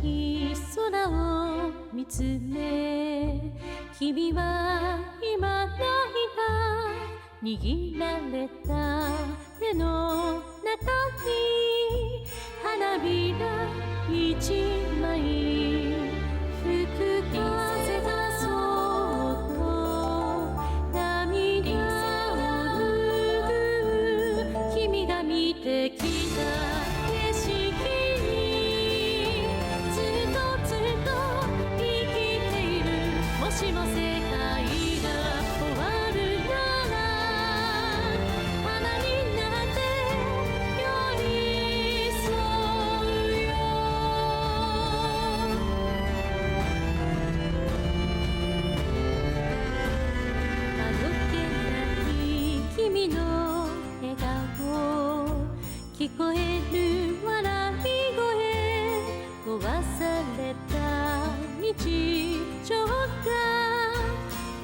い空を見つめ君は今泣いた握られた手の中に花びら一枚吹く風がそっと涙を拭う君が見てきた景色にずっとずっと生きているもしも世界が終わるなら花になって寄り添うよあどけない君の笑顔聞こえる笑い声壊された日常が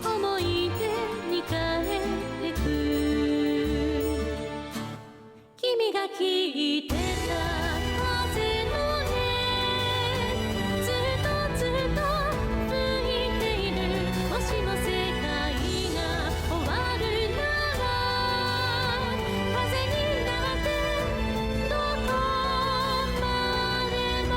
思い出に変えてく君が聞いてた風の音ずっとずっと吹いているもしも世界が終わるなら風になってどこまでも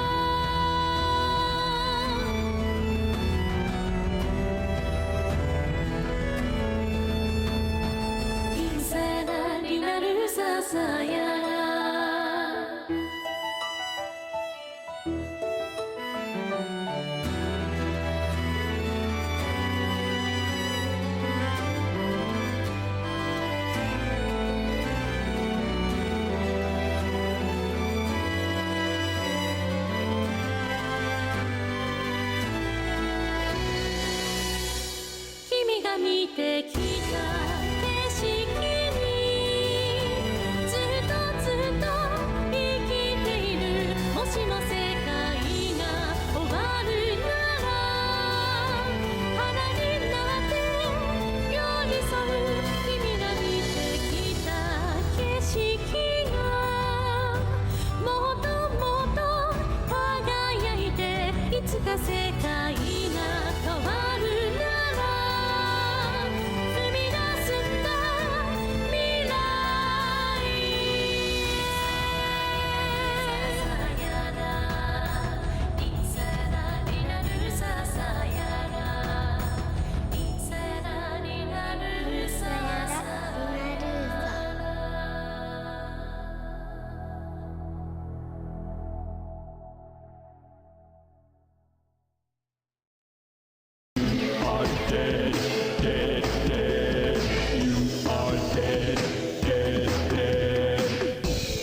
いさらになるささや君が見てきた景色にずっとずっと生きているもしも世界が終わるなら花になって寄り添う君が見てきた景色がもっともっと輝いていつか世界が変わるなら踏み出すんだ未来さやらいさらになるささやらいさらになるささやら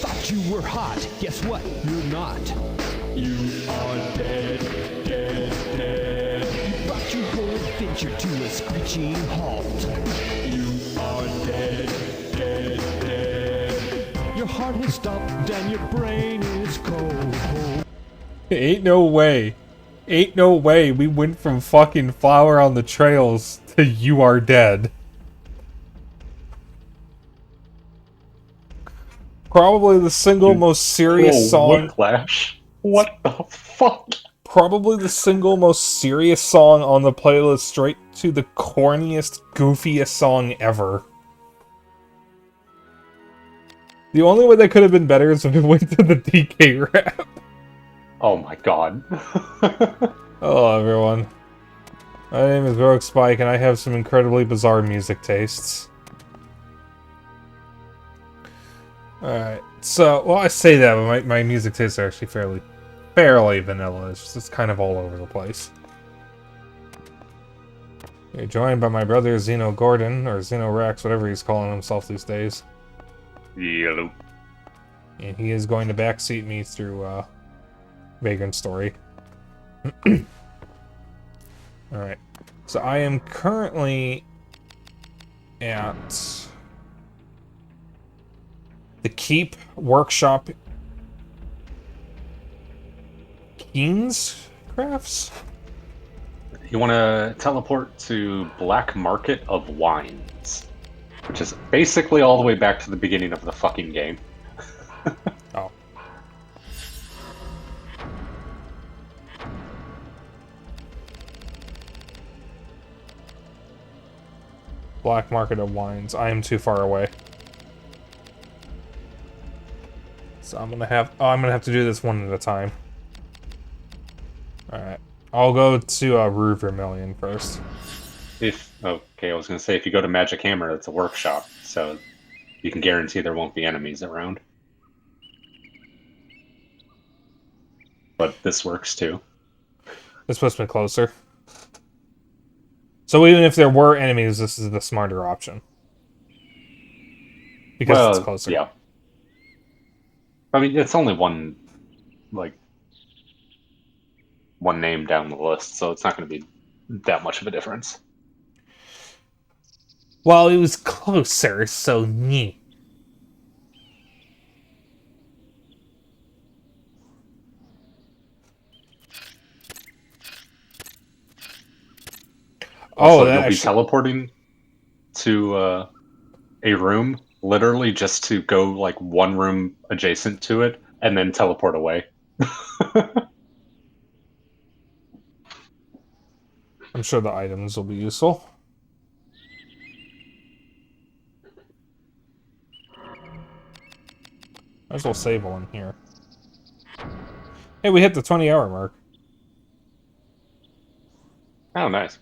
Thought you were hot. Guess what? You're not. You are dead, dead, dead. You brought your whole adventure to a screeching halt. You are dead, dead, dead. Your heart has stopped and your brain is cold. Ain't no way. Ain't no way we went from fucking Flower on the Trails to You Are Dead. Probably the single most serious song. Whiplash. What the fuck? Probably the single most serious song on the playlist, straight to the corniest, goofiest song ever. The only way that could have been better is if it went to the DK rap. Oh my god. Hello everyone. My name is RogueSpyke and I have some incredibly bizarre music tastes. Alright, so, well I say that, but my music tastes are actually fairly vanilla. It's just kind of all over the place. You're joined by my brother Zeno Gordon, or Zeno Rex, whatever he's calling himself these days. Yellow. And he is going to backseat me through, Vagrant Story. Alright. So I am currently at the Keep Workshop Keen's Crafts? You want to teleport to Black Market of Wines, which is basically all the way back to the beginning of the fucking game. Oh. Black Market of Wines. I am too far away. So I'm gonna have... Oh, I'm gonna have to do this one at a time. Alright. I'll go to Rue Vermilion first. Okay, I was gonna say, if you go to Magic Hammer, it's a workshop, so you can guarantee there won't be enemies around. But this works too. This puts me closer. So even if there were enemies, this is the smarter option. Because it's closer. Yeah. I mean, it's only one name down the list, so it's not going to be that much of a difference. Well, it was closer, so nee. Also, you'll be teleporting to a room, literally just to go like one room adjacent to it, and then teleport away. I'm sure the items will be useful. Might as well save one here. Hey, we hit the 20-hour mark. Oh, nice.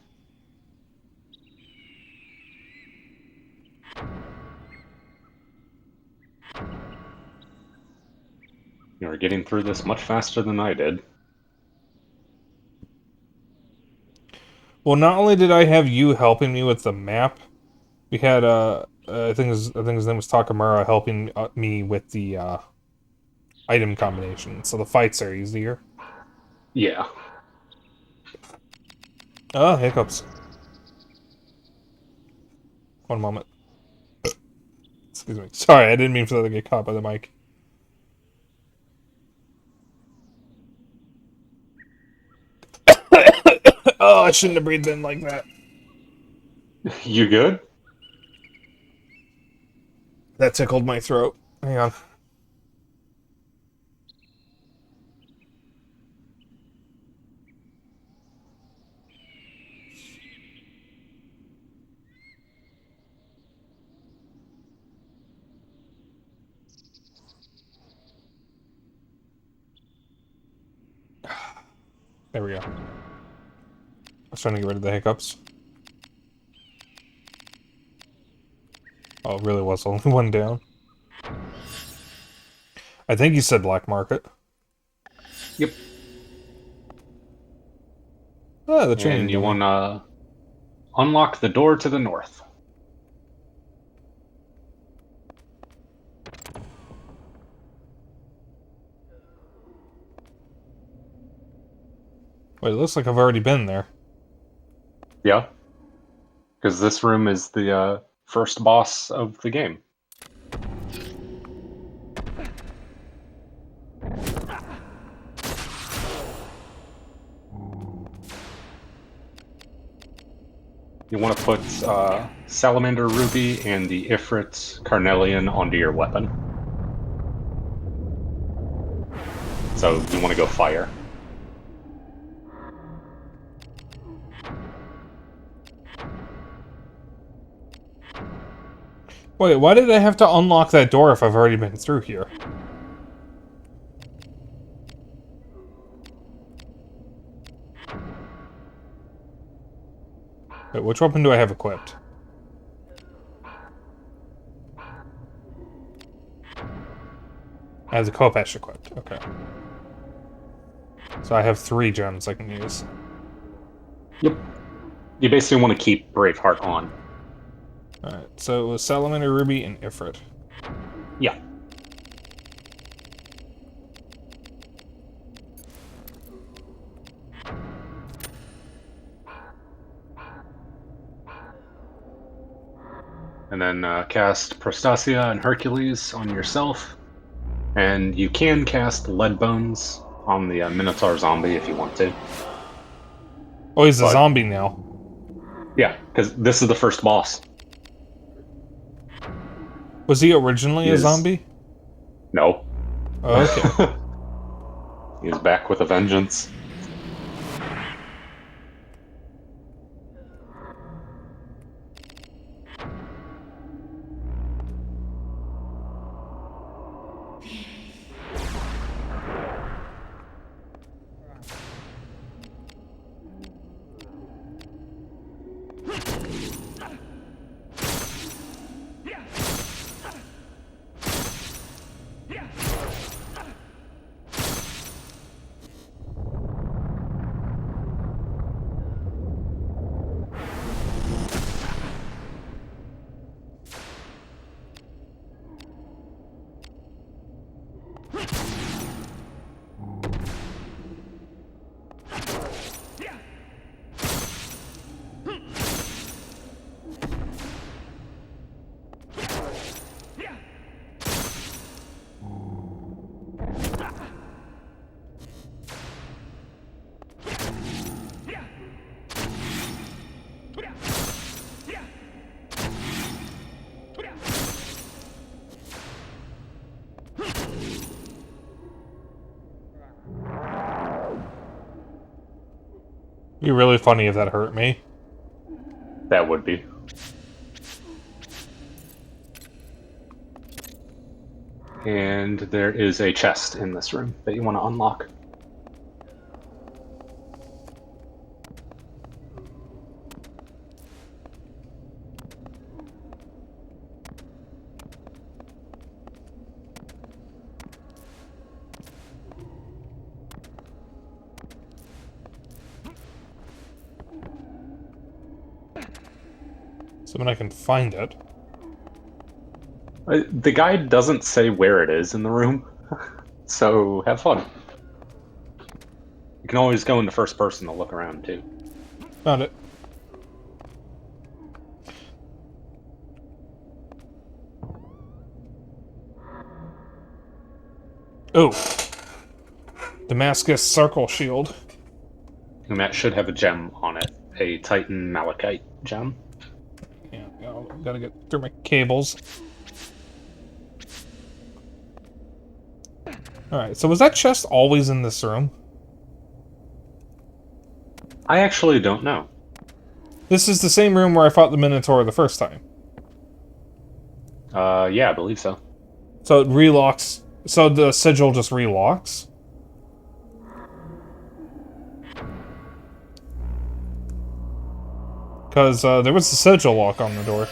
You're getting through this much faster than I did. Well, not only did I have you helping me with the map, we had I think his name was Takamura helping me with the item combination, so the fights are easier. Yeah. Oh, hiccups. One moment. Excuse me. Sorry, I didn't mean for that to get caught by the mic. Oh, I shouldn't have breathed in like that. You good? That tickled my throat. Hang on. There we go. I was trying to get rid of the hiccups. Oh, it really was only one down. I think you said Black Market. Yep. Oh, the train. And you want to unlock the door to the north. Wait, it looks like I've already been there. Yeah. Because this room is the first boss of the game. You want to put Salamander Ruby and the Ifrit Carnelian onto your weapon. So you want to go fire. Wait, why did I have to unlock that door if I've already been through here? Wait, which weapon do I have equipped? I have the Kopesh equipped, okay. So I have 3 gems I can use. Yep. You basically want to keep Braveheart on. Alright, so it was Salamander, Ruby, and Ifrit. Yeah. And then cast Prostasia and Hercules on yourself. And you can cast Lead Bones on the Minotaur zombie if you want to. Oh, he's a zombie now. Yeah, because this is the first boss. Was he originally a zombie? No. Oh, okay. He's back with a vengeance. It'd be really funny if that hurt me. That would be. And there is a chest in this room that you want to unlock. So when I can find it. The guide doesn't say where it is in the room, so have fun. You can always go into first person to look around, too. Found it. Oh. Damascus Circle Shield. And that should have a gem on it. A Titan Malachite gem. Yeah, gotta get through my cables. Alright, so was that chest always in this room? I actually don't know. This is the same room where I fought the Minotaur the first time. Yeah, I believe so. So it relocks. So the sigil just relocks? Because there was a sigil lock on the door.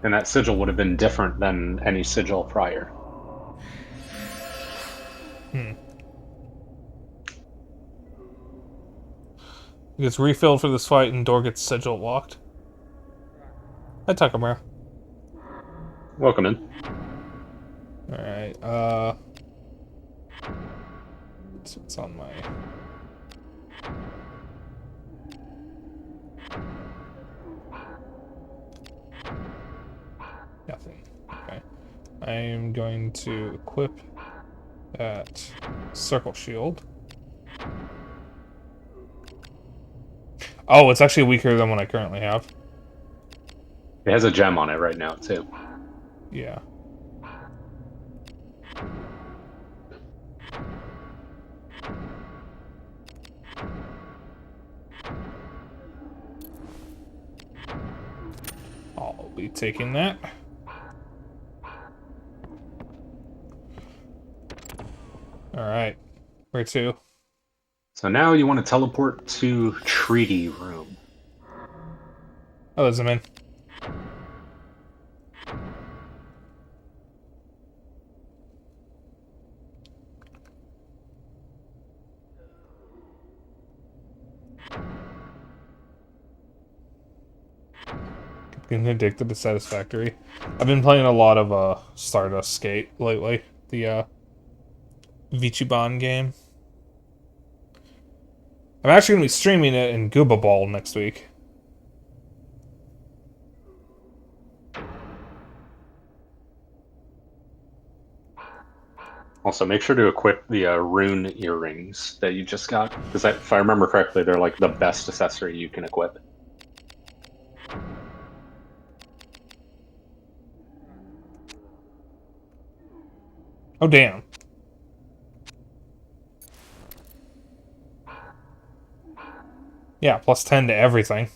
And that sigil would have been different than any sigil prior. It gets refilled for this fight and door gets sigil locked. Hi, Takamura. Welcome in. Alright, it's on my... Nothing. Okay. I'm going to equip that circle shield. Oh, it's actually weaker than what I currently have. It has a gem on it right now, too. Yeah. I'll be taking that. Alright. Where to? So now you want to teleport to Treaty Room. Oh, there's him in. Getting addicted to Satisfactory. I've been playing a lot of Stardust Skate lately. The Vichiban game. I'm actually going to be streaming it in Gooba Ball next week. Also, make sure to equip the rune earrings that you just got. Because if I remember correctly, they're like the best accessory you can equip. Oh, damn. Yeah, plus 10 to everything.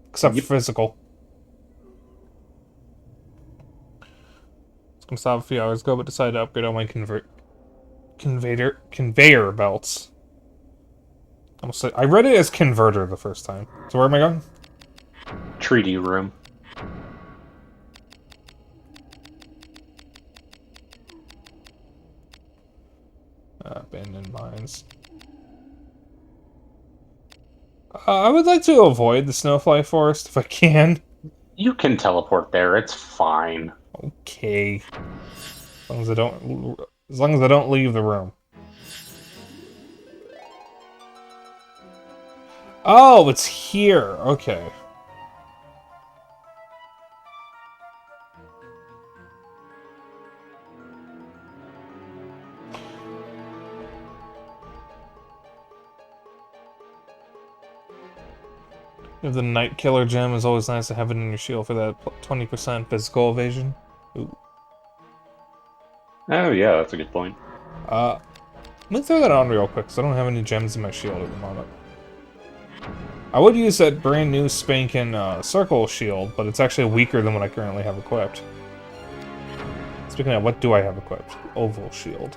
Except for physical. stopped a few hours ago, but decided to upgrade all my conveyor belts. I read it as converter the first time. So where am I going? Treaty room. Abandoned mines. I would like to avoid the snowfly forest if I can. You can teleport there. It's fine. Okay. As long as I don't leave the room. Oh, it's here. Okay. If the Night Killer gem is always nice to have it in your shield for that 20% physical evasion. Ooh. Oh, yeah, that's a good point. Let me throw that on real quick, because I don't have any gems in my shield at the moment. I would use that brand new spanking circle shield, but it's actually weaker than what I currently have equipped. Speaking of, what do I have equipped? Oval shield.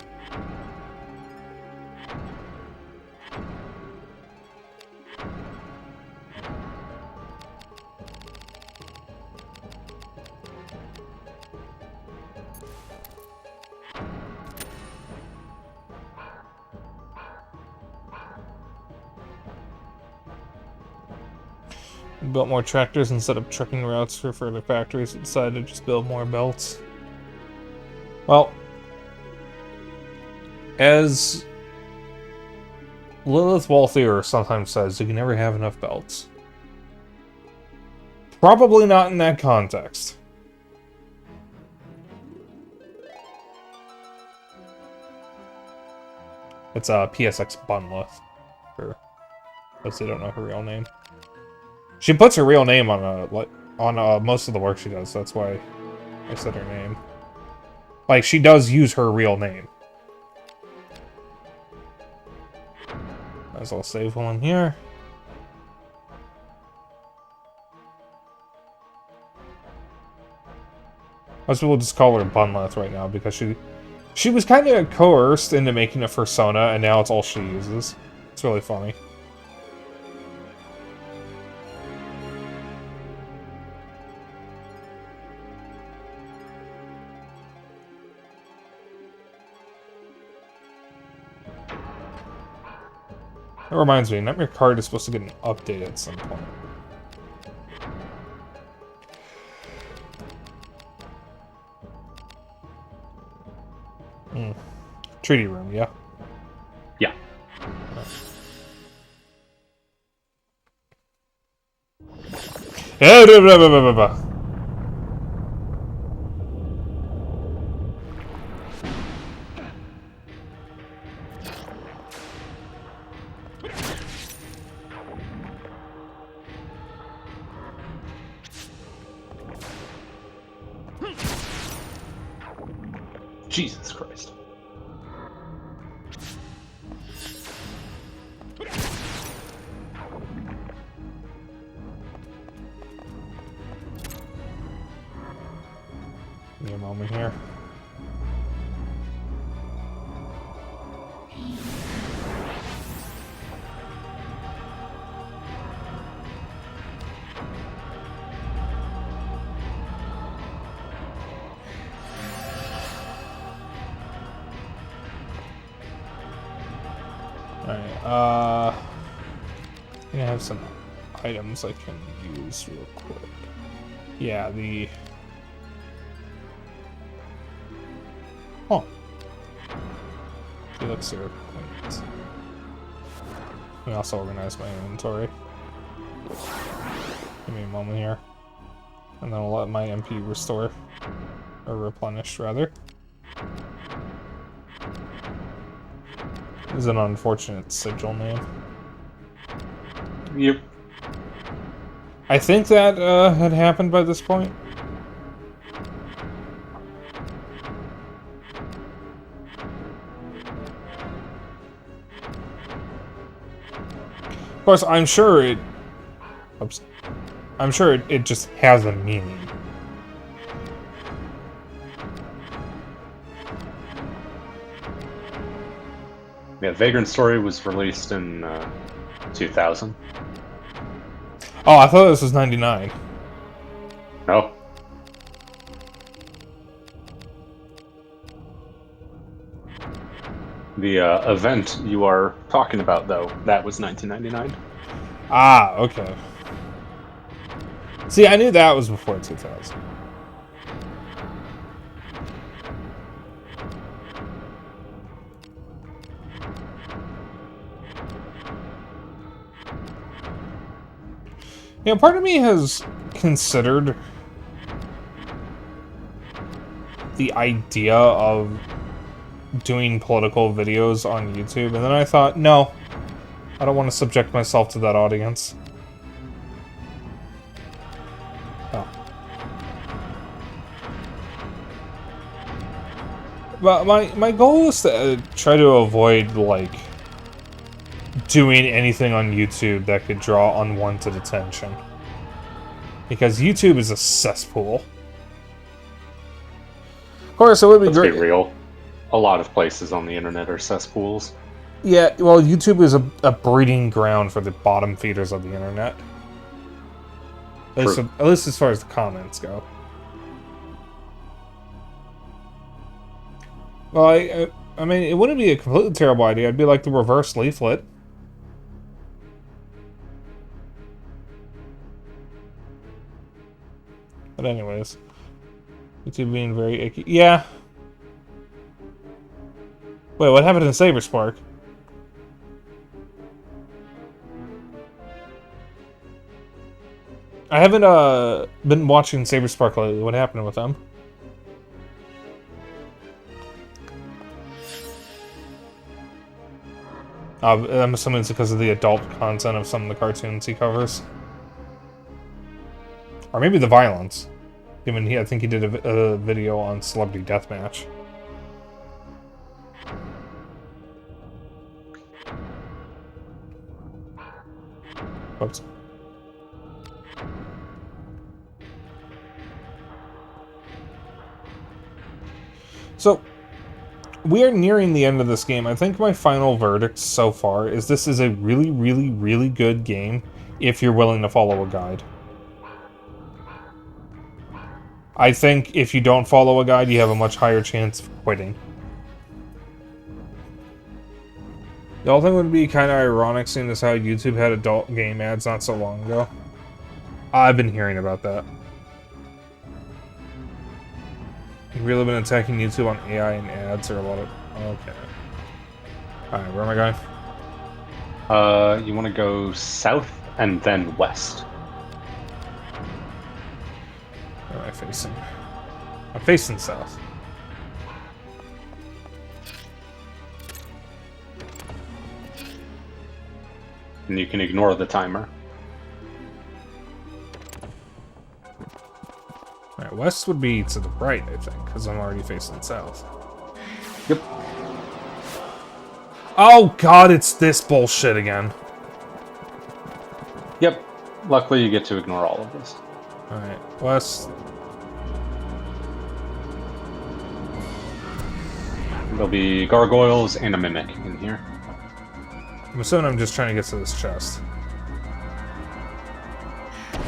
Built more tractors instead of trucking routes for further factories. Decided to just build more belts. Well, as Lilith Walthier sometimes says, you can never have enough belts. Probably not in that context. It's PSX Bunlith. For those who don't know her real name. She puts her real name on most of the work she does. That's why I said her name. Like, she does use her real name. Might as well save while I'm here. Most people just call her Bunleth right now because she was kind of coerced into making a persona, and now it's all she uses. It's really funny. That reminds me, Nightmare Card is supposed to get an update at some point. Treaty room, yeah? Yeah. Jesus Christ. Give me a moment here. Alright, I'm gonna have some items I can use real quick. Yeah, the... Oh. Elixir points. Let me also organize my inventory. Give me a moment here. And then I'll let my MP restore. Or replenish, rather. This is an unfortunate sigil name. Yep. I think that had happened by this point. Of course, I'm sure it... Oops. I'm sure it just has a meaning. Yeah, Vagrant Story was released in 2000. Oh, I thought this was 99. No. The event you are talking about, though, that was 1999. Ah, okay. See, I knew that was before 2000. You know, part of me has considered the idea of doing political videos on YouTube, and then I thought, no, I don't want to subject myself to that audience. Oh. But my goal is to try to avoid, like, doing anything on YouTube that could draw unwanted attention. Because YouTube is a cesspool. Of course, it would be great. Let's be real. A lot of places on the internet are cesspools. Yeah, well, YouTube is a breeding ground for the bottom feeders of the internet. At least as far as the comments go. Well, I mean, it wouldn't be a completely terrible idea. It'd be like the reverse leaflet. But anyways, YouTube being very icky. Yeah. Wait, what happened in SaberSpark? I haven't been watching SaberSpark lately. What happened with them? I'm assuming it's because of the adult content of some of the cartoons he covers. Or maybe the violence. Given I think he did a video on Celebrity Deathmatch. Oops. So, we are nearing the end of this game. I think my final verdict so far is this is a really, really, really good game if you're willing to follow a guide. I think if you don't follow a guide, you have a much higher chance of quitting. The whole thing would be kind of ironic, seeing as how YouTube had adult game ads not so long ago. I've been hearing about that. You've really been attacking YouTube on AI and ads or a lot of... Okay. Alright, where am I going? You want to go south and then west. Where am I facing? I'm facing south. And you can ignore the timer. Alright, west would be to the right, I think, because I'm already facing south. Yep. Oh god, it's this bullshit again. Yep. Luckily, you get to ignore all of this. Alright, west. There'll be gargoyles and a mimic in here. I'm assuming I'm just trying to get to this chest.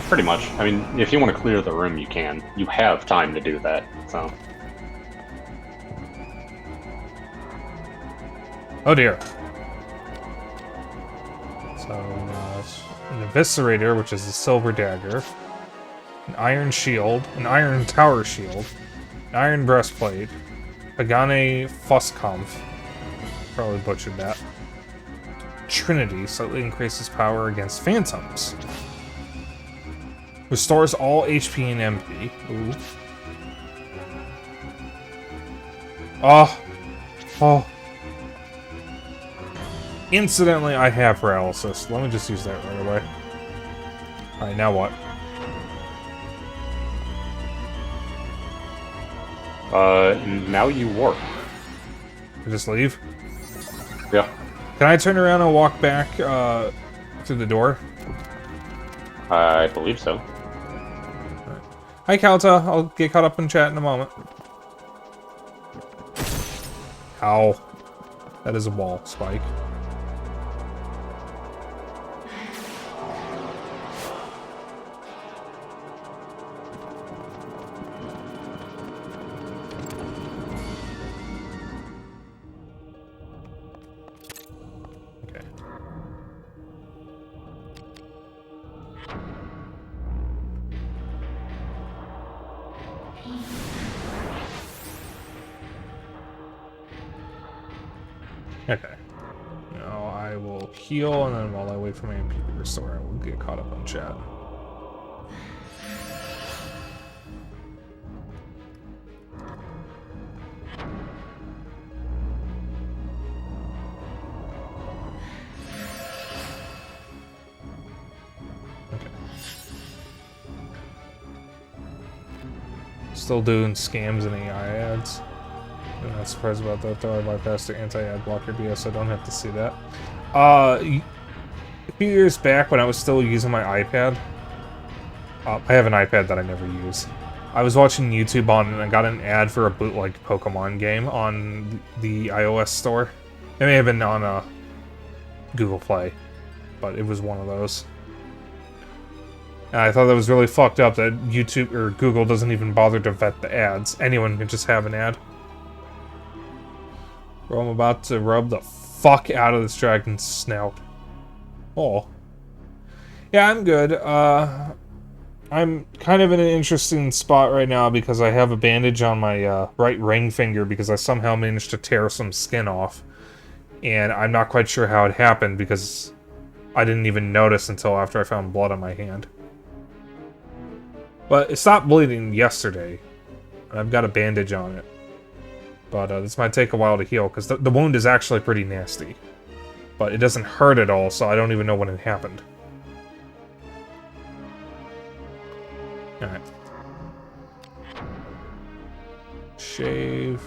Pretty much. I mean, if you want to clear the room, you can. You have time to do that, so... Oh dear. So, an Eviscerator, which is a silver dagger. An iron shield. An iron tower shield. An iron breastplate. Pagane Fusskampf. Probably butchered that. Trinity slightly increases power against phantoms. Restores all HP and MP. Ooh. Oh. Oh. Incidentally, I have paralysis. Let me just use that right away. Alright, now what? Now you warp. I just leave? Yeah. Can I turn around and walk back, through the door? I believe so. Right. Hi, Kalta. I'll get caught up in chat in a moment. Ow. That is a wall, Spike. Okay. Okay. Now I will heal, and then while I wait for my MP to restore, I will get caught up on chat. Okay. Still doing scams and AI ads. I'm not surprised about that, though. I bypassed the anti-ad blocker BS, so I don't have to see that. A few years back, when I was still using my iPad, I have an iPad that I never use. I was watching YouTube on, and I got an ad for a bootleg Pokemon game on the iOS store. It may have been on Google Play, but it was one of those. And I thought that was really fucked up that YouTube or Google doesn't even bother to vet the ads. Anyone can just have an ad. Bro, I'm about to rub the fuck out of this dragon's snout. Oh. Yeah, I'm good. I'm kind of in an interesting spot right now because I have a bandage on my right ring finger because I somehow managed to tear some skin off. And I'm not quite sure how it happened because I didn't even notice until after I found blood on my hand. But it stopped bleeding yesterday. And I've got a bandage on it. But this might take a while to heal, because the wound is actually pretty nasty. But it doesn't hurt at all, so I don't even know when it happened. Alright. Shave.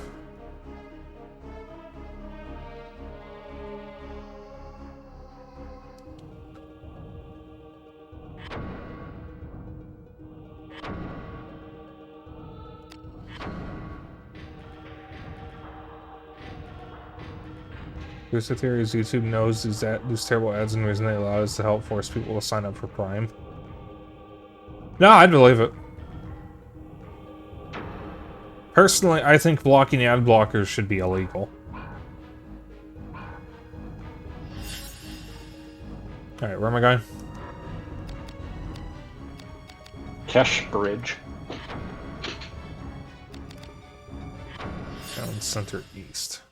Here's the theory is YouTube knows these terrible ads and the reason they allow us to help force people to sign up for Prime. No, I'd believe it. Personally, I think blocking ad blockers should be illegal. Alright, where am I going? Cash Bridge. Down center east.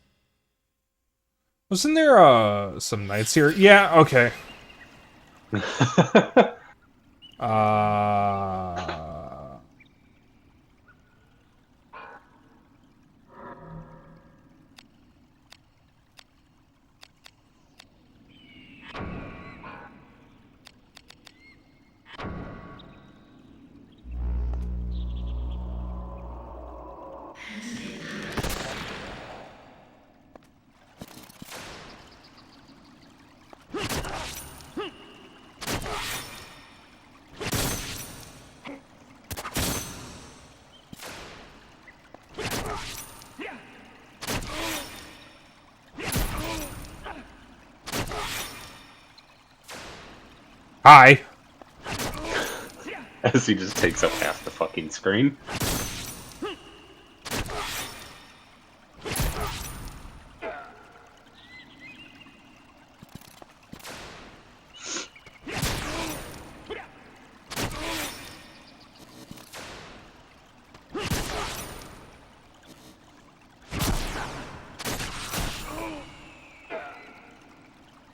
Wasn't there some knights here? Yeah, okay. Hi. As he just takes up half the fucking screen.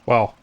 Well.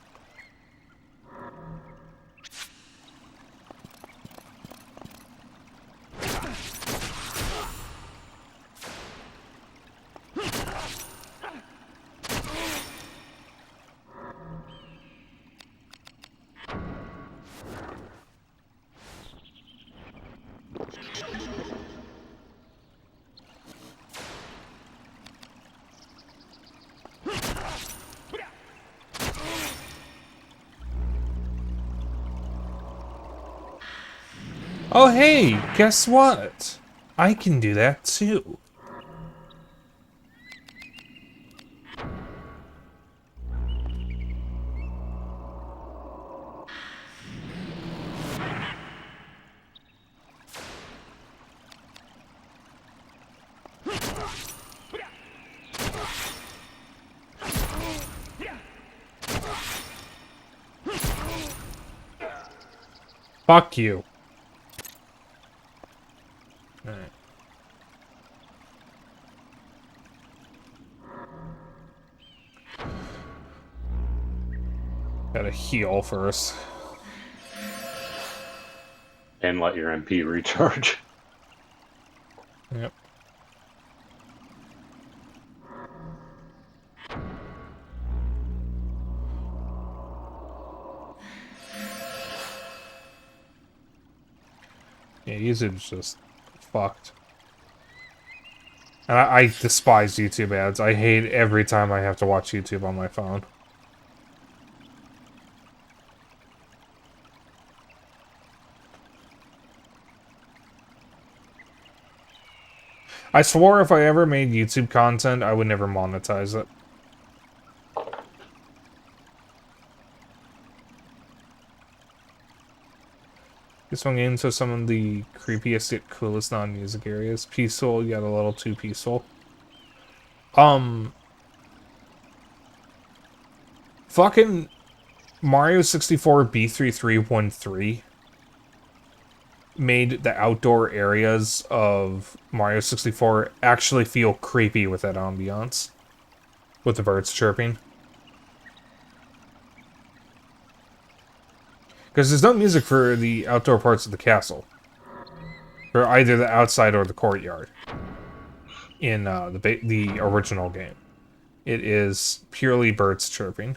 Oh hey, guess what? I can do that too. Fuck you. Alright. Gotta heal first. And let your MP recharge. Yep. Yeah, YouTube's just fucked. And I despise YouTube ads. I hate every time I have to watch YouTube on my phone. I swore if I ever made YouTube content, I would never monetize it. This one games has some of the creepiest yet coolest non-music areas. Peaceful, yet a little too peaceful. Fucking Mario 64 B3313 made the outdoor areas of Mario 64 actually feel creepy with that ambiance. With the birds chirping. Because there's no music for the outdoor parts of the castle. For either the outside or the courtyard. In the original game. It is purely birds chirping.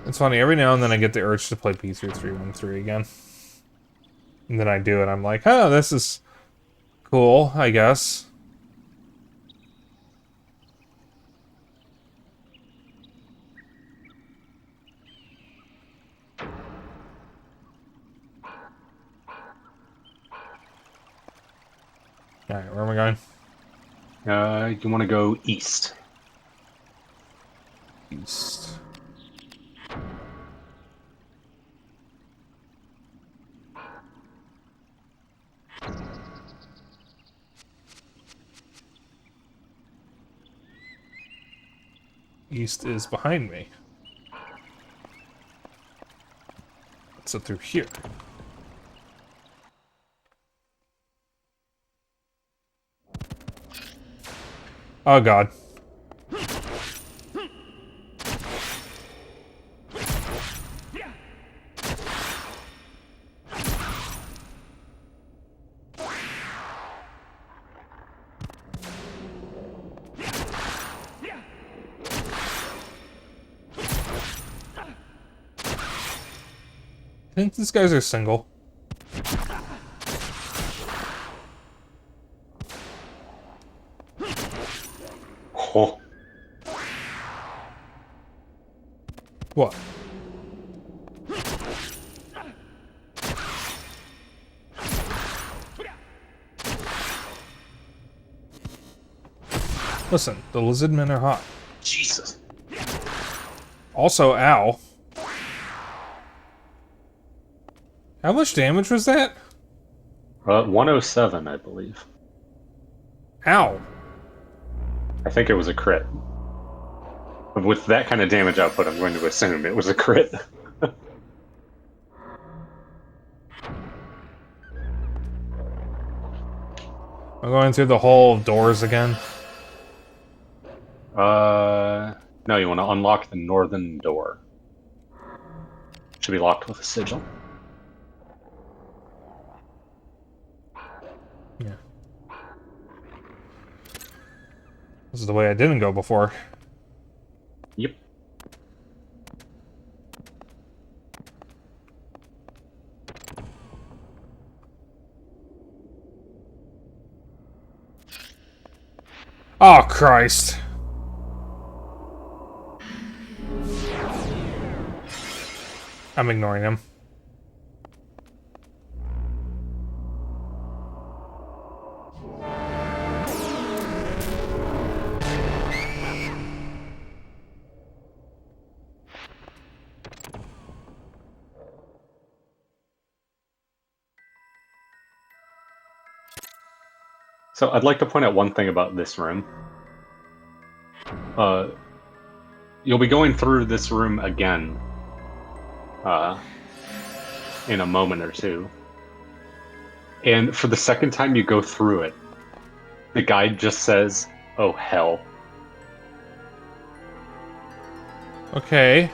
It's funny, every now and then I get the urge to play P3313 again. And then I do it, I'm like, oh, this is cool, I guess. Alright, where am I going? You want to go east. East. East is behind me. So through here. Oh god. I think these guys are single. Oh. What? Listen, the lizard men are hot. Jesus. Also, ow. How much damage was that? 107, I believe. Ow. I think it was a crit. With that kind of damage output, I'm going to assume it was a crit. I'm going through the hole of doors again. No, you want to unlock the northern door. Should be locked with a sigil. Yeah. This is the way I didn't go before. Yep. Oh, Christ. I'm ignoring him. So I'd like to point out one thing about this room. You'll be going through this room again in a moment or two. And for the second time you go through it, the guide just says, "Oh, hell." Okay.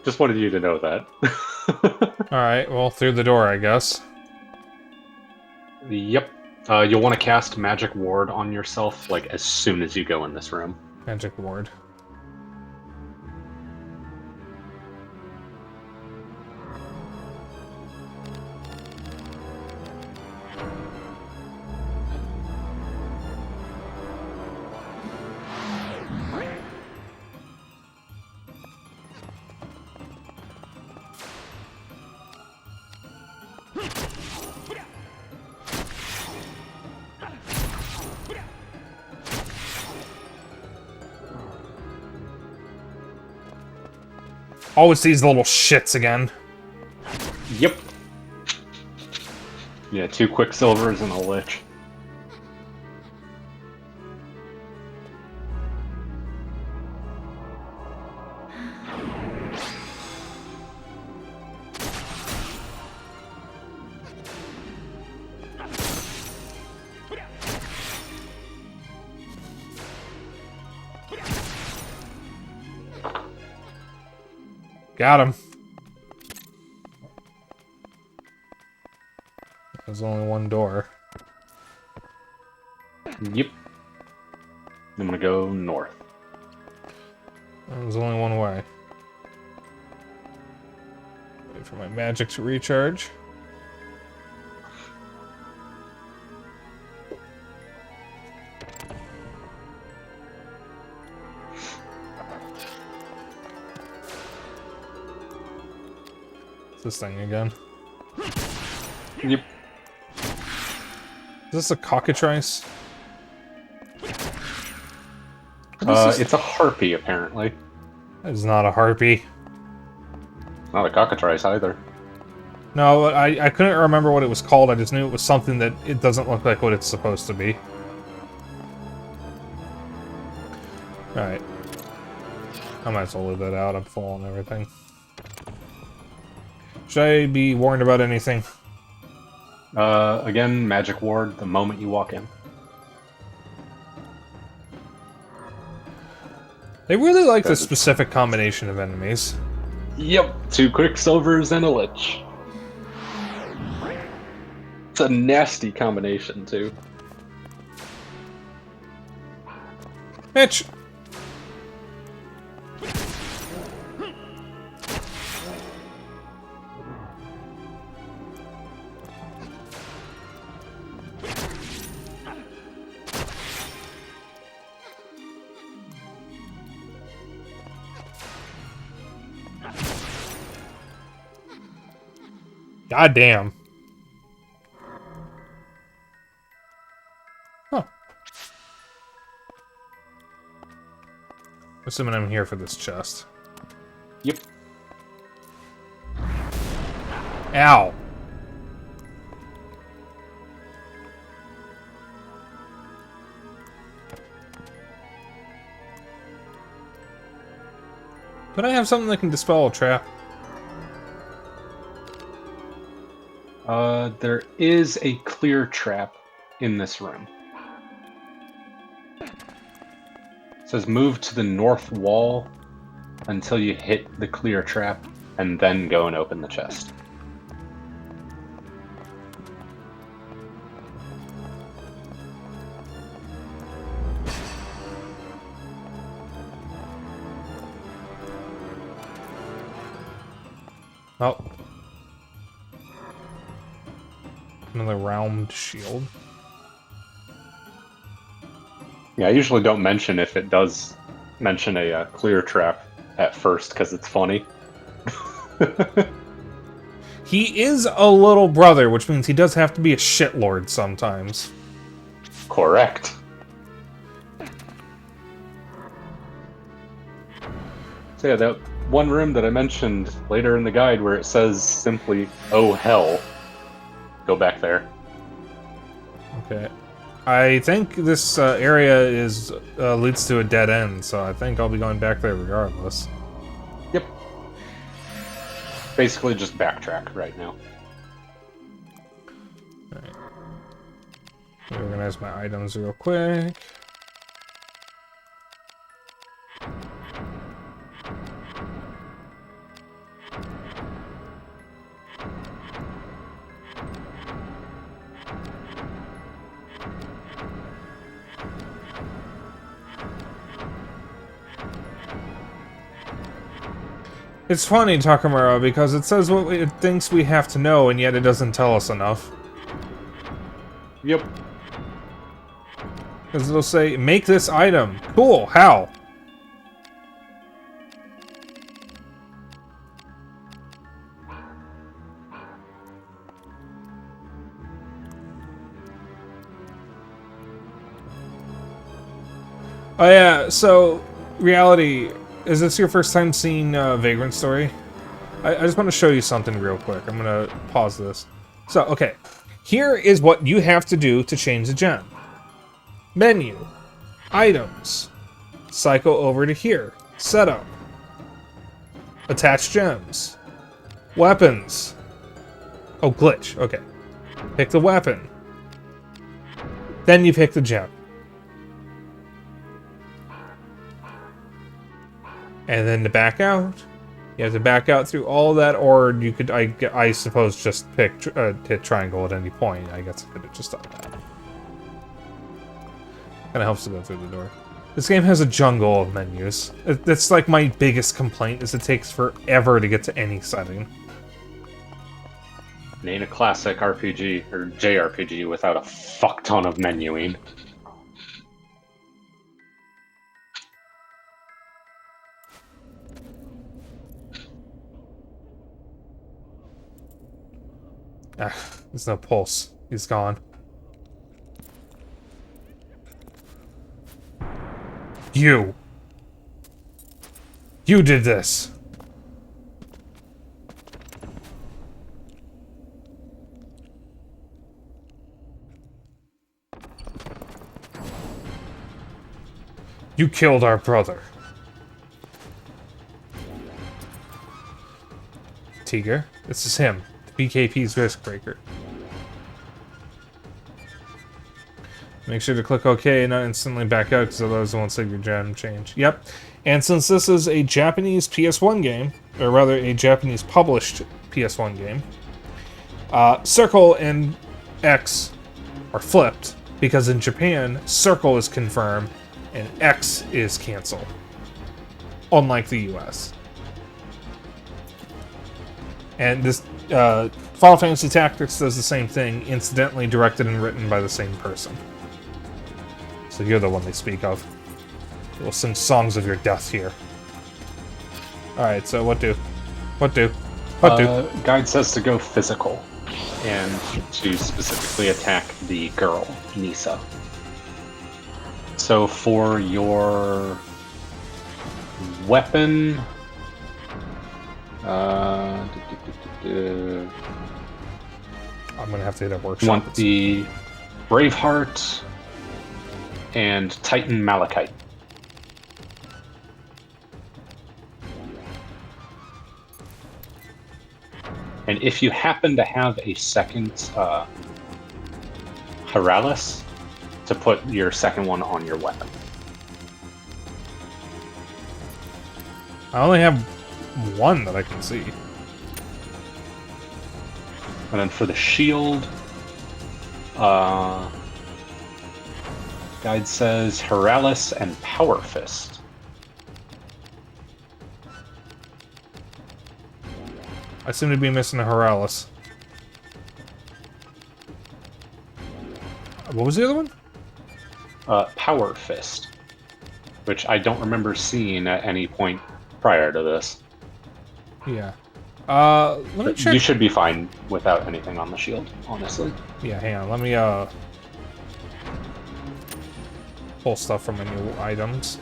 Just wanted you to know that. Alright, well, through the door, I guess. Yep. You'll want to cast Magic Ward on yourself, like, as soon as you go in this room. Magic ward. Always these little shits again. Yep. Yeah, 2 Quicksilvers and a Lich. Got him. There's only one door. Yep. I'm gonna go north. There's only one way. Wait for my magic to recharge. It's this thing again. Yep. Is this a cockatrice? It's a harpy, apparently. That is not a harpy. Not a cockatrice either. No, I couldn't remember what it was called. I just knew it was something that it doesn't look like what it's supposed to be. Alright. I might as well leave that out. I'm full on everything. Should I be warned about anything? Again, Magic Ward the moment you walk in. They really like the specific combination of enemies. Yep, 2 Quicksilvers and a Lich. It's a nasty combination, too. Mitch! God damn. Huh. Assuming I'm here for this chest. Yep. Ow. Could I have something that can dispel a trap? There is a clear trap in this room. It says move to the north wall until you hit the clear trap, and then go and open the chest. Oh. Another round shield. Yeah, I usually don't mention if it does mention a clear trap at first, because it's funny. He is a little brother, which means he does have to be a shitlord sometimes. Correct. So yeah, that one room that I mentioned later in the guide where it says simply, "Oh hell," go back there. Okay. I think this area leads to a dead end, so I think I'll be going back there regardless. Yep. Basically just backtrack right now. Alright. Reorganize my items real quick. It's funny, Takamura, because it says what it thinks we have to know, and yet it doesn't tell us enough. Yep. Because it'll say, make this item. Cool, how? Oh yeah, so, reality, is this your first time seeing Vagrant Story? I just want to show you something real quick. I'm going to pause this. So, okay. Here is what you have to do to change the gem. Menu. Items. Cycle over to here. Setup. Attach gems. Weapons. Oh, glitch. Okay. Pick the weapon. Then you pick the gem. And then to back out, you have to back out through all that, or you could, I suppose, just pick hit triangle at any point. I guess I could have just done that. Kind of helps to go through the door. This game has a jungle of menus. That's like my biggest complaint, is it takes forever to get to any setting. It ain't a classic RPG or JRPG without a fuck ton of menuing. Ah, there's no pulse. He's gone. You did this. You killed our brother. Tiger, this is him. BKP's Risk Breaker. Make sure to click OK and not instantly back out, because otherwise it won't save your gem change. Yep. And since this is a Japanese PS1 game, or rather a Japanese published PS1 game, circle and X are flipped, because in Japan, circle is confirmed and X is cancel. Unlike the US. And this Final Fantasy Tactics does the same thing, incidentally directed and written by the same person. So you're the one they speak of. We'll sing songs of your death here. Alright, so what do? What do? What do? Guide says to go physical, and to specifically attack the girl, Nisa. So for your weapon... I'm gonna have to hit a workshop. You want the Braveheart and Titan Malachite. And if you happen to have a second Heralis, to put your second one on your weapon. I only have one that I can see. And then for the shield, guide says Heralis and Power Fist. I seem to be missing a Heralis. What was the other one? Power Fist, which I don't remember seeing at any point prior to this. Yeah. Let me check. You should be fine without anything on the shield, honestly. Yeah, hang on. Let me pull stuff from my new items.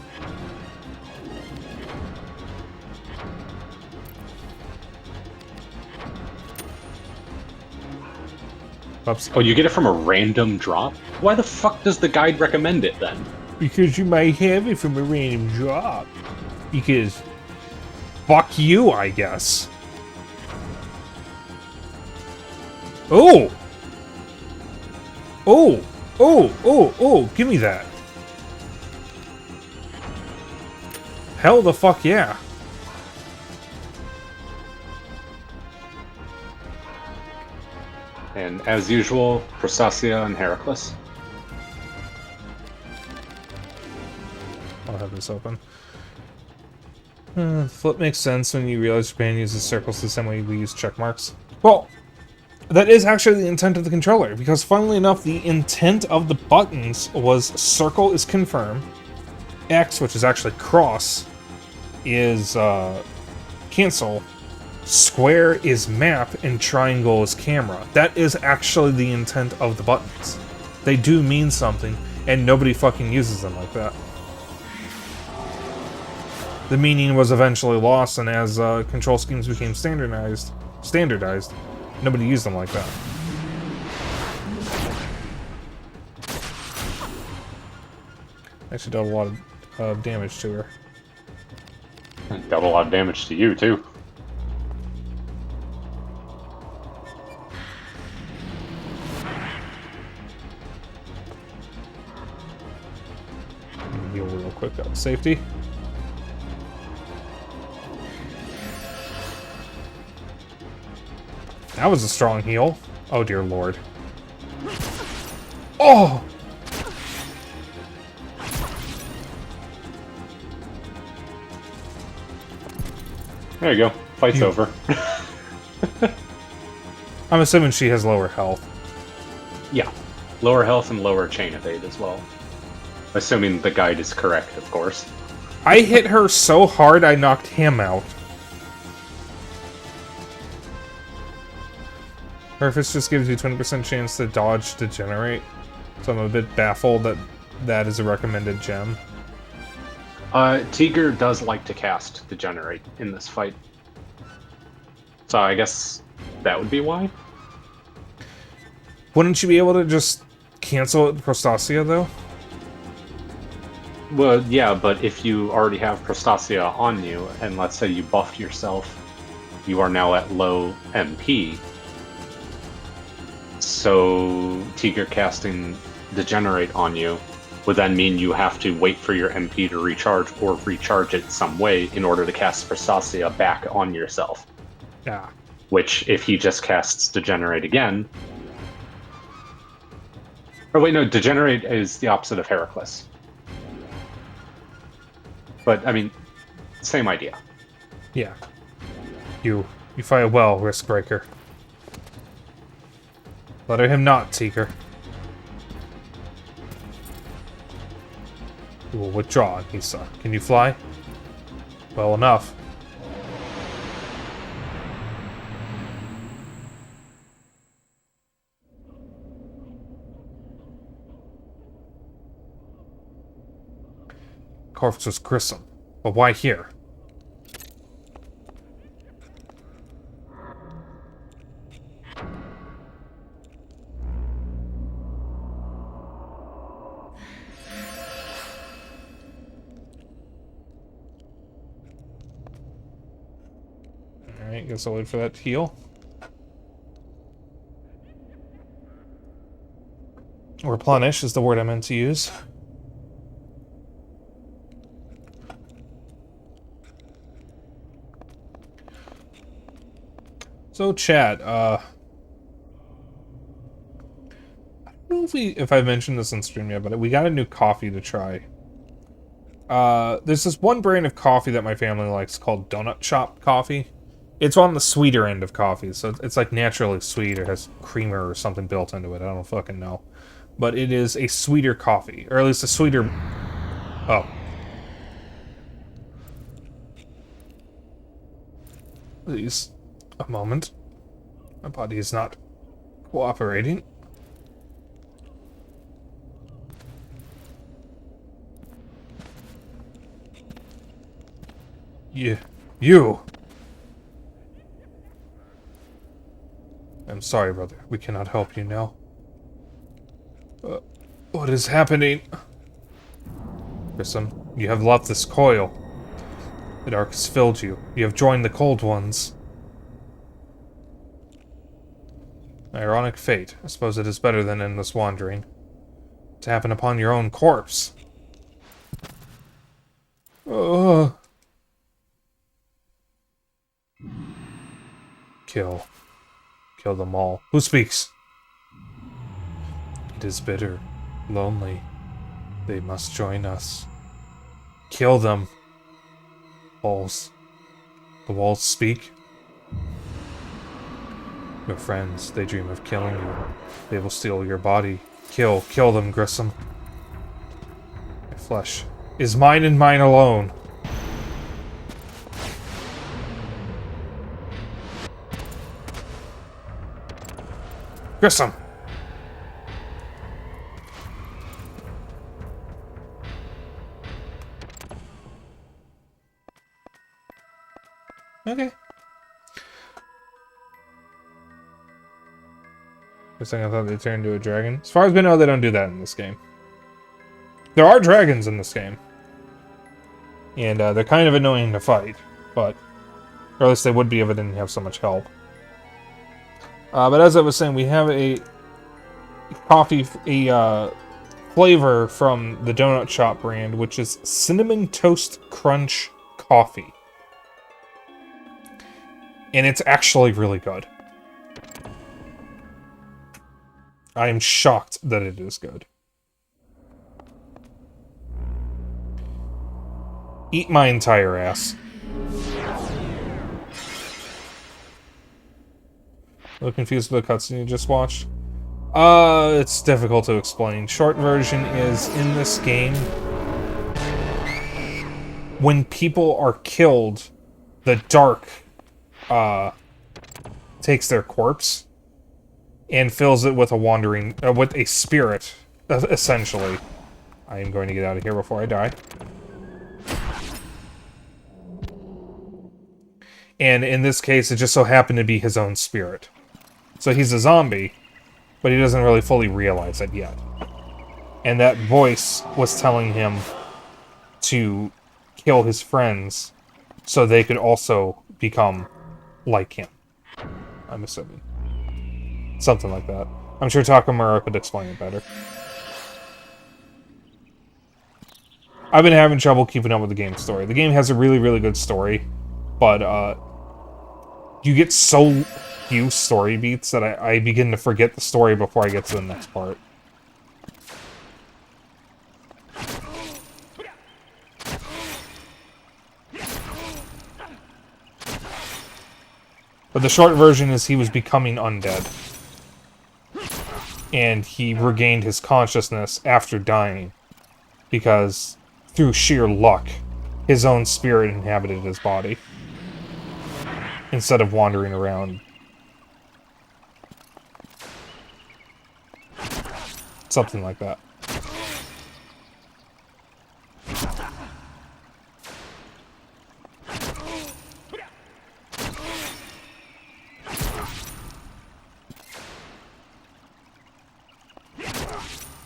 Oops. Oh, you get it from a random drop? Why the fuck does the guide recommend it then? Because you might have it from a random drop. Because fuck you, I guess. Oh! Oh! Oh! Oh! Oh! Give me that. Hell the fuck yeah. And as usual, Prostasia and Heracles. I'll have this open. Flip makes sense when you realize Japan uses circles the same way we use check marks. Well, that is actually the intent of the controller, because funnily enough, the intent of the buttons was circle is confirm, X, which is actually cross, is cancel, square is map, and triangle is camera. That is actually the intent of the buttons. They do mean something, and nobody fucking uses them like that. The meaning was eventually lost, and as control schemes became standardized, nobody used them like that. Actually, dealt a lot of damage to her. Dealt a lot of damage to you, too. Heal real quick out of safety. That was a strong heal. Oh dear lord. Oh! There you go. Fight's over. I'm assuming she has lower health. Yeah. Lower health and lower chain evade as well. Assuming the guide is correct, of course. I hit her so hard I knocked him out. Purpose just gives you 20% chance to dodge Degenerate. So I'm a bit baffled that that is a recommended gem. Tiger does like to cast Degenerate in this fight. So I guess that would be why? Wouldn't you be able to just cancel it with Prostasia, though? Well, yeah, but if you already have Prostasia on you, and let's say you buffed yourself, you are now at low MP. So Tiger casting Degenerate on you would then mean you have to wait for your MP to recharge or recharge it some way in order to cast Prostasia back on yourself. Yeah. Which, if he just casts Degenerate again... Oh wait, no, Degenerate is the opposite of Heracles. But, I mean, same idea. Yeah. You fight well, Risk Breaker. Let him not, Seeker. You will withdraw, Nisa. Can you fly? Well enough. Corpse was gruesome, but why here? Alright, guess I'll wait for that to heal. Replenish is the word I meant to use. So, chat, I don't know if I mentioned this on stream yet, but we got a new coffee to try. There's this one brand of coffee that my family likes called Donut Shop coffee. It's on the sweeter end of coffee, so it's like naturally sweet or has creamer or something built into it. I don't fucking know. But it is a sweeter coffee, or at least a sweeter... Oh. Please, a moment. My body is not cooperating. You! I'm sorry, brother. We cannot help you now. What is happening? Grissom, you have left this coil. The dark has filled you. You have joined the cold ones. Ironic fate. I suppose it is better than endless wandering. To happen upon your own corpse. Ugh. Kill. Kill them all. Who speaks? It is bitter. Lonely. They must join us. Kill them. Walls. The walls speak. Your friends, they dream of killing you. They will steal your body. Kill them, Grissom. My flesh is mine and mine alone. Grissom! Okay. First thing I thought they turned into a dragon. As far as we know, they don't do that in this game. There are dragons in this game. And they're kind of annoying to fight, but... Or at least they would be if it didn't have so much help. But as I was saying, we have a coffee, flavor from the Donut Shop brand, which is Cinnamon Toast Crunch Coffee. And it's actually really good. I am shocked that it is good. Eat my entire ass. A little confused with the cutscene you just watched? It's difficult to explain. Short version is, in this game, when people are killed, the dark, takes their corpse and fills it with a wandering, with a spirit, essentially. I am going to get out of here before I die. And in this case, it just so happened to be his own spirit. So he's a zombie, but he doesn't really fully realize it yet. And that voice was telling him to kill his friends so they could also become like him. I'm assuming. Something like that. I'm sure Takamura could explain it better. I've been having trouble keeping up with the game's story. The game has a really, really good story, but you get so few story beats that I begin to forget the story before I get to the next part. But the short version is he was becoming undead. And he regained his consciousness after dying. Because, through sheer luck, his own spirit inhabited his body. Instead of wandering around. Something like that.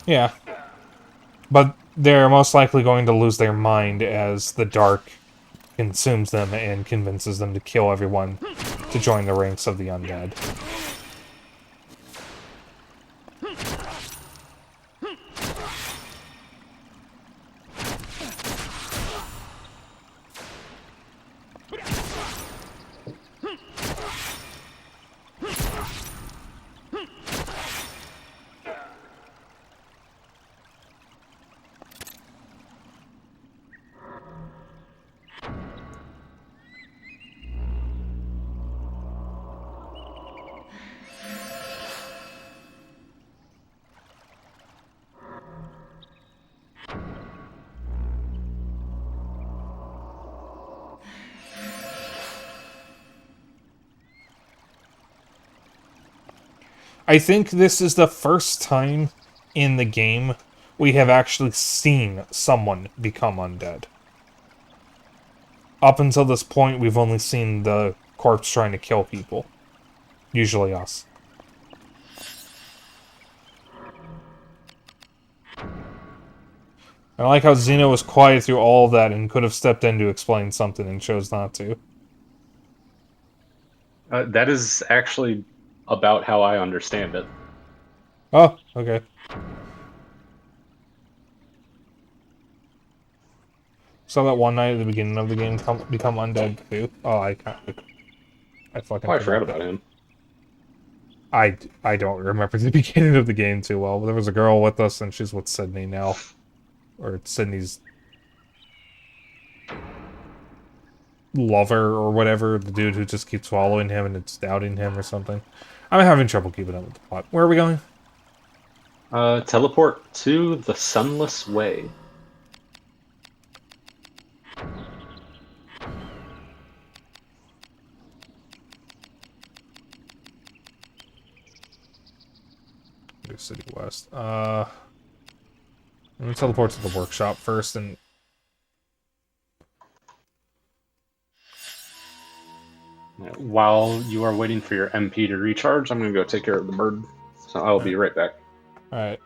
Yeah. But they're most likely going to lose their mind as the dark consumes them and convinces them to kill everyone to join the ranks of the undead. I think this is the first time in the game we have actually seen someone become undead. Up until this point, we've only seen the corpse trying to kill people. Usually us. I like how Xeno was quiet through all of that and could have stepped in to explain something and chose not to. That is actually about how I understand it. Oh, okay. Saw that one night at the beginning of the game become undead too. Oh, I fucking Oh, I forgot forgot about that. him. I don't remember the beginning of the game too well, but there was a girl with us and she's with Sydney now. Or Sydney's lover or whatever, the dude who just keeps following him and it's doubting him or something. I'm having trouble keeping up with the plot. Where are we going? Teleport to the Sunless Way. City West. I'm gonna teleport to the workshop first and While you are waiting for your MP to recharge, I'm gonna go take care of the bird. So I'll be right back. alright.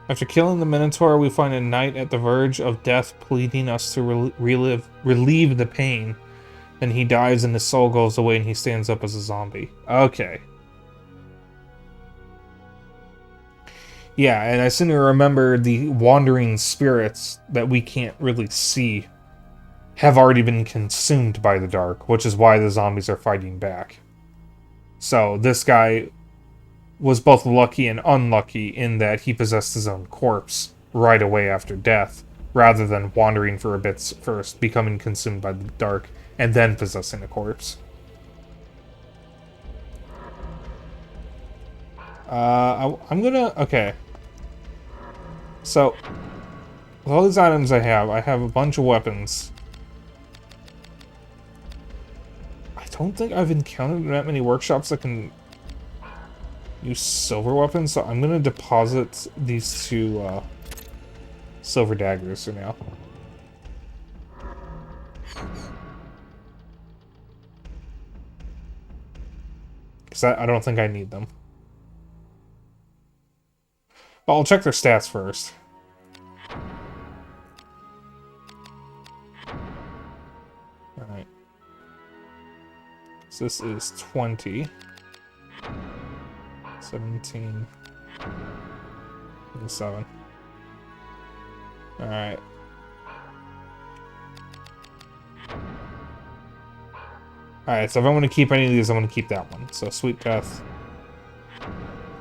After killing the Minotaur, we find a knight at the verge of death pleading us to relieve the pain. Then he dies and his soul goes away and he stands up as a zombie. Okay. Yeah, and I seem to remember the wandering spirits that we can't really see have already been consumed by the dark, which is why the zombies are fighting back. So this guy was both lucky and unlucky in that he possessed his own corpse right away after death, rather than wandering for a bit first, becoming consumed by the dark, and then possessing a corpse. I'm gonna... Okay. So, with all these items I have a bunch of weapons. I don't think I've encountered that many workshops that can use silver weapons, so I'm gonna deposit these two silver daggers for now. Because I don't think I need them. But I'll check their stats first. Alright. So this is 20. 17. 27. Alright. Alright, so if I'm going to keep any of these, I'm going to keep that one. So, Sweet Death.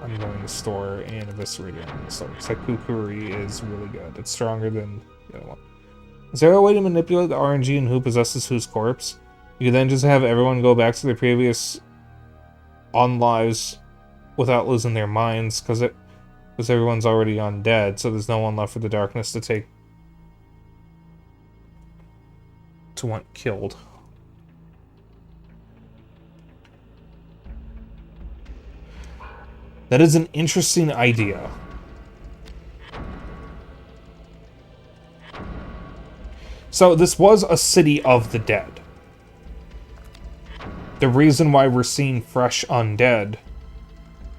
I'm going to store and Eviscerator. So, Sekukuri is really good. It's stronger than the other one. Is there a way to manipulate the RNG and who possesses whose corpse? You can then just have everyone go back to their previous lives without losing their minds, because everyone's already undead, so there's no one left for the darkness to want killed. That is an interesting idea. So this was a city of the dead. The reason why we're seeing fresh undead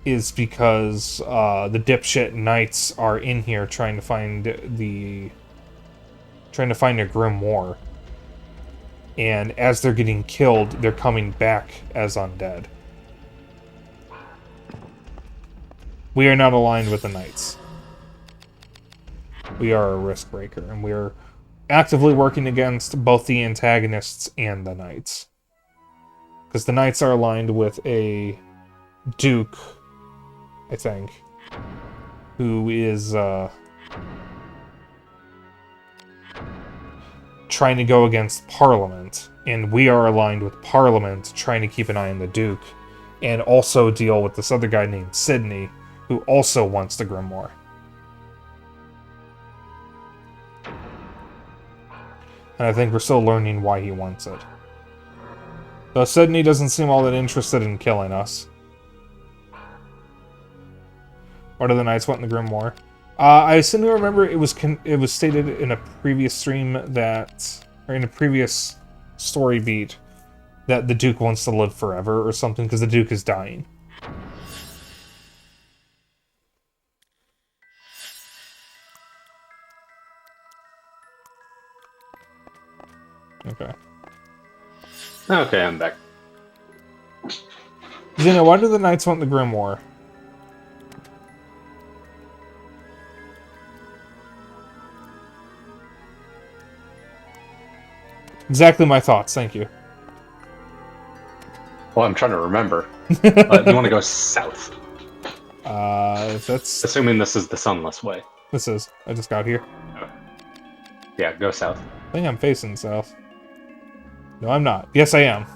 is because the dipshit knights are in here trying to find a grimoire. And as they're getting killed, they're coming back as undead. We are not aligned with the knights. We are a risk breaker, and we are actively working against both the antagonists and the knights. Because the knights are aligned with a duke, I think, who is trying to go against Parliament, and we are aligned with Parliament, trying to keep an eye on the Duke, and also deal with this other guy named Sydney, who also wants the Grimoire. And I think we're still learning why he wants it. Though Sydney doesn't seem all that interested in killing us. What do the Knights want in the Grimoire? I seem to remember it was stated in a previous stream that, or in a previous story beat, that the Duke wants to live forever or something because the Duke is dying. Okay. Okay, I'm back. Xena, why do the Knights want the Grimoire? Exactly my thoughts, thank you. Well, I'm trying to remember. You want to go south. That's... Assuming this is the sunless way. This is. I just got here. Okay. Yeah, go south. I think I'm facing south. No, I'm not. Yes, I am.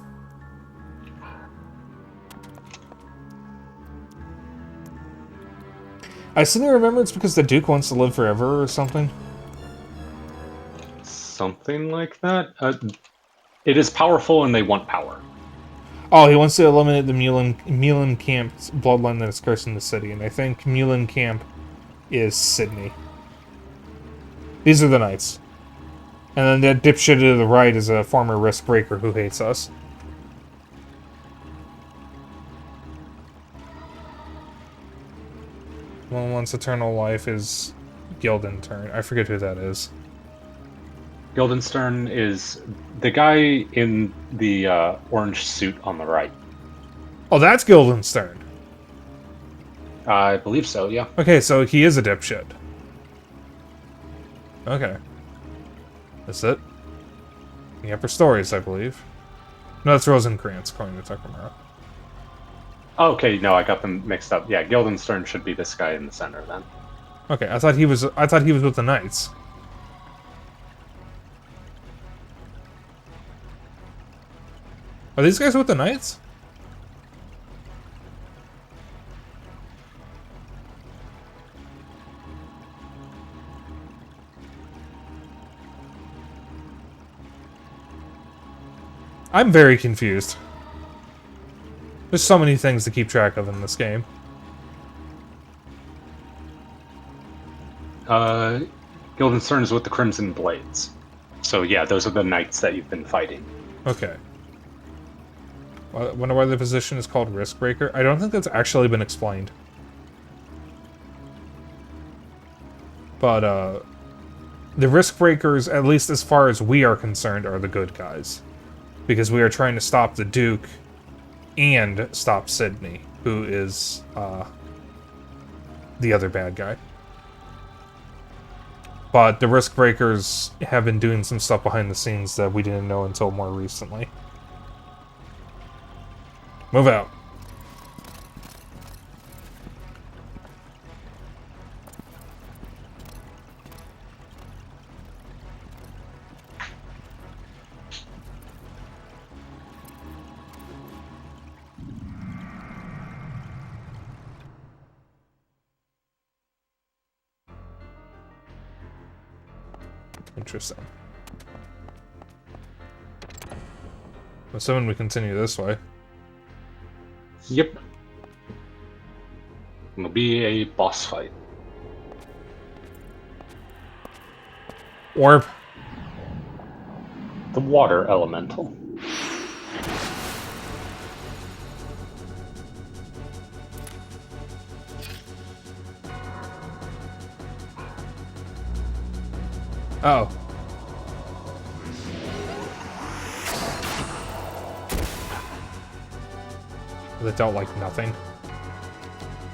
I seem to remember it's because the Duke wants to live forever or something. Something like that. It is powerful and they want power. Oh, he wants to eliminate the Mulan Camp's bloodline that is cursing the city, and I think Mulan Camp is Sydney. These are the Knights. And then that dipshit to the right is a former risk breaker who hates us. One wants eternal life is Guildenstern. I forget who that is. Guildenstern is the guy in the orange suit on the right. Oh, that's Guildenstern. I believe so, yeah. Okay, so he is a dipshit. Okay. That's it. The upper stories, I believe. No, that's Rosencrantz, according to Takamura. Okay, no, I got them mixed up. Yeah, Guildenstern should be this guy in the center then. Okay, I thought he was with the Knights. Are these guys with the Knights? I'm very confused. There's so many things to keep track of in this game. Guildenstern is with the Crimson Blades. So yeah, those are the knights that you've been fighting. Okay. I wonder why the position is called Risk Breaker. I don't think that's actually been explained. But, the Risk Breakers, at least as far as we are concerned, are the good guys. Because we are trying to stop the Duke and stop Sydney, who is, the other bad guy. But the Risk Breakers have been doing some stuff behind the scenes that we didn't know until more recently. Move out. Interesting. I'm assuming we continue this way. Yep. It'll be a boss fight. Orb. The water elemental. Oh. That dealt like nothing.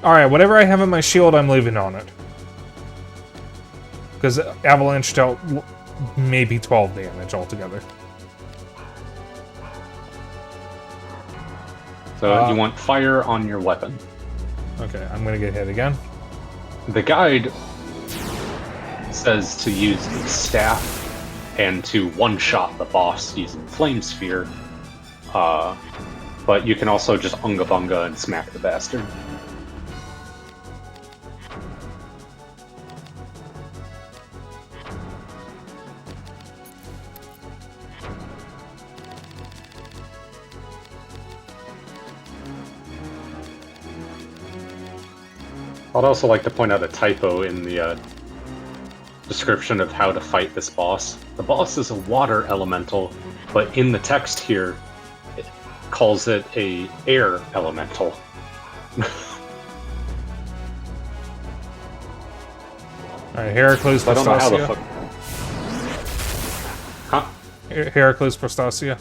Alright, whatever I have in my shield, I'm leaving on it. Because Avalanche dealt maybe 12 damage altogether. So you want fire on your weapon. Okay, I'm gonna get hit again. The guide says to use the staff and to one-shot the boss using Flame Sphere. But you can also just Unga Bunga and smack the bastard. I'd also like to point out a typo in the description of how to fight this boss. The boss is a water elemental, but in the text here, it calls it a air elemental. Alright, Heracles I don't know how the Prostasia. fuck. Huh? Heracles Prostasia.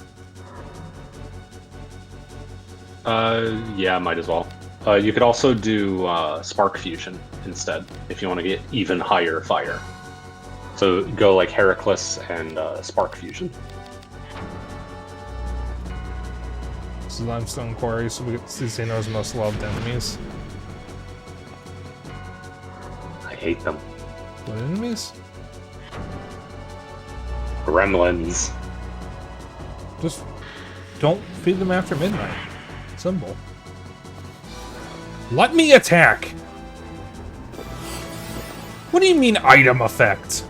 Yeah, might as well. You could also do Spark Fusion instead, if you want to get even higher fire. So go like Heracles and Spark Fusion. This is Limestone Quarry, so we get Zeno's most loved enemies. I hate them. What enemies? Gremlins. Just don't feed them after midnight. Simple. Let me attack! What do you mean item effect?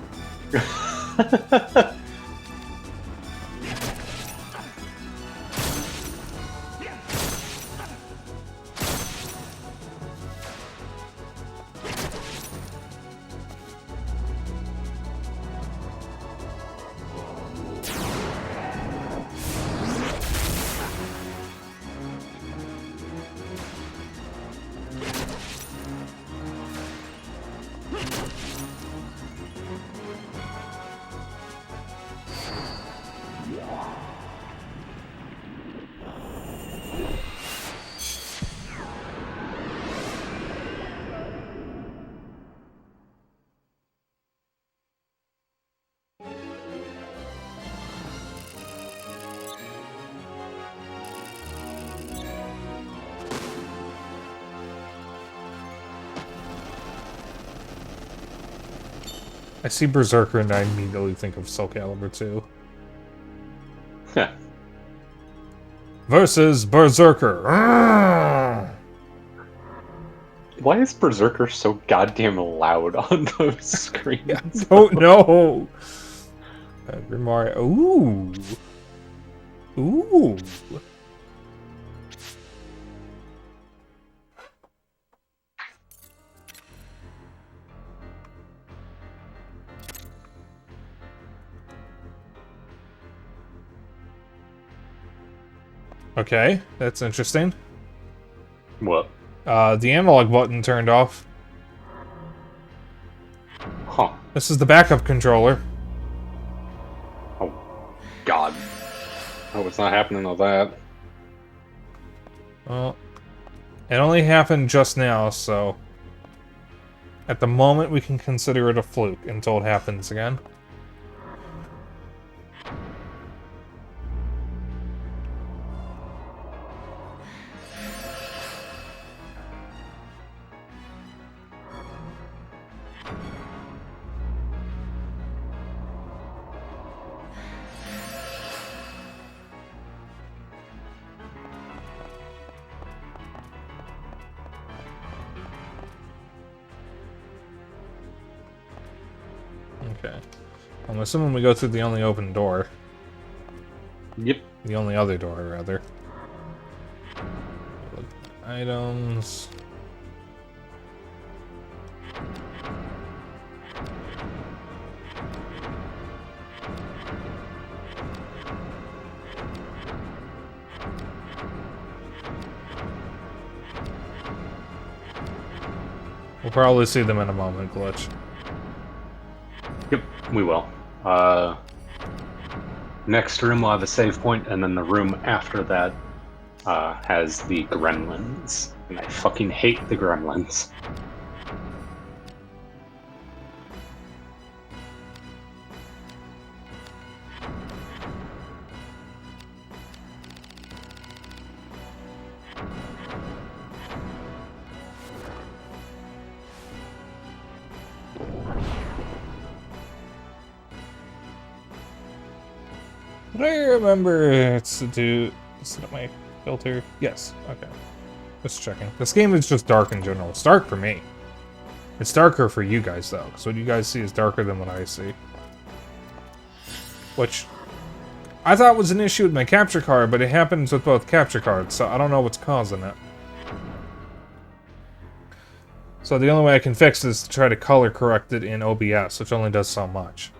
I see Berserker and I immediately think of Soul Calibur 2. Versus Berserker. Why is Berserker so goddamn loud on those screens? Oh no! Every Mario. Ooh. Ooh. Okay, that's interesting. What? The analog button turned off. Huh. This is the backup controller. Oh, God. Oh, it's not happening with that. Well, it only happened just now, so... At the moment, we can consider it a fluke until it happens again. Okay. I'm assuming we go through the only open door. Yep. The only other door, rather. Items. We'll probably see them in a moment, Glitch. Yep, we will. Next room will have a save point, and then the room after that has the gremlins. And I fucking hate the gremlins. Did I remember it's to do... Set up my filter? Yes, okay. Just checking. This game is just dark in general. It's dark for me. It's darker for you guys, though, because what you guys see is darker than what I see. Which... I thought was an issue with my capture card, but it happens with both capture cards, so I don't know what's causing it. So the only way I can fix this is to try to color correct it in OBS, which only does so much.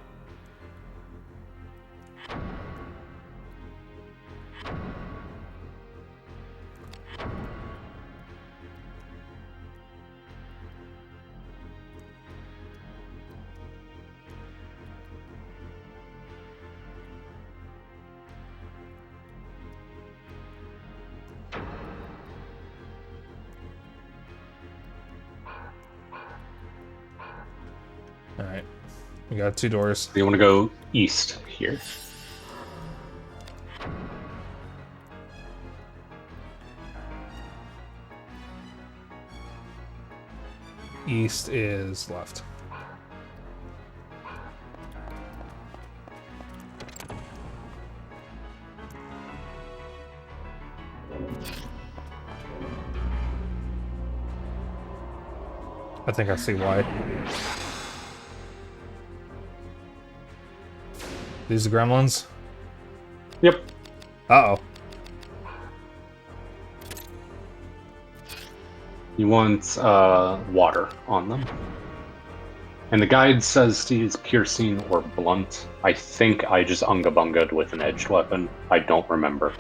Alright. We got 2 doors. You want to go east here. East is left. I think I see why. These are gremlins? Yep. Uh-oh. You want water on them. And the guide says to use piercing or blunt. I think I just unga-bunga'd with an edged weapon. I don't remember.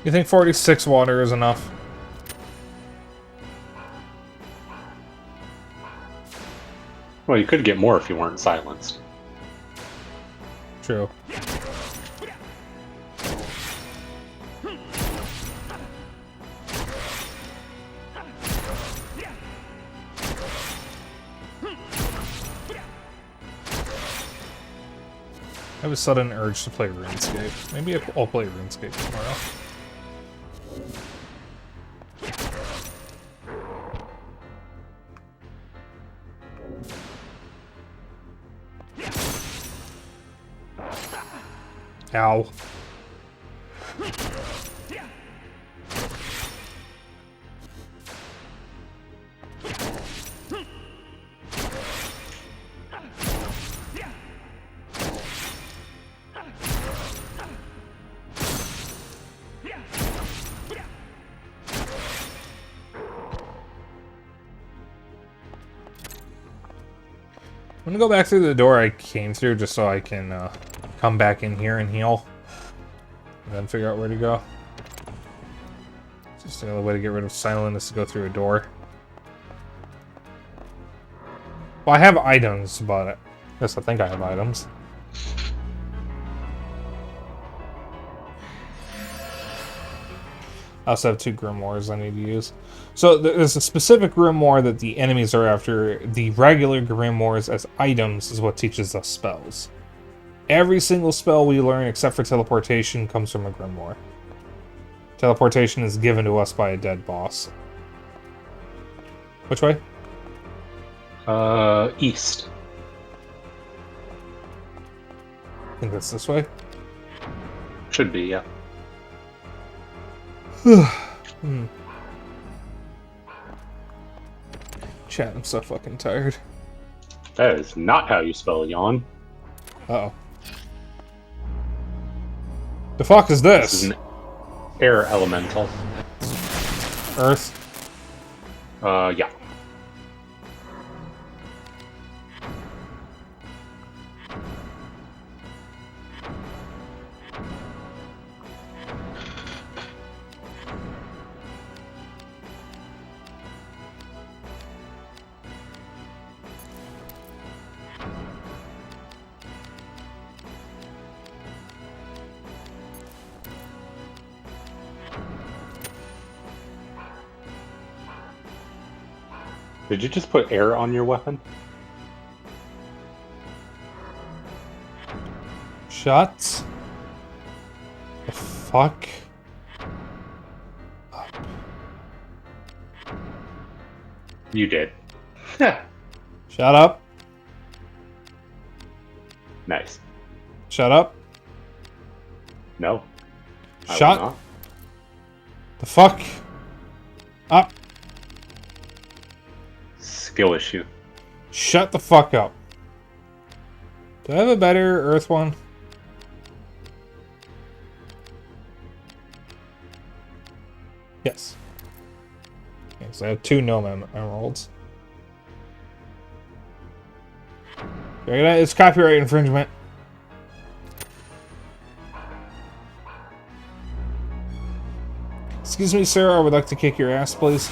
You think 46 water is enough? Well, you could get more if you weren't silenced. True. I have a sudden urge to play RuneScape. Maybe I'll play RuneScape tomorrow. Ow. I'm gonna go back through the door I came through just so I can come back in here and heal. And then figure out where to go. Just another way to get rid of silent is to go through a door. Well, I have items, but I guess I think I have items. I also have 2 grimoires I need to use. So there's a specific grimoire that the enemies are after. The regular grimoires as items is what teaches us spells. Every single spell we learn except for teleportation comes from a grimoire. Teleportation is given to us by a dead boss. Which way? East. I think that's this way. Should be, yeah. Chat, I'm so fucking tired. That is not how you spell yawn. Uh-oh. The fuck is this? This is an air elemental. Earth? Yeah. Did you just put air on your weapon? Shut the fuck up. You did. Shut up. Nice. Shut up. No. I will Shut not. the fuck up. Skill issue. Shut the fuck up. Do I have a better Earth one? Yes. Okay, so I have 2 gnome emeralds. It's copyright infringement. Excuse me, sir. I would like to kick your ass, please.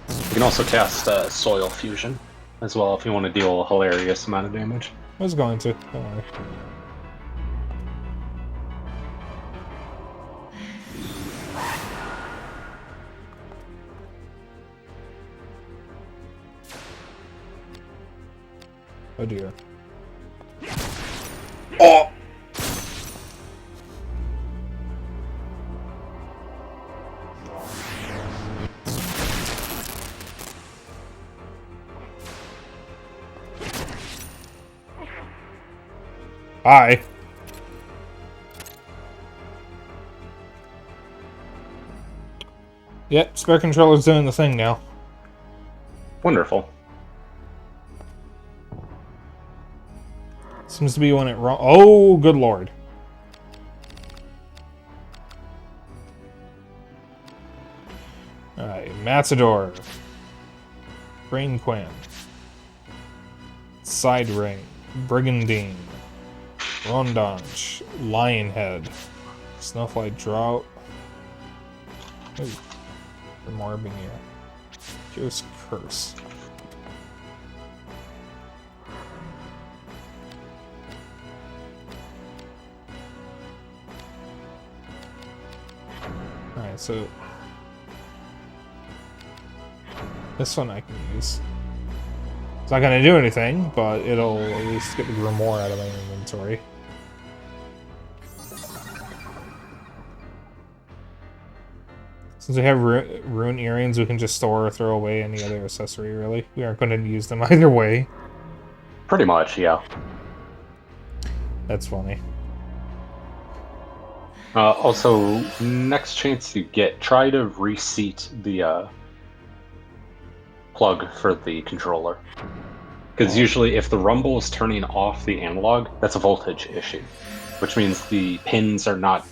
You can also cast Soil Fusion as well if you want to deal a hilarious amount of damage. I was going to. Don't worry. Oh dear. Oh! Hi. Yep, spare controller's doing the thing now. Wonderful. Seems to be when it wrong. Oh, good lord. Alright, Matador. Brain Quinn. Side Ring. Brigandine. Rondonch. Lionhead. Snowflight Drought. Ooh. Morbing here. Fierce Curse. Alright, so this one I can use. It's not gonna do anything, but it'll at least get the Grimoire out of my inventory. Since we have rune earrings, we can just store or throw away any other accessory, really. We aren't going to use them either way. Pretty much, yeah. That's funny. Also, next chance you get, try to reseat the plug for the controller. Because usually if the rumble is turning off the analog, that's a voltage issue. Which means the pins are not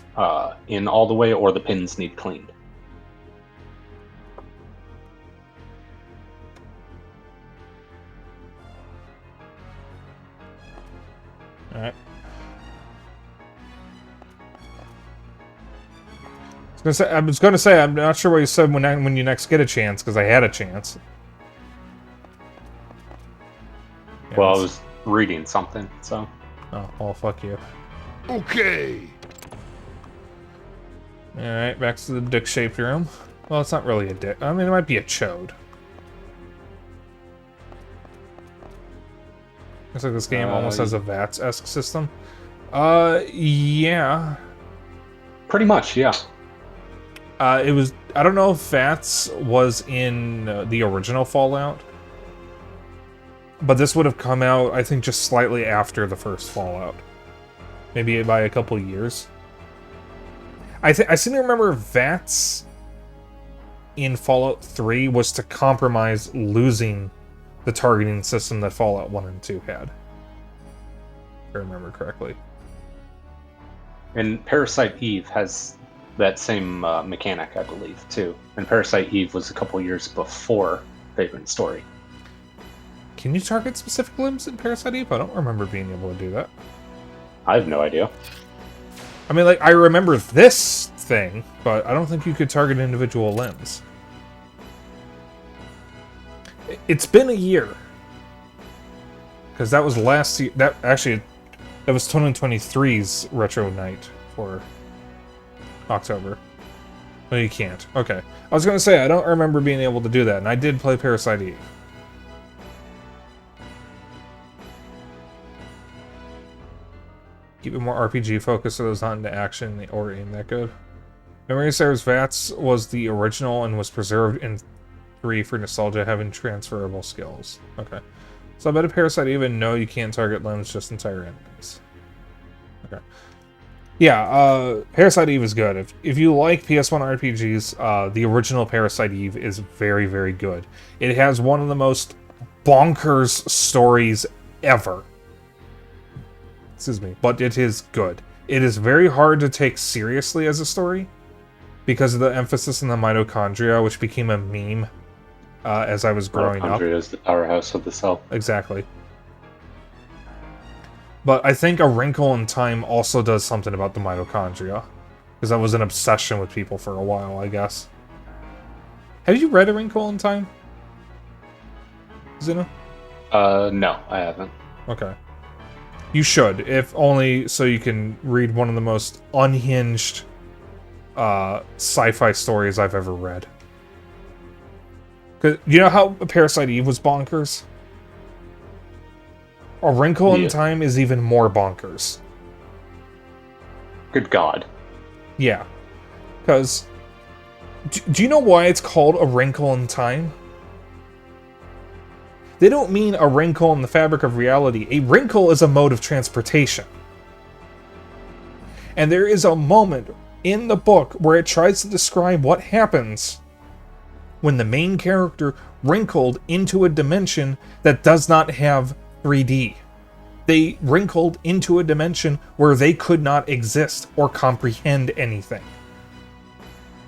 in all the way, or the pins need cleaned. Alright. I was gonna say, I'm not sure what you said when you next get a chance, because I had a chance. Yeah, Well, I was reading something, so... Oh, well, fuck you. Okay. Alright, back to the dick-shaped room. Well, it's not really a dick. I mean, it might be a chode. Looks like this game almost has a VATS-esque system. Yeah. Pretty much, yeah. It was... I don't know if VATS was in the original Fallout. But this would have come out, I think, just slightly after the first Fallout. Maybe by a couple years. I seem to remember VATS in Fallout 3 was to compromise losing the targeting system that Fallout 1 and 2 had. If I remember correctly. And Parasite Eve has that same mechanic, I believe, too. And Parasite Eve was a couple years before Vagrant Story. Can you target specific limbs in Parasite Eve? I don't remember being able to do that. I have no idea. I mean, like, I remember this thing, but I don't think you could target individual limbs. It's been a year. Because that was last year. That was 2023's Retro Night for October. No, you can't. Okay. I was going to say, I don't remember being able to do that, and I did play Parasite Eve. Keep it more RPG focused so there's not into action or aim that good. Memory serves VATS was the original and was preserved in 3 for nostalgia having transferable skills. Okay. So I bet a Parasite even no, you can't target limbs, just entire enemies. Okay. Yeah, Parasite Eve is good. If you like PS1 RPGs, the original Parasite Eve is very, very good. It has one of the most bonkers stories ever. Excuse me, but it is good. It is very hard to take seriously as a story because of the emphasis on the mitochondria, which became a meme as I was growing up. Mitochondria is the powerhouse of the cell. Exactly. But I think A Wrinkle in Time also does something about the mitochondria. Because that was an obsession with people for a while, I guess. Have you read A Wrinkle in Time? Zeno? No, I haven't. Okay. You should, if only so you can read one of the most unhinged sci-fi stories I've ever read. 'Cause you know how Parasite Eve was bonkers? A Wrinkle in Time is even more bonkers. Good God. Yeah. Because, do you know why it's called A Wrinkle in Time? They don't mean a wrinkle in the fabric of reality. A wrinkle is a mode of transportation. And there is a moment in the book where it tries to describe what happens when the main character wrinkled into a dimension that does not have 3D. They wrinkled into a dimension where they could not exist or comprehend anything.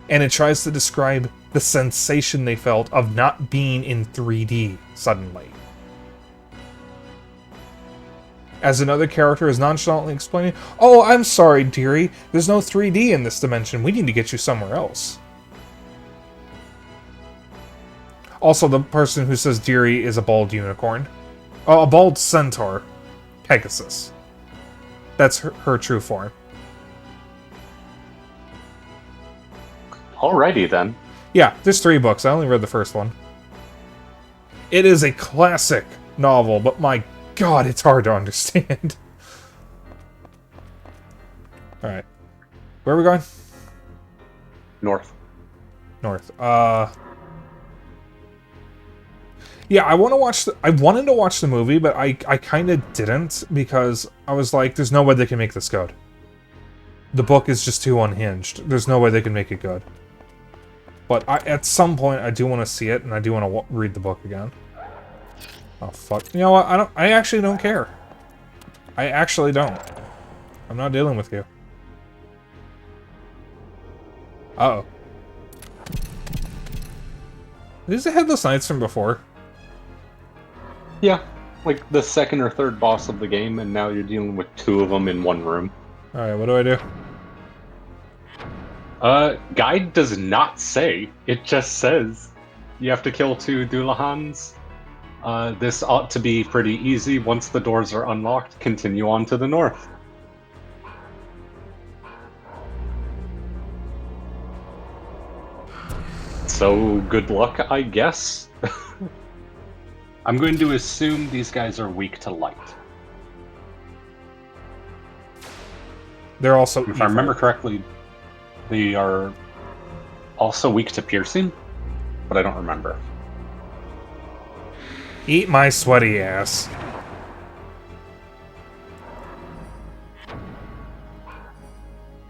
And it tries to describe the sensation they felt of not being in 3D suddenly. As another character is nonchalantly explaining, "Oh, I'm sorry, dearie. There's no 3D in this dimension. We need to get you somewhere else." Also, the person who says dearie is a bald unicorn. Oh, a bald centaur. Pegasus. That's her true form. Alrighty then. Yeah, there's 3 books. I only read the first one. It is a classic novel, but my god, it's hard to understand. Alright. Where are we going? North. North. Yeah, I wanted to watch the movie, but I kind of didn't, because I was like, there's no way they can make this good. The book is just too unhinged. There's no way they can make it good. But at some point, I do want to see it, and I do want to read the book again. Oh, fuck. You know what? I actually don't care. I actually don't. I'm not dealing with you. Uh-oh. These are Headless Knights from before. Yeah, like the second or third boss of the game, and now you're dealing with 2 of them in one room. Alright, what do I do? Guide does not say. It just says you have to kill 2 Dullahans. This ought to be pretty easy. Once the doors are unlocked, continue on to the north. So, good luck, I guess. I'm going to assume these guys are weak to light. They're also If I remember correctly, they are also weak to piercing, but I don't remember. Eat my sweaty ass.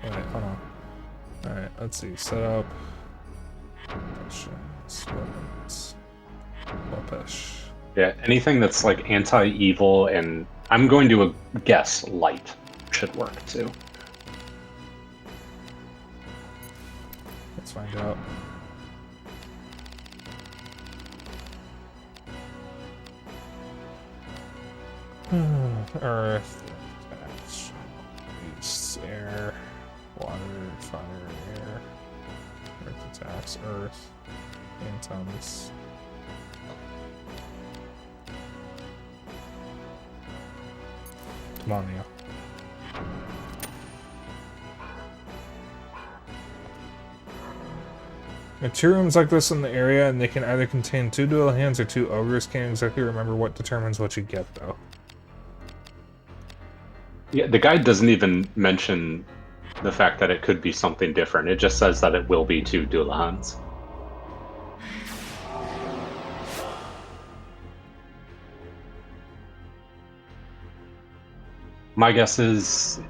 Alright, hold on. Alright, let's see. Set up. Weapons. Weapons. Yeah, anything that's like anti-evil and I'm going to guess light should work too. Let's find out. Earth, attacks, beast, air, water, fire, air. Earth attacks, earth, phantoms. Come on, Neo. There are 2 rooms like this in the area, and they can either contain 2 dual hands or 2 ogres. Can't exactly remember what determines what you get, though. Yeah, the guide doesn't even mention the fact that it could be something different. It just says that it will be 2 Dullahans. My guess is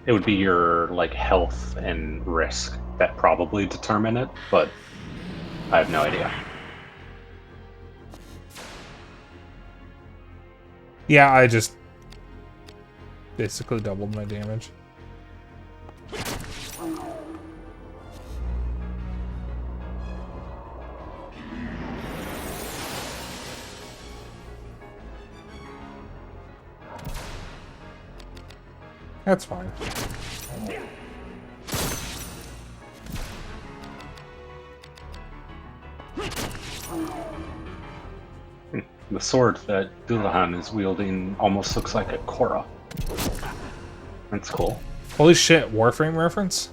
it would be your like health and risk that probably determine it, but I have no idea. Yeah, I just basically doubled my damage. That's fine. The sword that Dullahan is wielding almost looks like a Korra. That's cool. Holy shit, Warframe reference?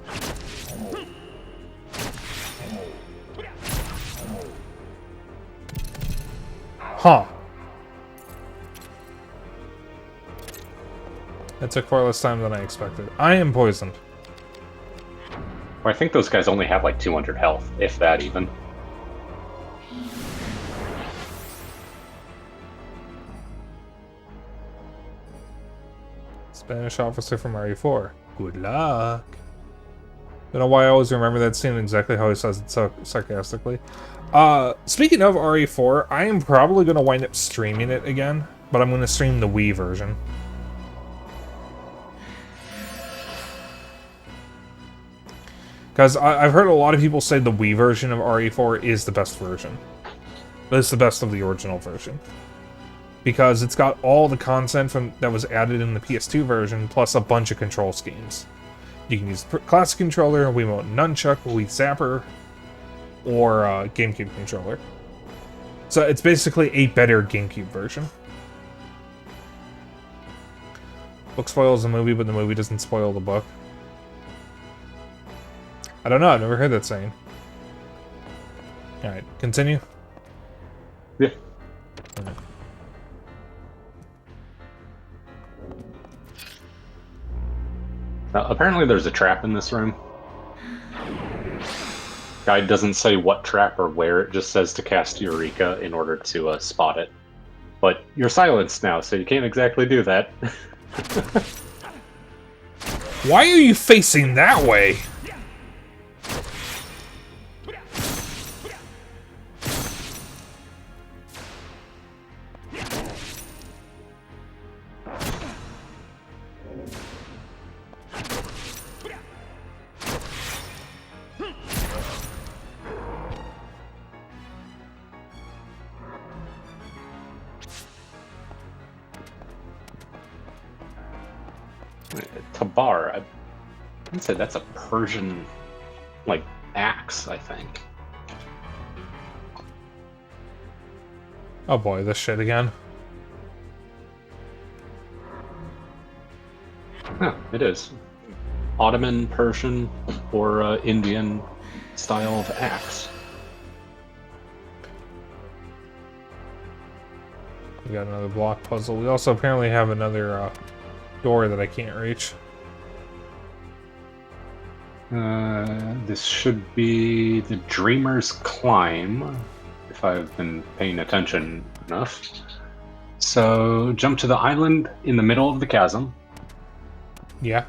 Huh. That took far less time than I expected. I am poisoned. Well, I think those guys only have like 200 health, if that even. Spanish officer from RE4. Good luck. Don't know why I always remember that scene exactly how he says it so sarcastically. Speaking of RE4, I am probably going to wind up streaming it again, but I'm going to stream the Wii version. Because I've heard a lot of people say the Wii version of RE4 is the best version. It's the best of the original version. Because it's got all the content that was added in the PS2 version, plus a bunch of control schemes. You can use classic controller, Wiimote Nunchuck, Wii Zapper, or GameCube controller. So it's basically a better GameCube version. Book spoils the movie, but the movie doesn't spoil the book. I don't know, I've never heard that saying. Alright, continue. Yeah. Right. Now, apparently there's a trap in this room. Guide doesn't say what trap or where, it just says to cast Eureka in order to spot it. But you're silenced now, so you can't exactly do that. Why are you facing that way? Tabar, I'd say that's a Persian, like, axe, I think. Oh boy, this shit again. Huh, it is. Ottoman, Persian, or Indian style of axe. We got another block puzzle. We also apparently have another door that I can't reach. This should be the Dreamer's Climb, if I've been paying attention enough. So, jump to the island in the middle of the chasm. Yeah.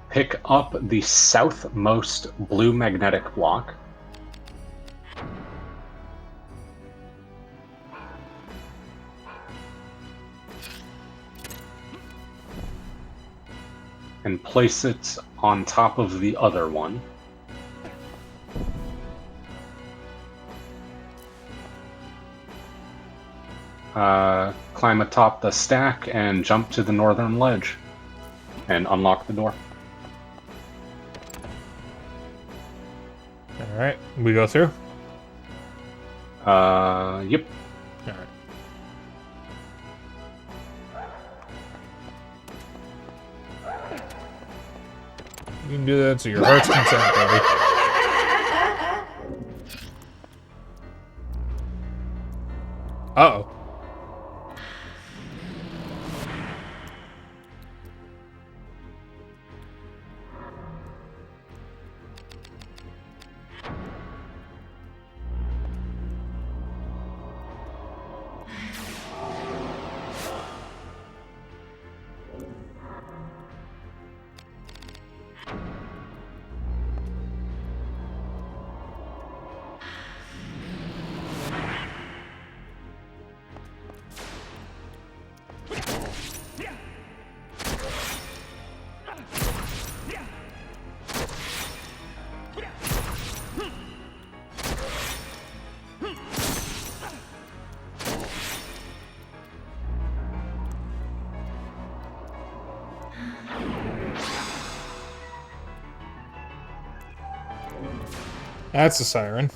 Pick up the southmost blue magnetic block. And place it on top of the other one. Climb atop the stack and jump to the northern ledge. And unlock the door. Alright, we go through? Yep. Alright. You can do that to your heart's content, buddy. Uh-oh. That's a siren.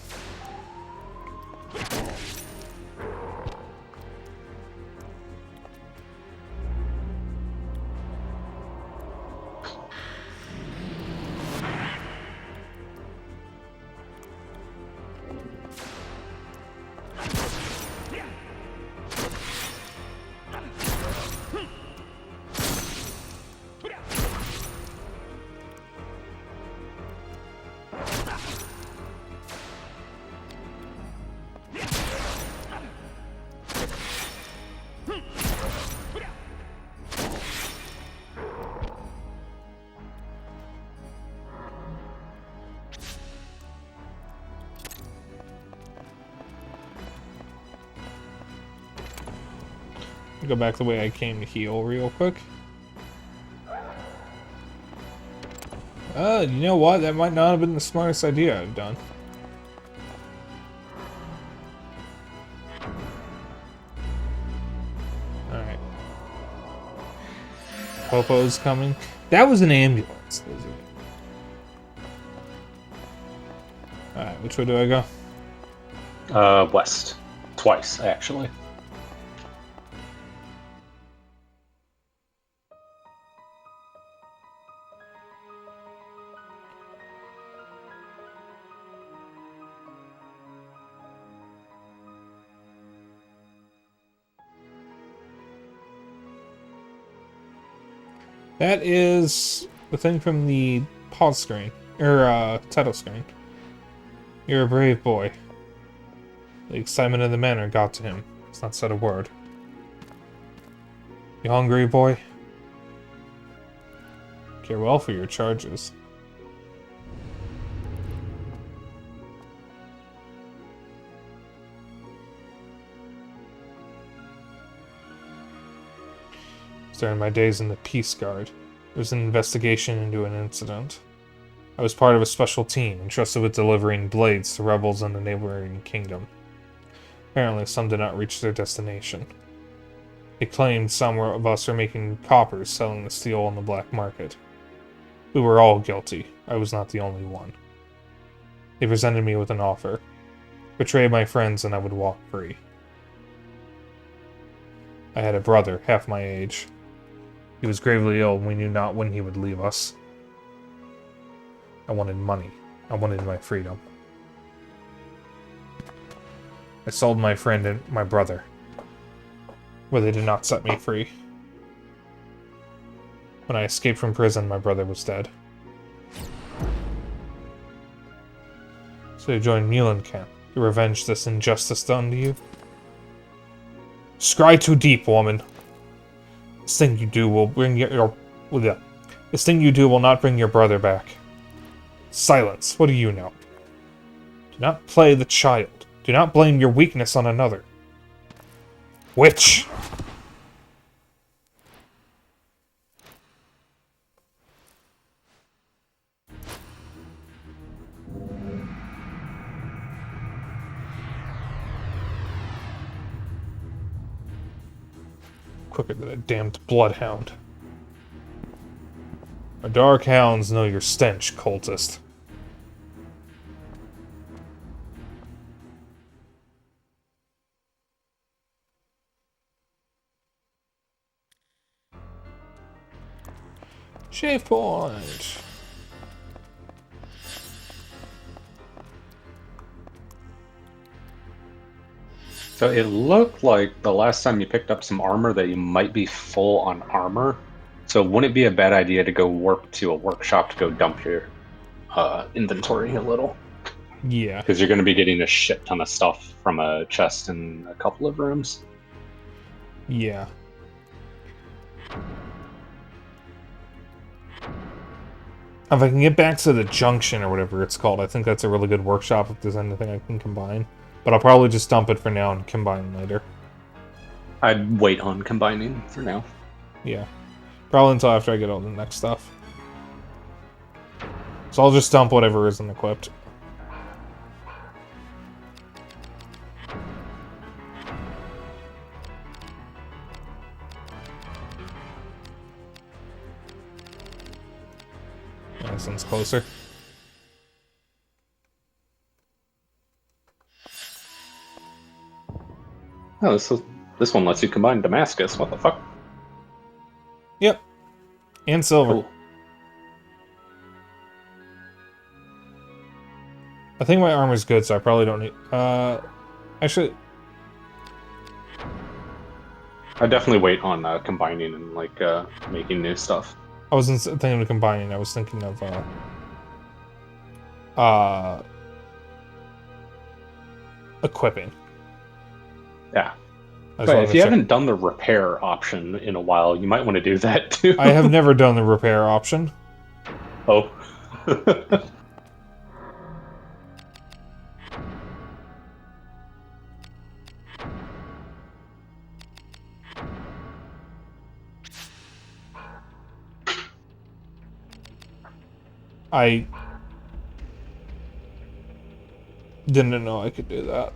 Go back the way I came to heal real quick. You know what? That might not have been the smartest idea I've done. Alright. Popo's coming. That was an ambulance. Alright, which way do I go? West. Twice, actually. That is the thing from the pause screen, or title screen. You're a brave boy. The excitement of the manner got to him. He's not said a word. You hungry, boy? Care well for your charges. During my days in the Peace Guard, there was an investigation into an incident. I was part of a special team entrusted with delivering blades to rebels in the neighboring kingdom. Apparently, some did not reach their destination. They claimed some of us were making coppers selling the steel on the black market. We were all guilty. I was not the only one. They presented me with an offer. Betray my friends and I would walk free. I had a brother, half my age. He was gravely ill and we knew not when he would leave us. I wanted money. I wanted my freedom. I sold my friend and my brother, where they did not set me free. When I escaped from prison, my brother was dead. So you joined Muhlenkamp to revenge this injustice done to you? Scry too deep, woman. This thing you do will bring This thing you do will not bring your brother back. Silence. What do you know? Do not play the child. Do not blame your weakness on another. Witch! Quicker than a damned bloodhound. Our dark hounds know your stench, cultist. Shave point. So it looked like the last time you picked up some armor that you might be full on armor. So wouldn't it be a bad idea to go warp to a workshop to go dump your inventory a little? Yeah. Because you're going to be getting a shit ton of stuff from a chest in a couple of rooms. Yeah. If I can get back to the junction or whatever it's called, I think that's a really good workshop if there's anything I can combine. But I'll probably just dump it for now and combine later. I'd wait on combining for now. Yeah. Probably until after I get all the next stuff. So I'll just dump whatever isn't equipped. This one's closer. Oh, this one lets you combine Damascus. What the fuck? Yep. And silver. Cool. I think my armor's good, so I probably don't need... Actually... I definitely wait on combining and, like, making new stuff. I wasn't thinking of combining, I was thinking of, equipping. Yeah. But if you haven't done the repair option in a while, you might want to do that, too. I have never done the repair option. Oh. I didn't know I could do that.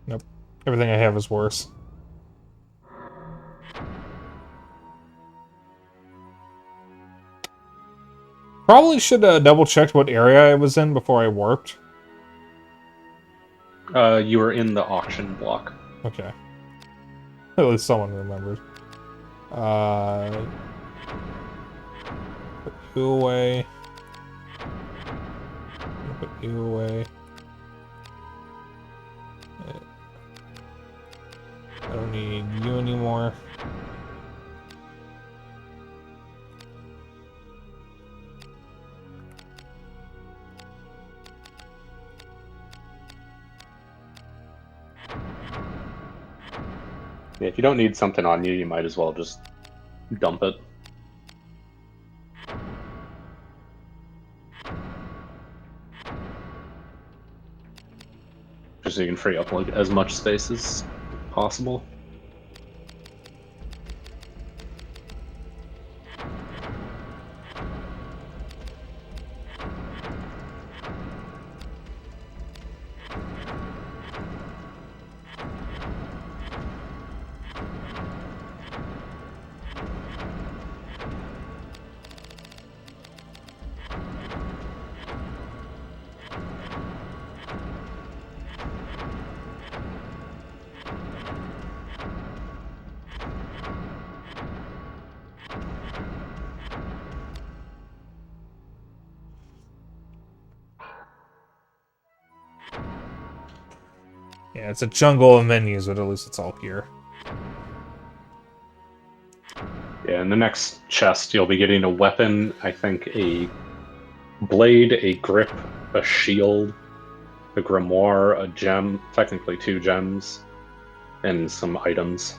Nope. Everything I have is worse. Probably should double checked what area I was in before I warped. You were in the auction block. Okay. At least someone remembered. Put you away. Put you away. I don't need you anymore. Yeah, if you don't need something on you, you might as well just dump it. Just so you can free up like as much space as possible. Yeah, it's a jungle of menus, but at least it's all here. Yeah, in the next chest, you'll be getting a weapon, I think a blade, a grip, a shield, a grimoire, a gem, technically 2 gems, and some items.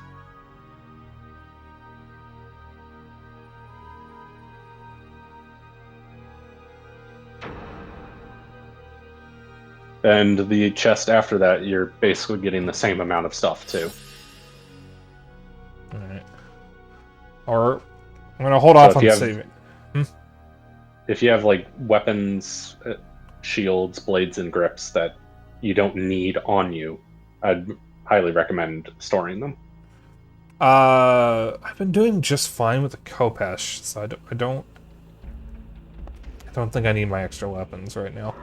And the chest after that, you're basically getting the same amount of stuff, too. Alright. Or, I'm gonna hold off on have- saving. If you have, like, weapons, shields, blades, and grips that you don't need on you, I'd highly recommend storing them. I've been doing just fine with the Kopesh, so I don't think I need my extra weapons right now.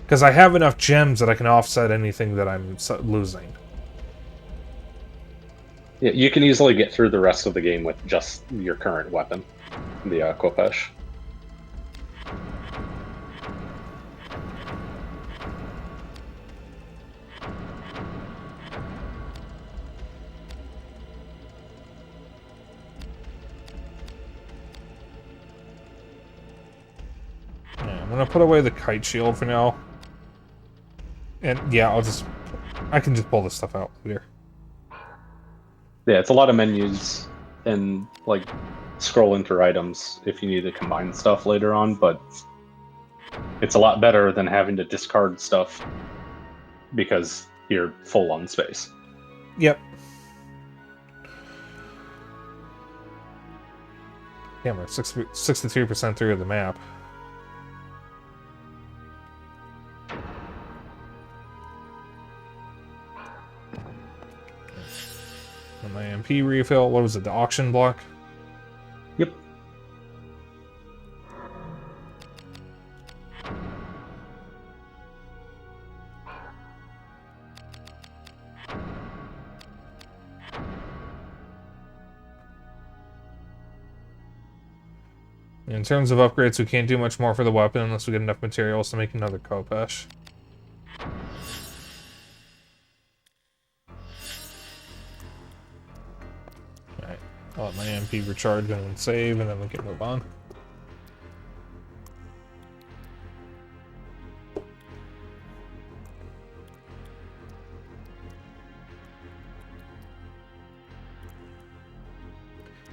Because I have enough gems that I can offset anything that I'm losing. Yeah, you can easily get through the rest of the game with just your current weapon, the Khopesh. Yeah, I'm gonna put away the kite shield for now. And yeah, I can just pull this stuff out later. Yeah, it's a lot of menus and like scrolling through items if you need to combine stuff later on, but it's a lot better than having to discard stuff because you're full on space. Yep. Yeah, we're 63% through the map. And my MP refill, what was it, the auction block? Yep. In terms of upgrades, we can't do much more for the weapon unless we get enough materials to make another Khopesh. Alright, I'll let my MP recharge and then save, and then we can move on.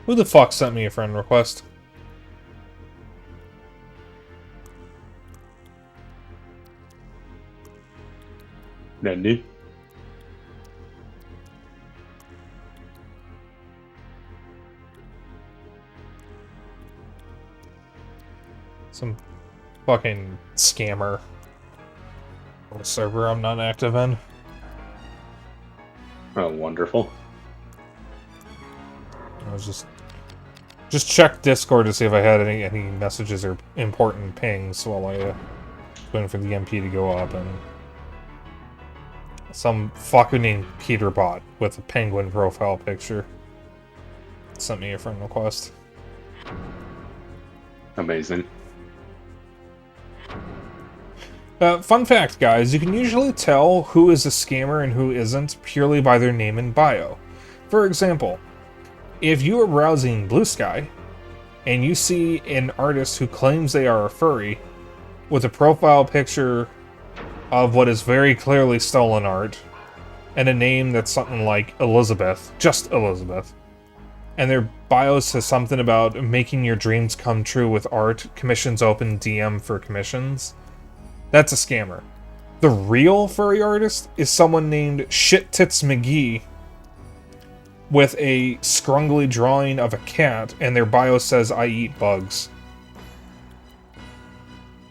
Who the fuck sent me a friend request? Nandy. Some fucking scammer on a server I'm not active in. Oh, wonderful. I was just check Discord to see if I had any messages or important pings while I waiting for the MP to go up, and some fucker named Peterbot with a penguin profile picture sent me a friend request. Amazing. Fun fact, guys, you can usually tell who is a scammer and who isn't purely by their name and bio. For example, if you are browsing Blue Sky and you see an artist who claims they are a furry with a profile picture of what is very clearly stolen art and a name that's something like Elizabeth, just Elizabeth, and their bio says something about making your dreams come true with art, commissions open, DM for commissions, that's a scammer. The real furry artist is someone named Shit Tits McGee with a scrungly drawing of a cat, and their bio says, I eat bugs.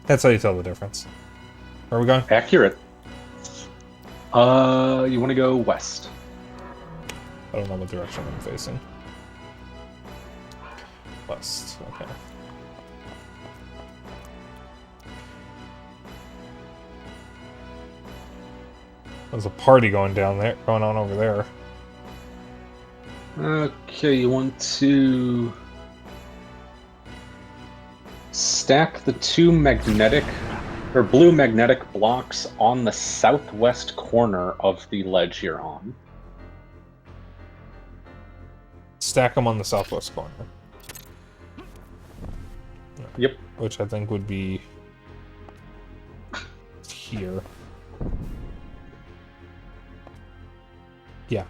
That's how you tell the difference. Where are we going? Accurate. You want to go west. I don't know what direction I'm facing. West, okay. There's a party going on over there. Okay, you want to stack the two magnetic or blue magnetic blocks on the southwest corner of the ledge you're on. Stack them on the southwest corner. Yep. Which I think would be here. Yeah.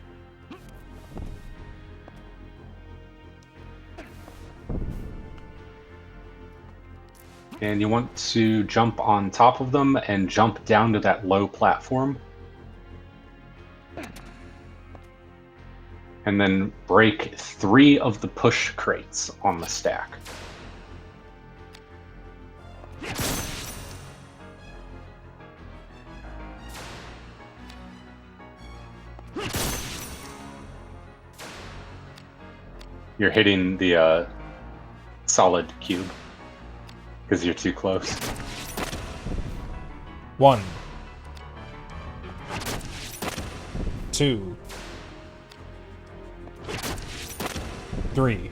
And you want to jump on top of them and jump down to that low platform. And then break 3 of the push crates on the stack. You're hitting the solid cube because you're too close. 1, 2, 3.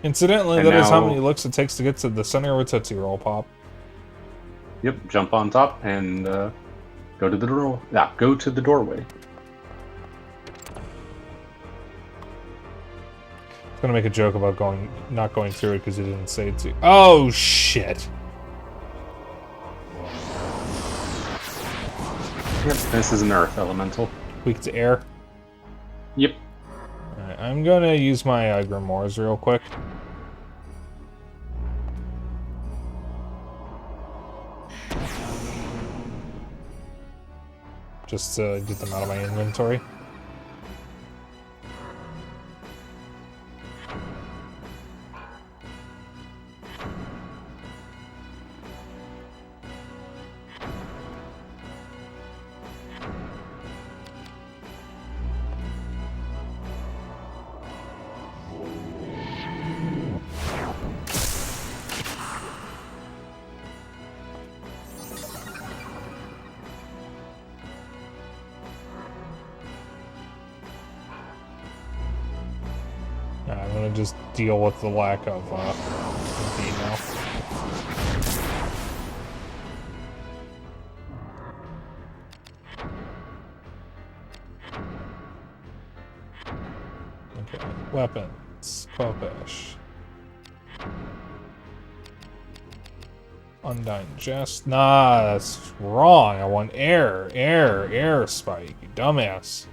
Incidentally, And that is how now- many looks it takes to get to the center of a Tootsie Roll Pop. Yep, jump on top and go to the door. Yeah, go to the doorway. I'm gonna make a joke about not going through it because he didn't say to. Oh shit! Yep, this is an earth elemental. Weak to air. Yep. Alright, I'm gonna use my grimoires real quick. Just to get them out of my inventory. I'm gonna just deal with the lack of MP now. Okay, weapons, Kopesh. Undying Jest. Nah, that's wrong. I want air, Spike, you dumbass.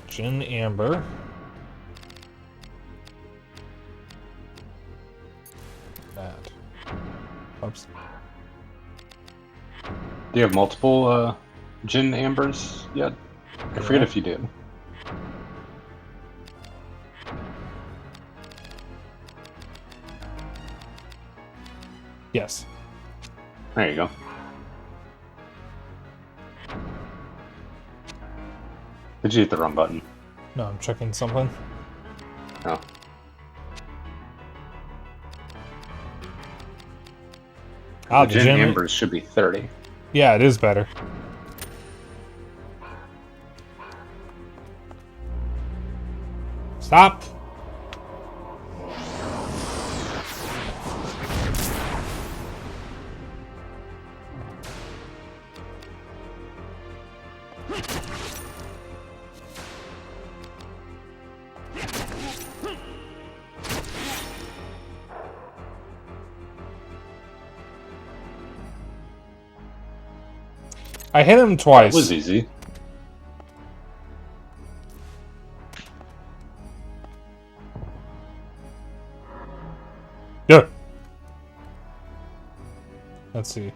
Gin Amber. That. Oops. Do you have multiple Gin Ambers yet? I forget if you did. Yes. There you go. Did you hit the wrong button? No, I'm checking something. Oh. Ah, The Gin Ambers should be 30. Yeah, it is better. Stop! I hit him twice. That was easy. Yeah. Let's see.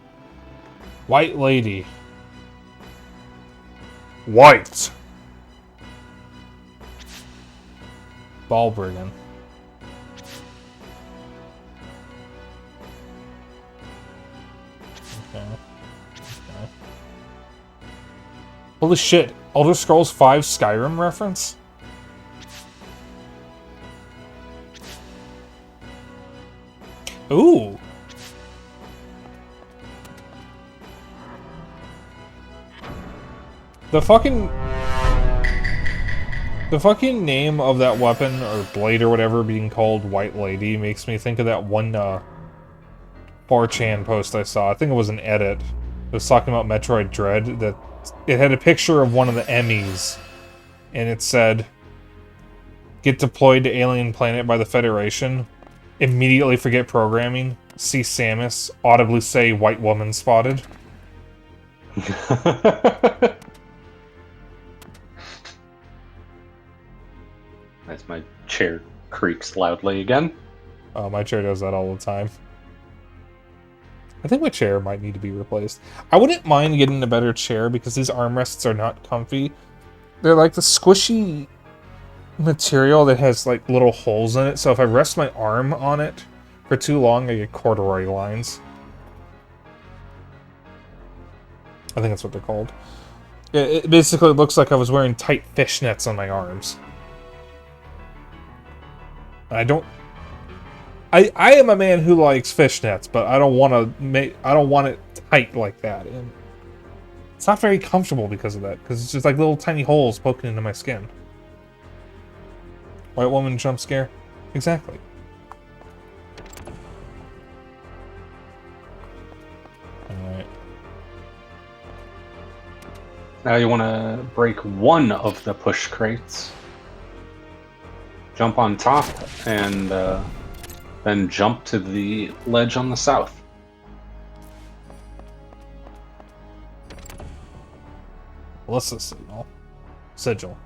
White lady. White. Balbriggan. Okay. Holy shit. Elder Scrolls 5 Skyrim reference? Ooh. The fucking name of that weapon, or blade or whatever, being called White Lady makes me think of that one 4chan post I saw. I think it was an edit. It was talking about Metroid Dread, that it had a picture of one of the Emmys, and it said, "Get deployed to alien planet by the Federation. Immediately forget programming. See Samus. Audibly say white woman spotted." As my chair creaks loudly again. Oh, my chair does that all the time. I think my chair might need to be replaced. I wouldn't mind getting a better chair because these armrests are not comfy. They're like the squishy material that has like little holes in it, so if I rest my arm on it for too long, I get corduroy lines. I think that's what they're called. It basically looks like I was wearing tight fishnets on my arms. I am a man who likes fishnets, but I don't want it tight like that. And It's not very comfortable because of that, because it's just like little tiny holes poking into my skin. White woman jump scare? Exactly. Alright. Now you want to break one of the push crates. Jump on top, and then jump to the ledge on the south. Melissa signal. Sigil.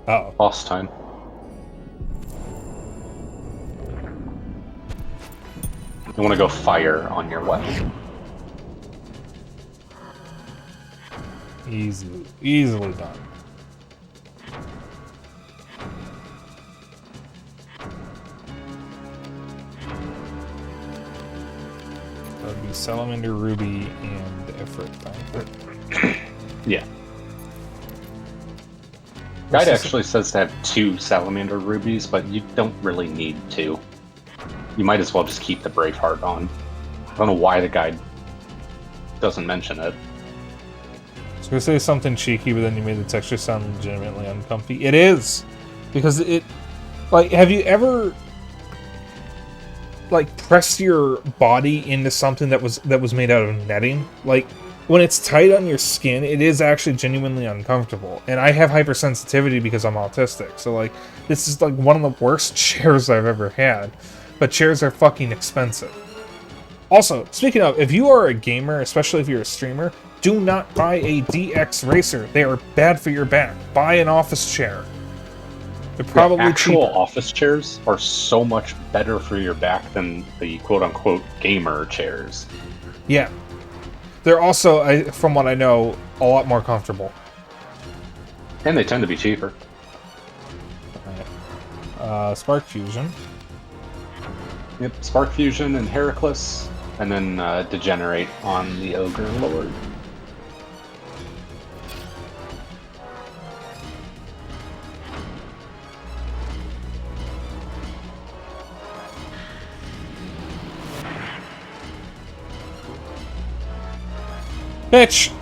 Uh-oh. Boss time. You want to go fire on your weapon. Easily done. That would be Salamander, Ruby, and Ifrit. Yeah. Guide actually says to have 2 Salamander Rubies, but you don't really need 2. You might as well just keep the Braveheart on. I don't know why the guide doesn't mention it. I was gonna say something cheeky, but then you made the texture sound legitimately uncomfy. It is! Because it... Like, have you ever... like, pressed your body into something that was made out of netting? Like, when it's tight on your skin, it is actually genuinely uncomfortable. And I have hypersensitivity because I'm autistic. So, like, this is, like, one of the worst chairs I've ever had. But chairs are fucking expensive. Also, speaking of, if you are a gamer, especially if you're a streamer, do not buy a DX Racer. They are bad for your back. Buy an office chair. They're probably actual cheaper. office chairs are so much better for your back than the quote-unquote gamer chairs. Yeah. They're also, from what I know, a lot more comfortable. And they tend to be cheaper. Spark Fusion. Yep, Spark Fusion and Heracles, and then Degenerate on the Ogre Lord. Bitch!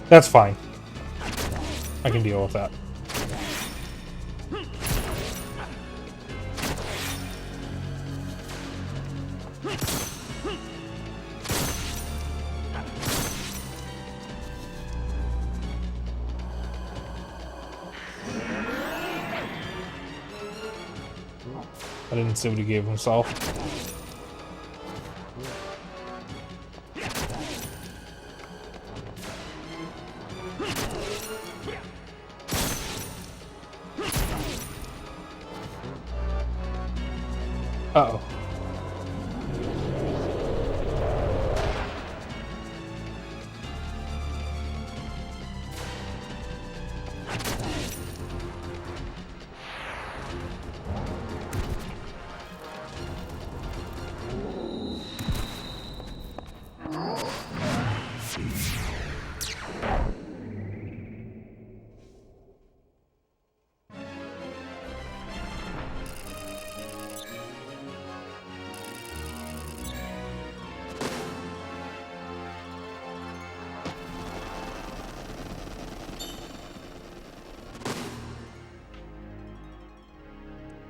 That's fine. I can deal with that. I didn't see what he gave himself. Uh-oh.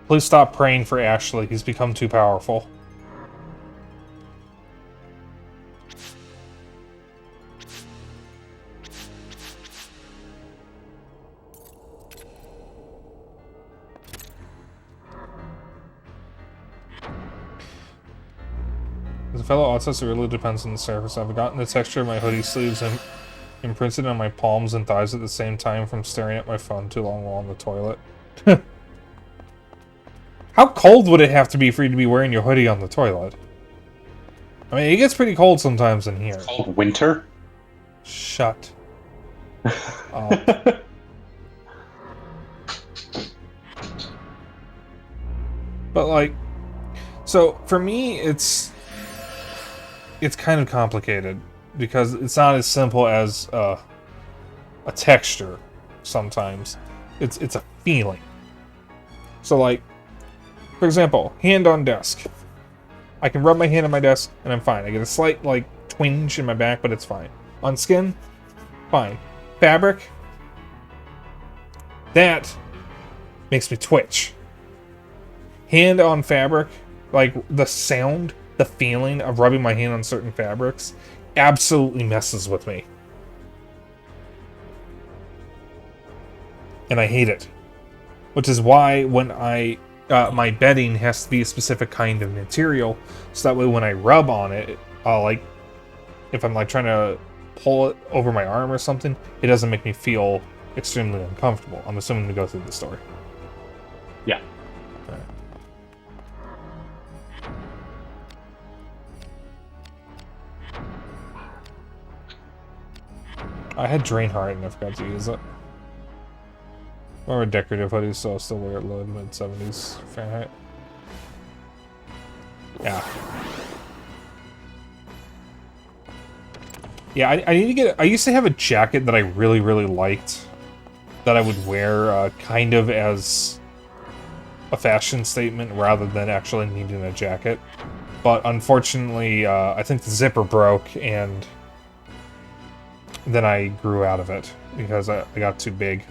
Please stop praying for Ashley. He's become too powerful. As a fellow autist, it really depends on the surface. I've gotten the texture of my hoodie sleeves and imprinted on my palms and thighs at the same time from staring at my phone too long while on the toilet. How cold would it have to be for you to be wearing your hoodie on the toilet? I mean, it gets pretty cold sometimes in here. It's called winter. Shut up. But, like, so for me, it's kind of complicated because it's not as simple as a texture sometimes. It's a feeling. So, like, for example, hand on desk. I can rub my hand on my desk and I'm fine. I get a slight, like, twinge in my back, but it's fine. On skin, fine. Fabric, that makes me twitch. Hand on fabric, like, the sound, the feeling of rubbing my hand on certain fabrics absolutely messes with me. And I hate it. Which is why when my bedding has to be a specific kind of material, so that way when I rub on it, like, if I'm, like, trying to pull it over my arm or something, it doesn't make me feel extremely uncomfortable. I'm assuming to go through the story. Yeah. I had Drainheart and I forgot to use it. Or a decorative hoodie, so I'll still wear it low in mid-70s Fahrenheit. Yeah. Yeah, I need to get... I used to have a jacket that I really, really liked. That I would wear kind of as a fashion statement rather than actually needing a jacket. But unfortunately, I think the zipper broke and then I grew out of it because I got too big.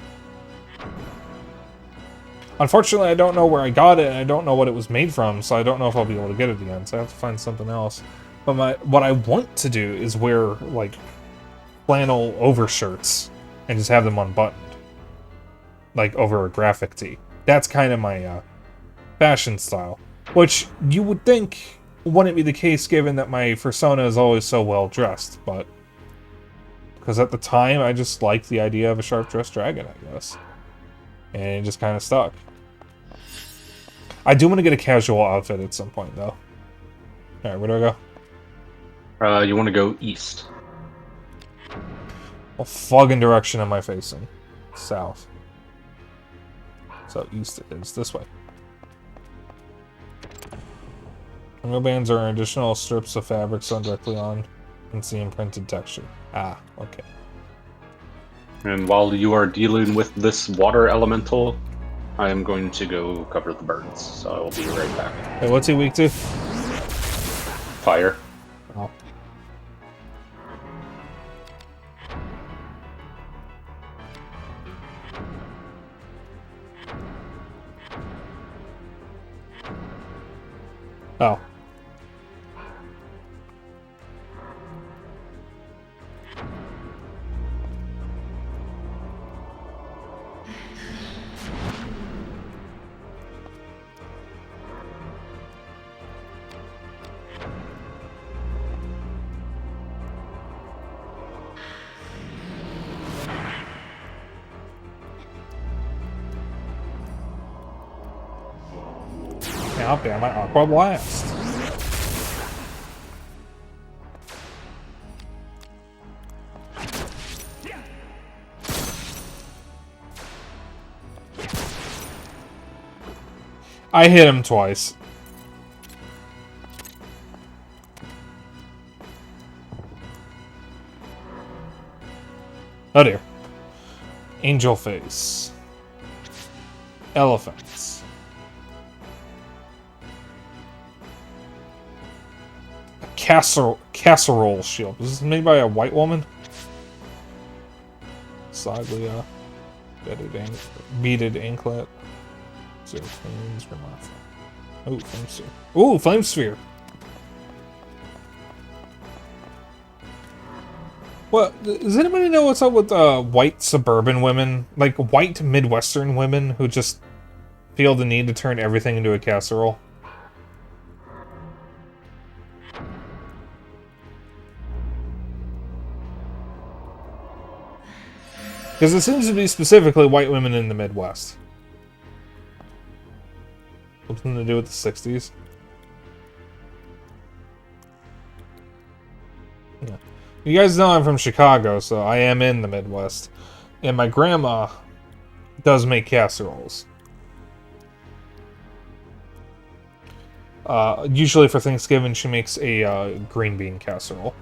Unfortunately, I don't know where I got it, and I don't know what it was made from, so I don't know if I'll be able to get it again, so I have to find something else. But what I want to do is wear, like, flannel overshirts and just have them unbuttoned. Like, over a graphic tee. That's kind of my fashion style. Which you would think wouldn't be the case given that my persona is always so well dressed, but... Because at the time, I just liked the idea of a sharp-dressed dragon, I guess. And it just kind of stuck. I do want to get a casual outfit at some point, though. Alright, where do I go? You want to go east. What fucking direction am I facing? South. So east it is. This way. Window bands are additional strips of fabric sewn directly on and see imprinted texture. Ah, okay. And while you are dealing with this water elemental, I am going to go cover the birds, so I will be right back. Hey, what's he weak to? Fire. Oh. Oh. Now, damn my Aqua Blast. I hit him twice. Oh dear. Angel face. Elephants. A casserole shield. Was this made by a white woman? Saglia. Beaded anklet. Zero flames, remark. Oh, flame sphere. Ooh, flame sphere. What, does anybody know what's up with white suburban women? Like, white Midwestern women who just feel the need to turn everything into a casserole? Because it seems to be specifically white women in the Midwest. Something to do with the 60s. Yeah. You guys know I'm from Chicago, so I am in the Midwest. And my grandma does make casseroles. Usually for Thanksgiving, she makes a green bean casserole.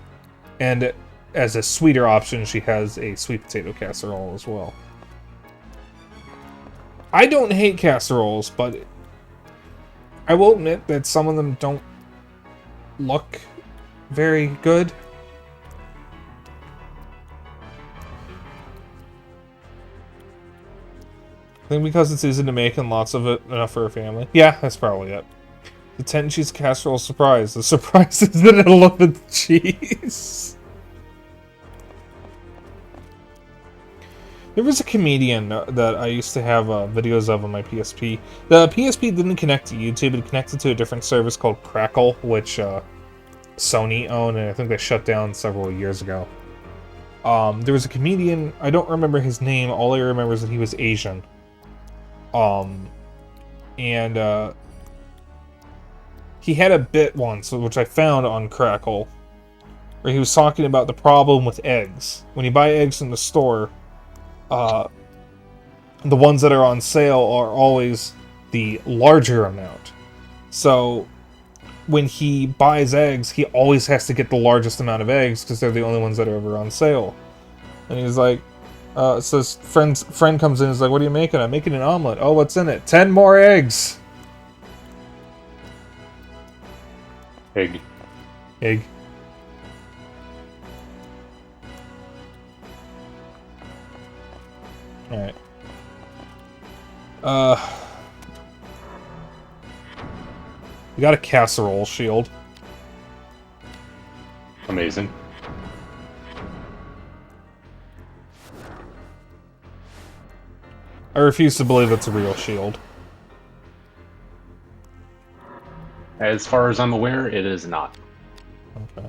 And as a sweeter option, she has a sweet potato casserole as well. I don't hate casseroles, but I will admit that some of them don't look very good. I think because it's easy to make and lots of it, enough for a family. Yeah, that's probably it. The 10 cheese casserole surprise. The surprise is that I love the cheese. There was a comedian that I used to have videos of on my PSP. The PSP didn't connect to YouTube, it connected to a different service called Crackle, which Sony owned, and I think they shut down several years ago. There was a comedian, I don't remember his name, all I remember is that he was Asian. He had a bit once, which I found on Crackle, where he was talking about the problem with eggs. When you buy eggs in the store, the ones that are on sale are always the larger amount. So when he buys eggs, he always has to get the largest amount of eggs because they're the only ones that are ever on sale. And he's like, so his friend comes in and is like, what are you making? I'm making an omelet. Oh, what's in it? 10 more eggs! Egg. Alright. We got a casserole shield. Amazing. I refuse to believe it's a real shield. As far as I'm aware, it is not. Okay.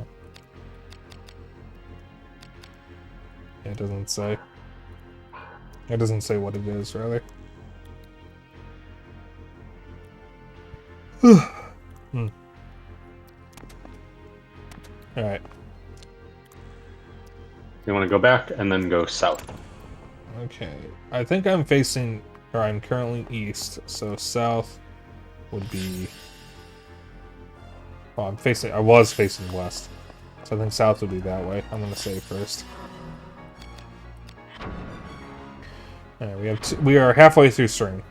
It doesn't say. It doesn't say what it is, rather. Alright. You want to go back and then go south. Okay. I think I'm facing, or I'm currently east, so south would be... Well, I was facing west. So I think south would be that way. I'm gonna save first. Alright, we are halfway through stream.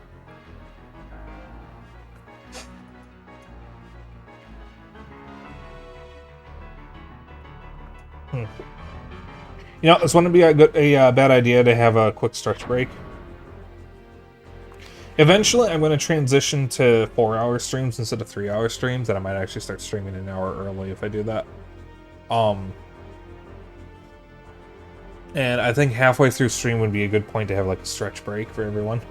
You know, this wouldn't be a bad idea to have a quick stretch break. Eventually, I'm going to transition to 4-hour streams instead of 3-hour streams, and I might actually start streaming an hour early if I do that. And I think halfway through stream would be a good point to have like a stretch break for everyone.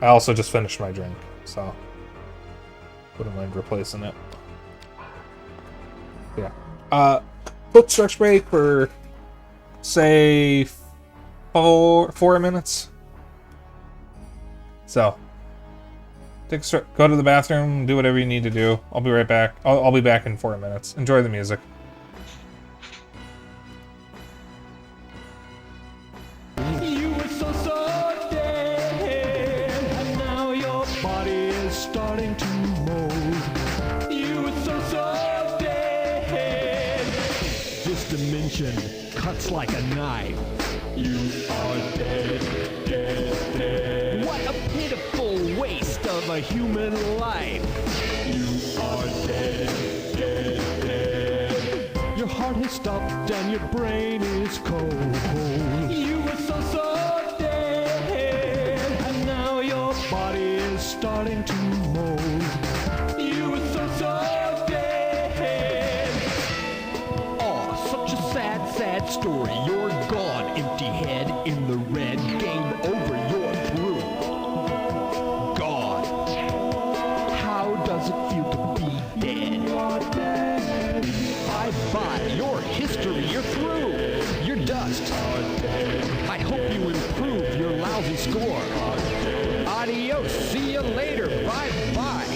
I also just finished my drink, so wouldn't mind replacing it. Yeah. Quick stretch break for, say, 4 minutes. So, take a go to the bathroom, do whatever you need to do. I'll be right back. I'll be back in 4 minutes. Enjoy the music. You were so dead, and now your body is starting to mold. You were so dead. This dimension cuts like a knife. You are dead, dead, dead. What a pitiful waste of a human life. You are dead, dead, dead. Your heart has stopped and your brain is cold. You were so dead, and now your body is starting to mold. You were so dead. Oh, such a sad, sad story. You're gone, empty head in the red. Game over, you're through. Gone. How does it feel to be dead? Bye-bye, your history, you're through. You're dust. the score. Adios. See you later. Bye-bye.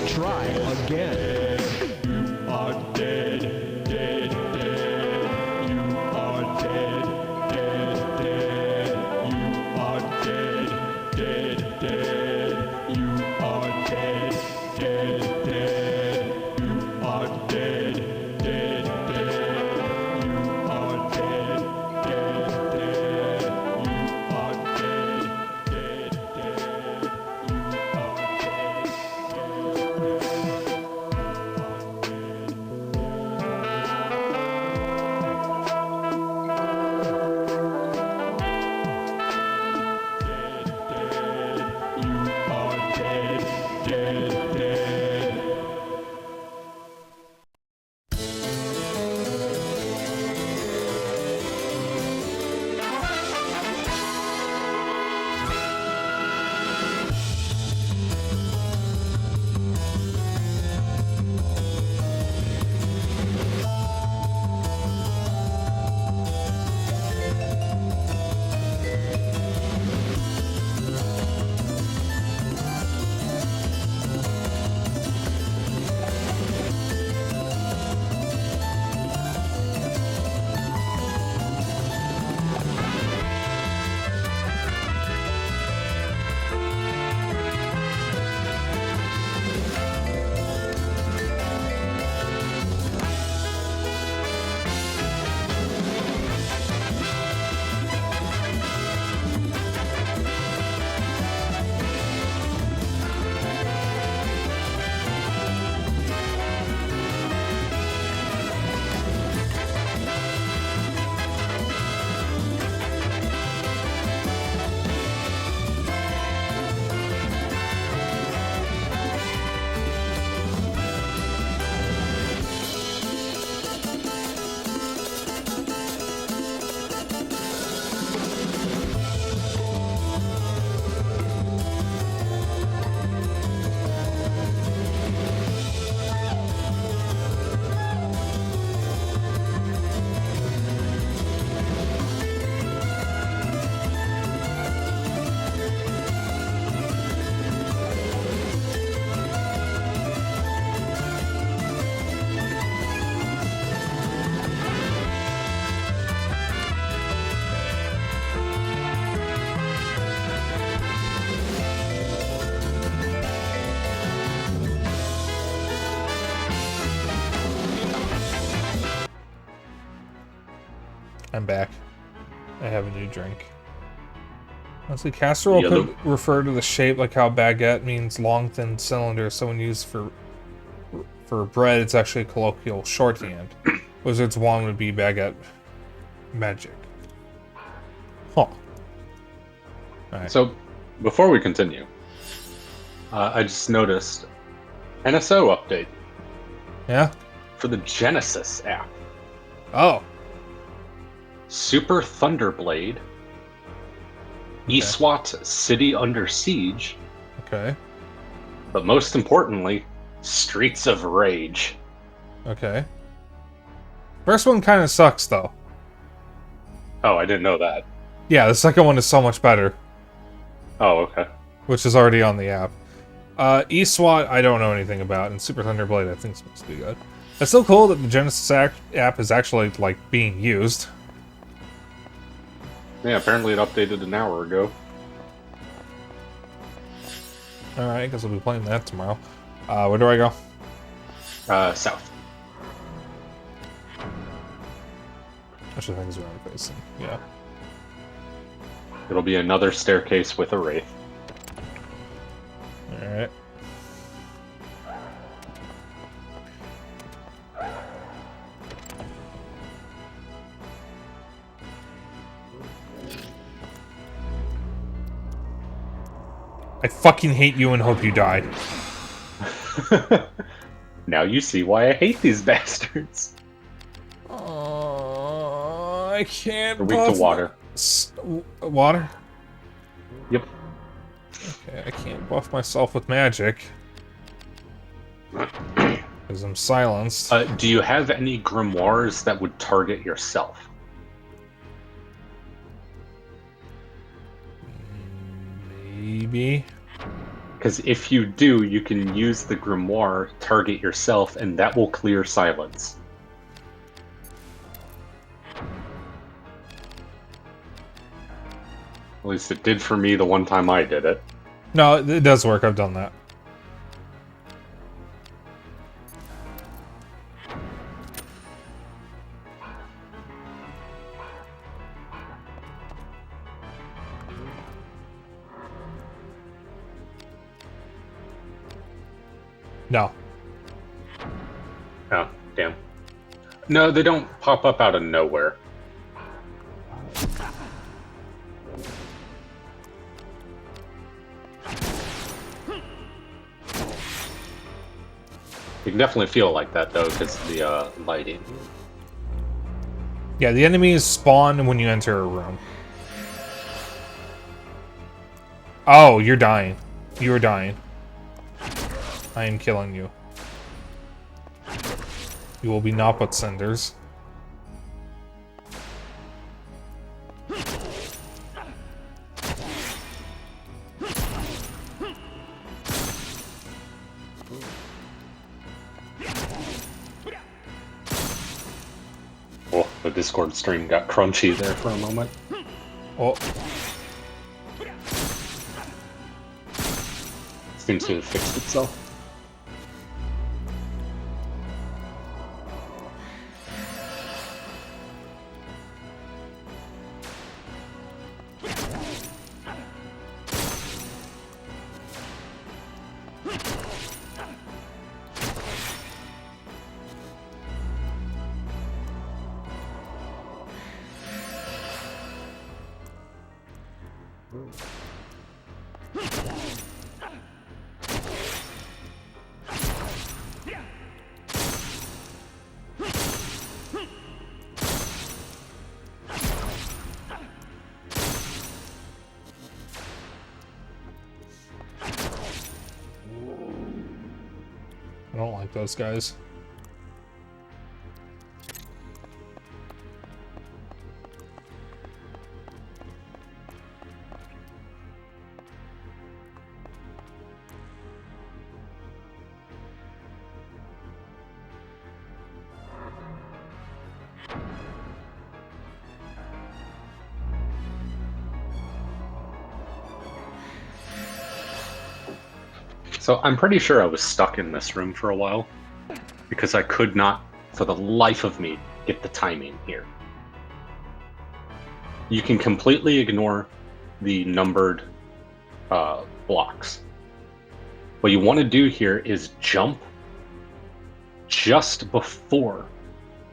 Try again. You are dead, dead, dead. You are dead, dead, dead. You are dead, dead, dead. You are dead, dead, dead. You are dead, dead, dead. You are dead, dead, dead. You are dead, dead, dead. You are dead. I'm back. I have a new drink. Honestly, casserole Yellow. could refer to the shape, like how baguette means long, thin cylinder. So when used for bread, it's actually colloquial shorthand. Wizard's wand would be baguette magic. Huh. Alright. So, before we continue, I just noticed NSO update Yeah? for the Genesis app. Oh. Super Thunderblade, Eswat City Under Siege, Okay. but most importantly, Streets of Rage. Okay. First one kind of sucks, though. Oh, I didn't know that. Yeah, the second one is so much better, Oh, okay. which is already on the app. eSWAT, I don't know anything about, and Super Thunderblade, I think, is supposed to be good. It's so cool that the Genesis app is actually, like, being used. Yeah, apparently it updated an hour ago. Alright, I guess I'll be playing that tomorrow. Where do I go? South. Which I think is where I'm facing. Yeah. It'll be another staircase with a wraith. Alright. I fucking hate you and hope you die. Now you see why I hate these bastards. Oh, I can't. They're weak to water. Water? Yep. Okay, I can't buff myself with magic. Because I'm silenced. Do you have any grimoires that would target yourself? Maybe. Because if you do, you can use the grimoire, target yourself, and that will clear silence. At least it did for me the one time I did it. No, it does work. I've done that. No. Oh, damn. No, they don't pop up out of nowhere. You can definitely feel like that, though, because of the lighting. Yeah, the enemies spawn when you enter a room. Oh, you're dying. You are dying. I am killing you. You will be naught but cinders. Oh, the Discord stream got crunchy there for a moment. Oh, Seems to have fixed itself. I don't like those guys. So I'm pretty sure I was stuck in this room for a while because I could not, for the life of me, get the timing here. You can completely ignore the numbered blocks. What you want to do here is jump just before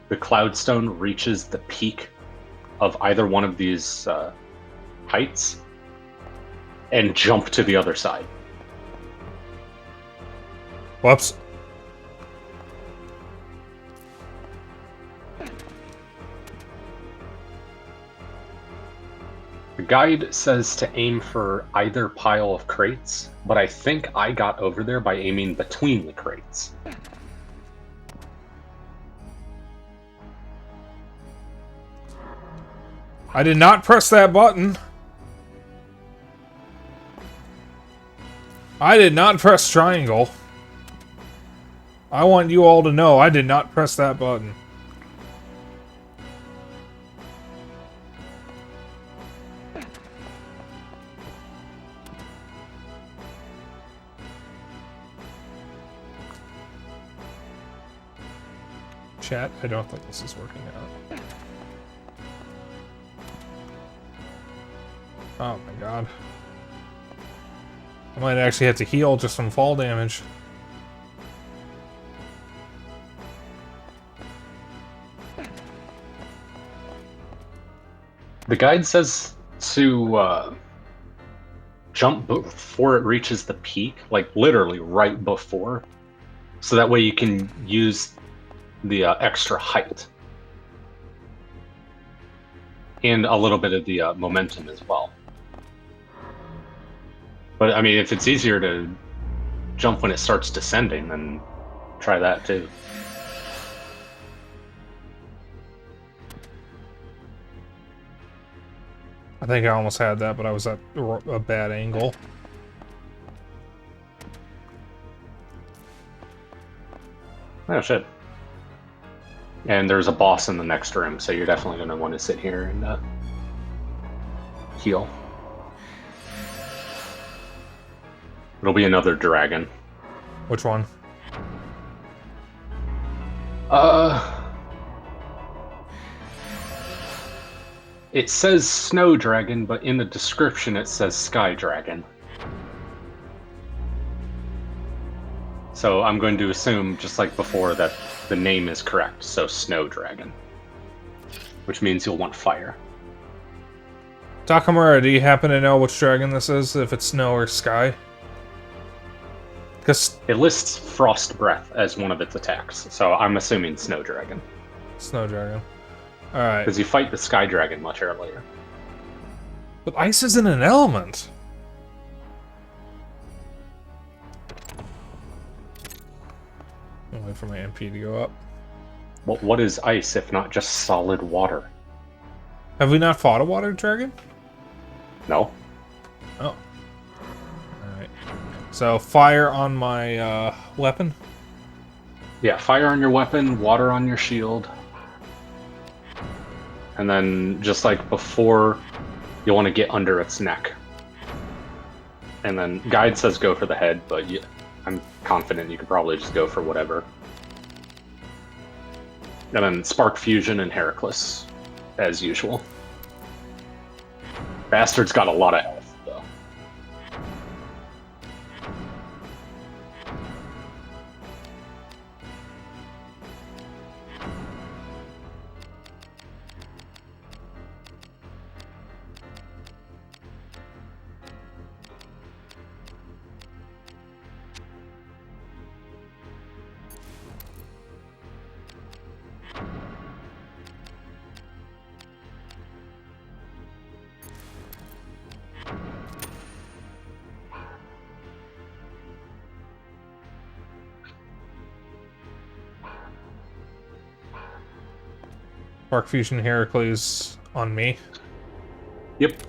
the cloudstone reaches the peak of either one of these heights and jump to the other side. Whoops. The guide says to aim for either pile of crates, but I think I got over there by aiming between the crates. I did not press that button. I did not press triangle. I want you all to know I did not press that button. Chat, I don't think this is working out. Oh my god. I might actually have to heal just from fall damage. The guide says to jump before it reaches the peak, like literally right before, so that way you can use the extra height and a little bit of the momentum as well. But I mean, if it's easier to jump when it starts descending, then try that too. I think I almost had that, but I was at a bad angle. Oh shit. And there's a boss in the next room, so you're definitely going to want to sit here and heal. It'll be another dragon. Which one? It says snow dragon, but in the description it says sky dragon. So I'm going to assume, just like before, that the name is correct, so snow dragon. Which means you'll want fire. Takamura, do you happen to know which dragon this is, if it's snow or sky? Because It lists frost breath as one of its attacks, so I'm assuming snow dragon. snow dragon. Alright. Because you fight the sky dragon much earlier. But ice isn't an element. I'll wait for my MP to go up. Well, what is ice if not just solid water? Have we not fought a water dragon? No. Oh. Alright. So, fire on my weapon. Yeah, fire on your weapon, water on your shield. And then, just like before, you'll want to get under its neck. And then, guide says go for the head, but I'm confident you could probably just go for whatever. And then, spark fusion and Heracles, as usual. Bastard's got a lot of health, though. Spark Fusion Heracles on me. Yep.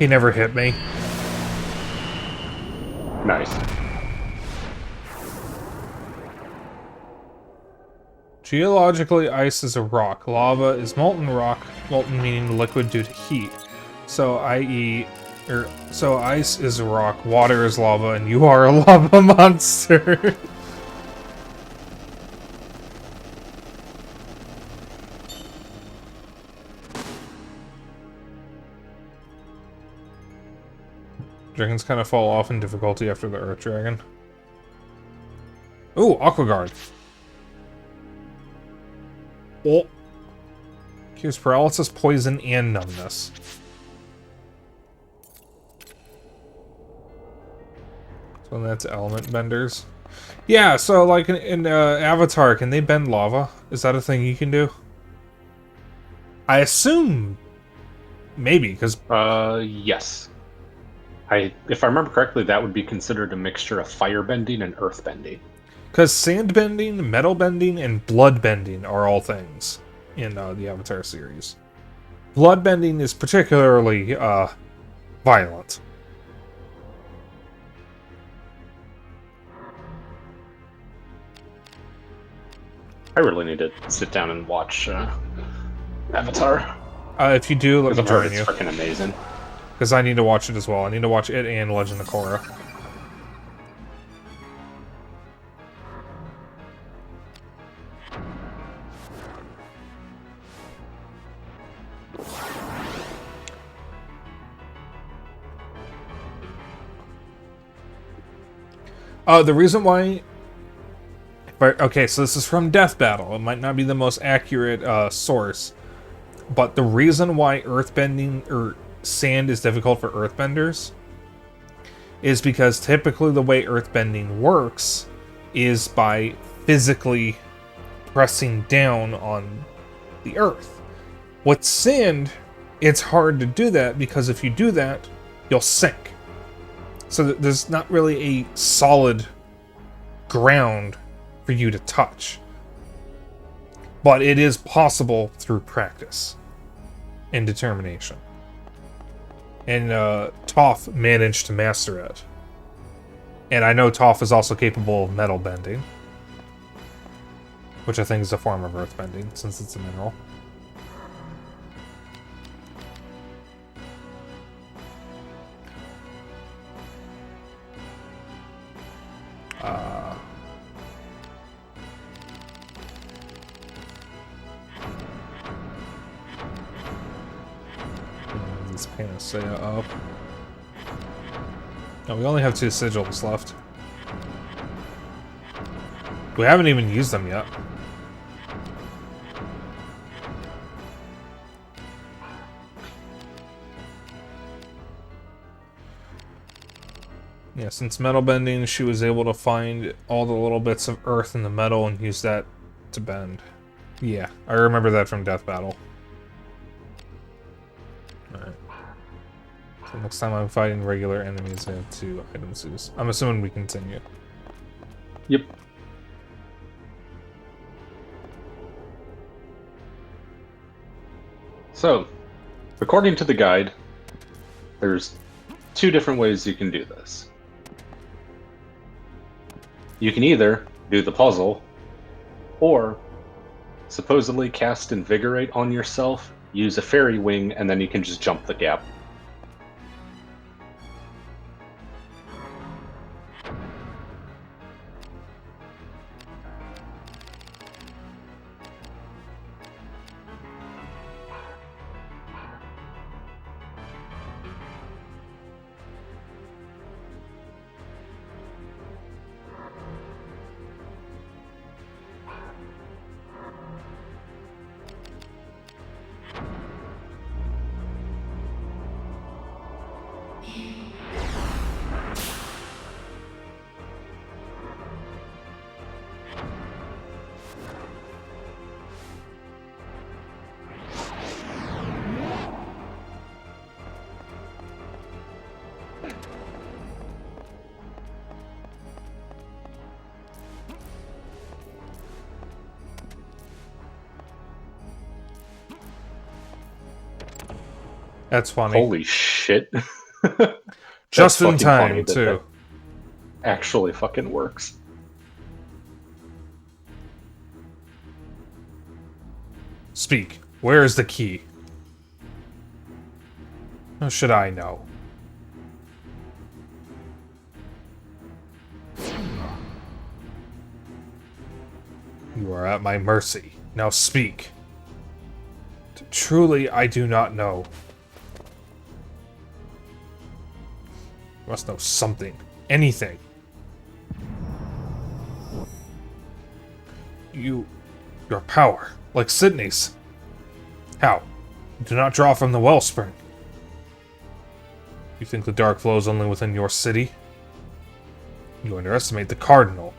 He never hit me. Nice. Geologically, ice is a rock. Lava is molten rock, molten meaning liquid due to heat. So, so ice is a rock, water is lava, and you are a lava monster. Dragons kind of fall off in difficulty after the Earth Dragon. Ooh, Aqua Guard. Oh. Cures paralysis, poison, and numbness. So that's element benders. Yeah, so like in Avatar, can they bend lava? Is that a thing you can do? I assume maybe, because Yes. If I remember correctly, that would be considered a mixture of fire bending and earth bending. because sand bending, metal bending, and blood bending are all things in the Avatar series. Blood bending is particularly violent. I really need to sit down and watch Avatar. If you do, let Because me I've heard join it's you. freaking amazing. Because I need to watch it as well. I need to watch it and Legend of Korra. The reason why... Okay, so this is from Death Battle. It might not be the most accurate source. But the reason why earthbending, or sand is difficult for earthbenders, is because typically the way earthbending works is by physically pressing down on the earth. With sand, it's hard to do that because if you do that, you'll sink. So there's not really a solid ground for you to touch. But it is possible through practice and determination. And Toph managed to master it. And I know Toph is also capable of metal bending, which I think is a form of earth bending, since it's a mineral. This panacea up. No, we only have 2 sigils left. We haven't even used them yet. Yeah, since metal bending, she was able to find all the little bits of earth in the metal and use that to bend. Yeah, I remember that from Death Battle. Alright. So next time I'm fighting regular enemies, I have 2 items to use. I'm assuming we continue. Yep. So, according to the guide, there's 2 different ways you can do this. You can either do the puzzle, or supposedly cast Invigorate on yourself, use a fairy wing, and then you can just jump the gap. That's funny. Holy shit. Just in fucking funny time, that too. that actually fucking works. Speak. Where is the key? How should I know? You are at my mercy. Now speak. Truly, I do not know. You must know something. Anything. Your power, like Sydney's. How? You do not draw from the wellspring. You think the dark flows only within your city? You underestimate the Cardinal.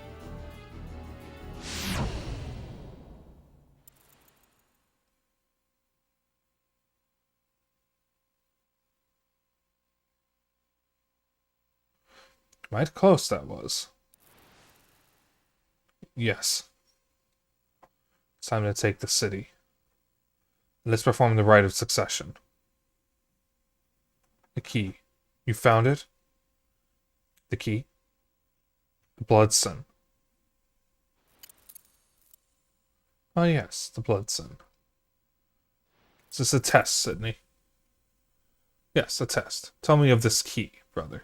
Might close that was. Yes. It's time to take the city. Let's perform the rite of succession. The key. You found it? The key? The blood sun. Ah, yes, the blood sin. Is this a test, Sydney? Yes, a test. Tell me of this key, brother.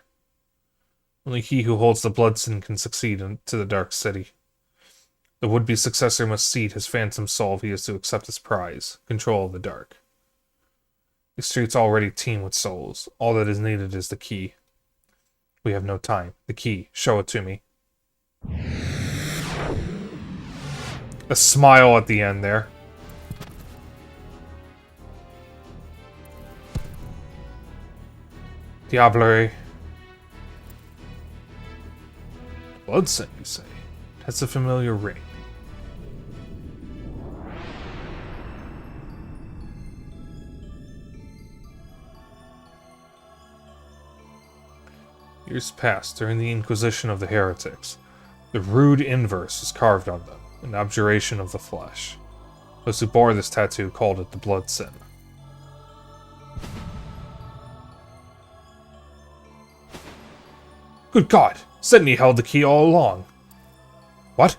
Only he who holds the blood sin can succeed into the Dark City. The would-be successor must cede his phantom soul if he is to accept his prize, control of the dark. The streets already teem with souls. All that is needed is the key. We have no time. The key. Show it to me. A smile at the end there. Diable. Blood sin, you say? That's a familiar ring. Years passed during the Inquisition of the Heretics. The rude inverse was carved on them, an abjuration of the flesh. Those who bore this tattoo called it the blood sin. Good God! Sydney held the key all along. What?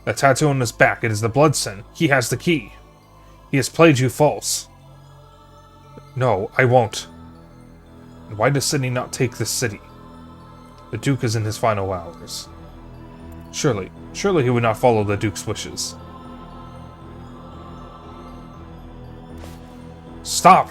That tattoo on his back, it is the blood sin. He has the key. He has played you false. No, I won't. And why does Sydney not take this city? The Duke is in his final hours. Surely he would not follow the Duke's wishes. Stop!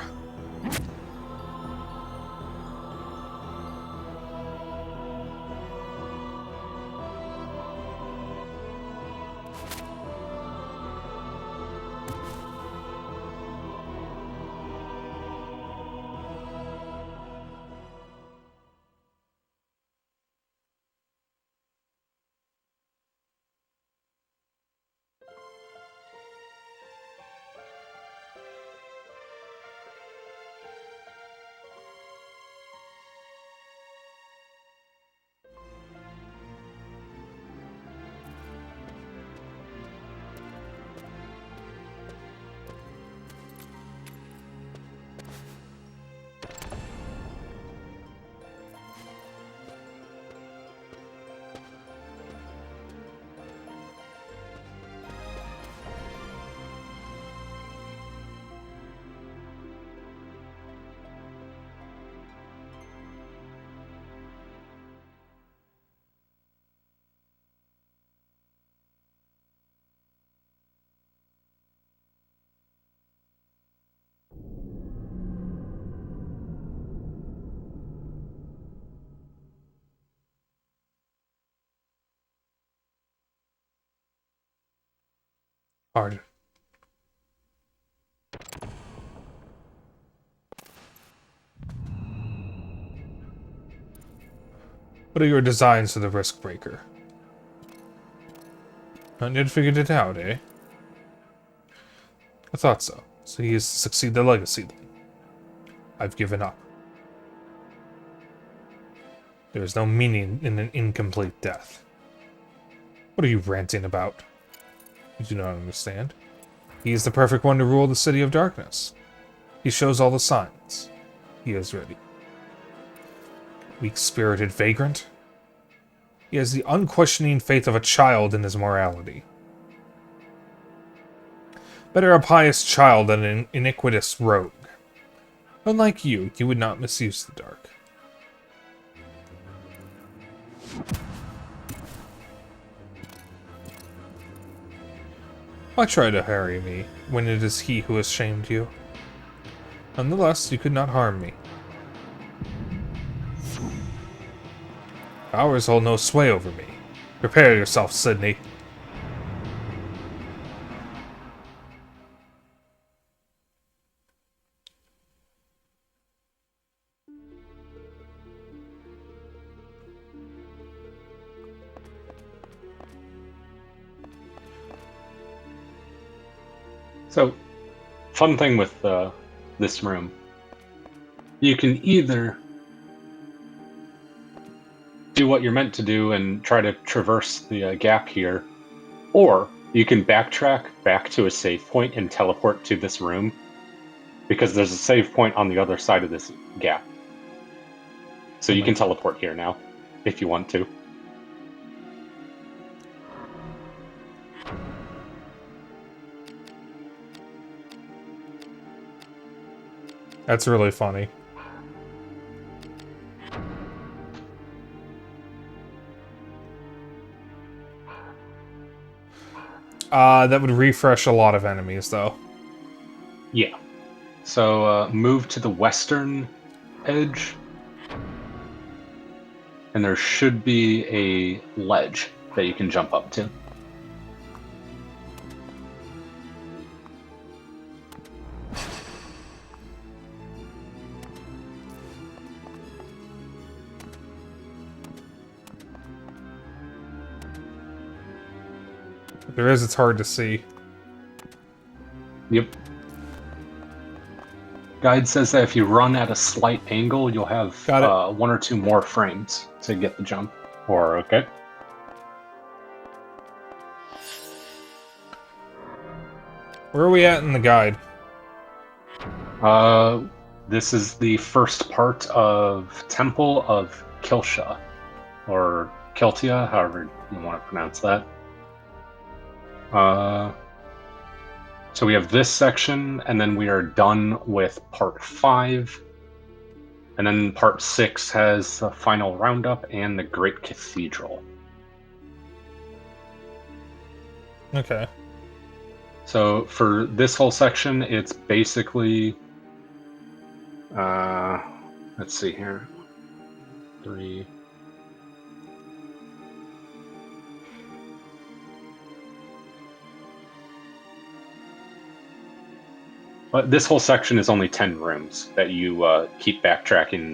Hard. What are your designs for the Risk Breaker? Not yet figured it out, eh? I thought so. So he is to succeed the legacy, then. I've given up. There is no meaning in an incomplete death. What are you ranting about? You do not understand. He is the perfect one to rule the City of Darkness. He shows all the signs. He is ready. Weak-spirited vagrant? He has the unquestioning faith of a child in his morality. Better a pious child than an iniquitous rogue. Unlike you, he would not misuse the dark. Why try to harry me, when it is he who has shamed you? Nonetheless, you could not harm me. Powers hold no sway over me. Prepare yourself, Sydney. So, fun thing with this room. You can either do what you're meant to do and try to traverse the gap here, or you can backtrack back to a save point and teleport to this room, because there's a save point on the other side of this gap. So you can teleport here now, if you want to. That's really funny. That would refresh a lot of enemies, though. Yeah. So move to the western edge, and there should be a ledge that you can jump up to. If there is, it's hard to see. Yep. Guide says that if you run at a slight angle, you'll have one or two more frames to get the jump. Or, okay. Where are we at in the guide? This is the first part of Temple of Kilsha, or Keltia, however you want to pronounce that. So we have this section, and then we are done with part 5. And then part 6 has the final roundup and the Great Cathedral. Okay. So for this whole section, it's basically... let's see here. 3... But this whole section is only 10 rooms that you keep backtracking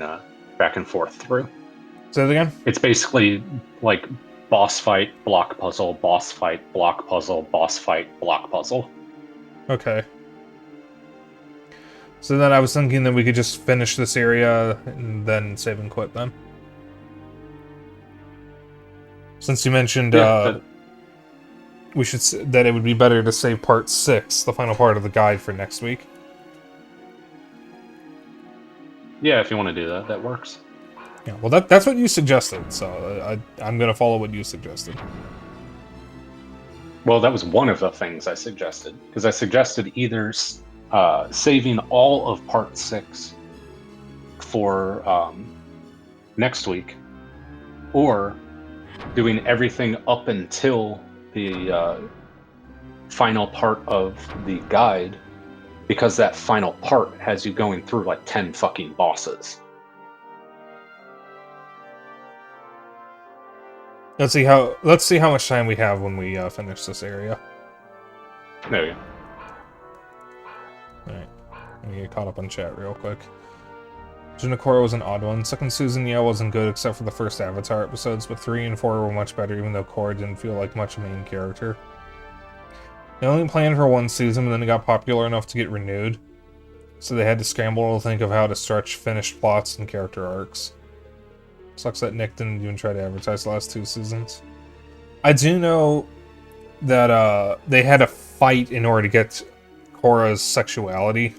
back and forth through. Say that again? It's basically like boss fight, block puzzle, boss fight, block puzzle, boss fight, block puzzle. Okay. So then I was thinking that we could just finish this area and then save and quit then. Since you mentioned that it would be better to save part 6, the final part of the guide, for next week. Yeah, if you want to do that, that works. Yeah, well, that's what you suggested, so I'm going to follow what you suggested. Well, that was one of the things I suggested, because I suggested either saving all of part 6 for next week, or doing everything up until the final part of the guide, because that final part has you going through like 10 fucking bosses. Let's see how much time we have when we finish this area. There we go. Alright. Let me get caught up on chat real quick. Junakora was an odd one. Second season, yeah, wasn't good except for the first Avatar episodes, but 3 and 4 were much better, even though Korra didn't feel like much of a main character. They only planned for 1 season, but then it got popular enough to get renewed, so they had to scramble to think of how to stretch finished plots and character arcs. Sucks that Nick didn't even try to advertise the last 2 seasons. I do know that they had to fight in order to get Korra's sexuality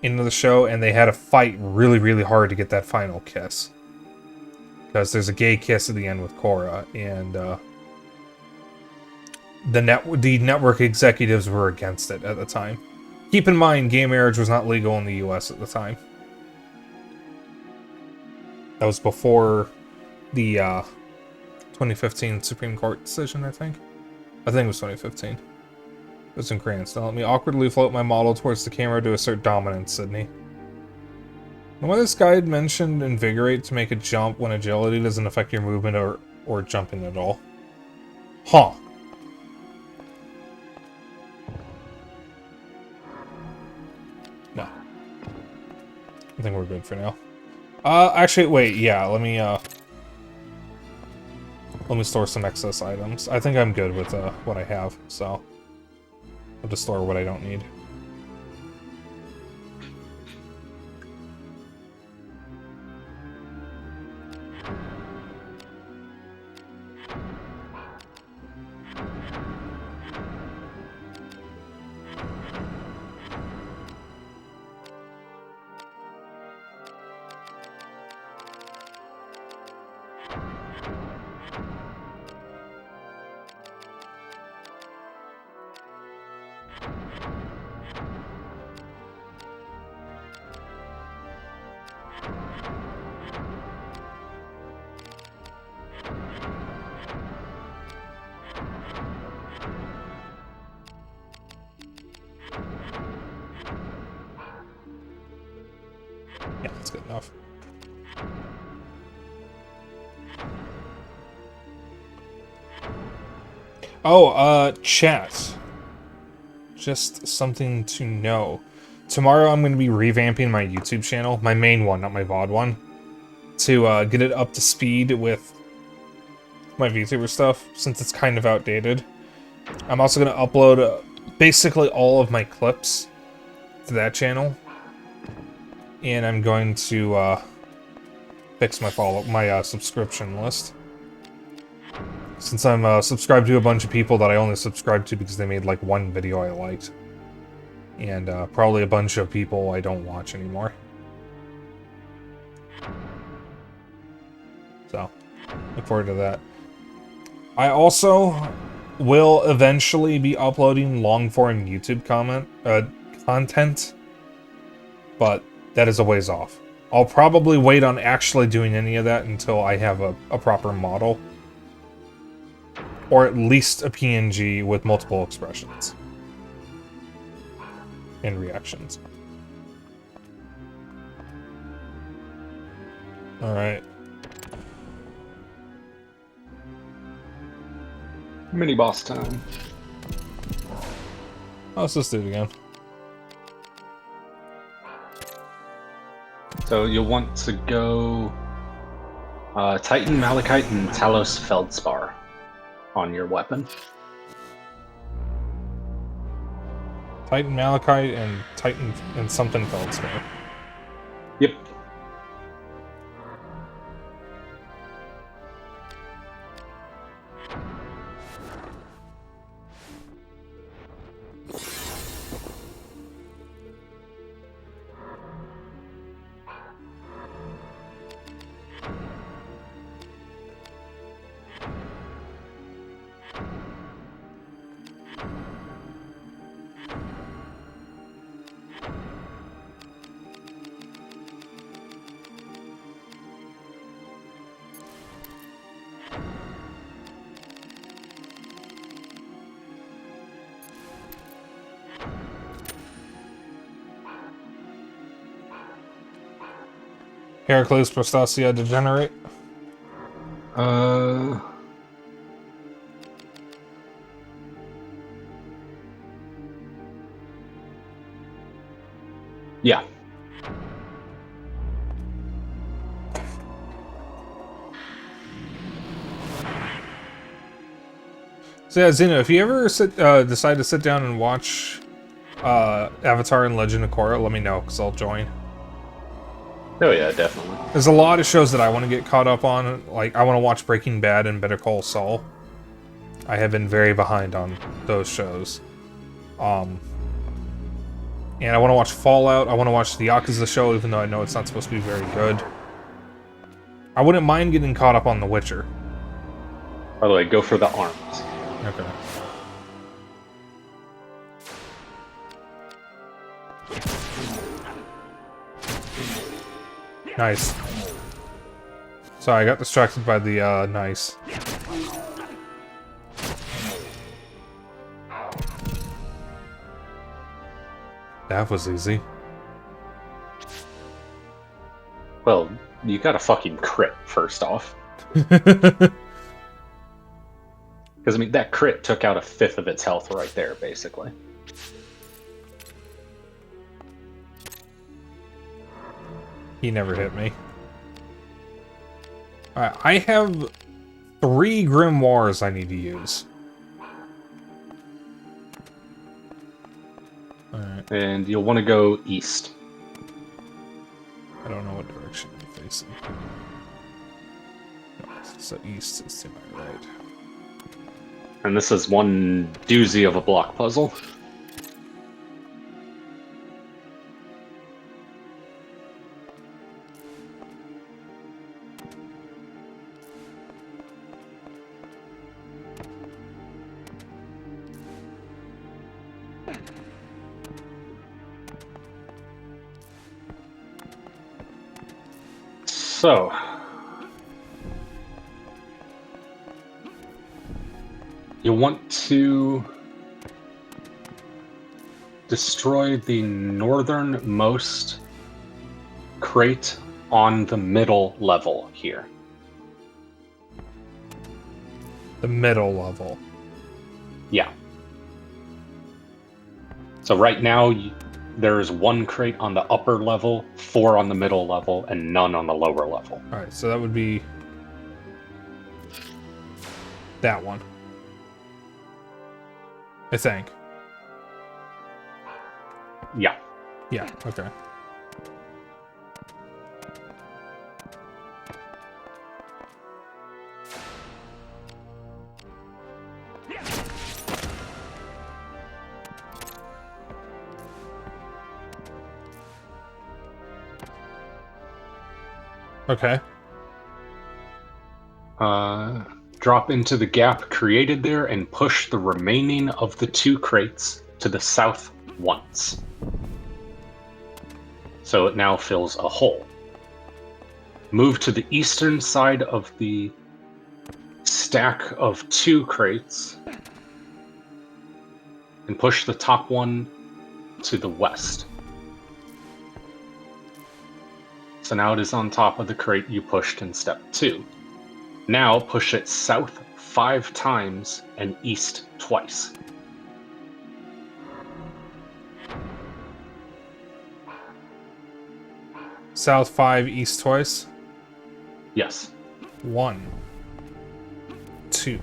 into the show, and they had to fight really, really hard to get that final kiss. Because there's a gay kiss at the end with Korra, and the network executives were against it at the time. Keep in mind, gay marriage was not legal in the US at the time. That was before the 2015 Supreme Court decision, I think. I think it was 2015. It was in Cranston. Let me awkwardly float my model towards the camera to assert dominance, Sydney. And when this guide mentioned invigorate to make a jump when agility doesn't affect your movement or jumping at all. Huh. No. I think we're good for now. Actually, wait, yeah, let me store some excess items. I think I'm good with, what I have, so I'll just store what I don't need. Oh, chat. Just something to know. Tomorrow I'm going to be revamping my YouTube channel, my main one, not my VOD one, to get it up to speed with my VTuber stuff, since it's kind of outdated. I'm also going to upload basically all of my clips to that channel, and I'm going to fix my subscription list. Since I'm subscribed to a bunch of people that I only subscribed to because they made like one video I liked. And probably a bunch of people I don't watch anymore. So, look forward to that. I also will eventually be uploading long-form YouTube content, but that is a ways off. I'll probably wait on actually doing any of that until I have a proper model. Or at least a PNG with multiple expressions. And reactions. Alright. Mini boss time. Oh, let's just do it again. So you'll want to go Titan, Malachite, and Talos Feldspar on your weapon. Titan Malachite and Titan and something Feldspar. Yep. Heracles Prostasia Degenerate. Yeah. So yeah, Zeno, if you ever decide to sit down and watch Avatar and Legend of Korra, let me know, because I'll join. Oh yeah, definitely. There's a lot of shows that I want to get caught up on. Like, I want to watch Breaking Bad and Better Call Saul. I have been very behind on those shows. And I want to watch Fallout. I want to watch the Yakuza show, even though I know it's not supposed to be very good. I wouldn't mind getting caught up on The Witcher. By the way, go for the arms. Okay. Nice. Sorry, I got distracted by the, nice. That was easy. Well, you got a fucking crit, first off. Because, I mean, that crit took out a fifth of its health right there, basically. He never hit me. Alright, I have 3 grimoires I need to use. Alright. And you'll want to go east. I don't know what direction I'm facing. So east is to my right. And this is one doozy of a block puzzle. So, you want to destroy the northernmost crate on the middle level here. The middle level. Yeah. So right now, there's 1 crate on the upper level, 4 on the middle level, and none on the lower level. Alright, so that would be that one. I think. Yeah. Yeah, okay. Okay. Drop into the gap created there and push the remaining of the 2 crates to the south once. So it now fills a hole. Move to the eastern side of the stack of 2 crates and push the top one to the west. So now it is on top of the crate you pushed in step 2. Now push it south 5 times and east twice. South 5, east twice. Yes. 1, 2,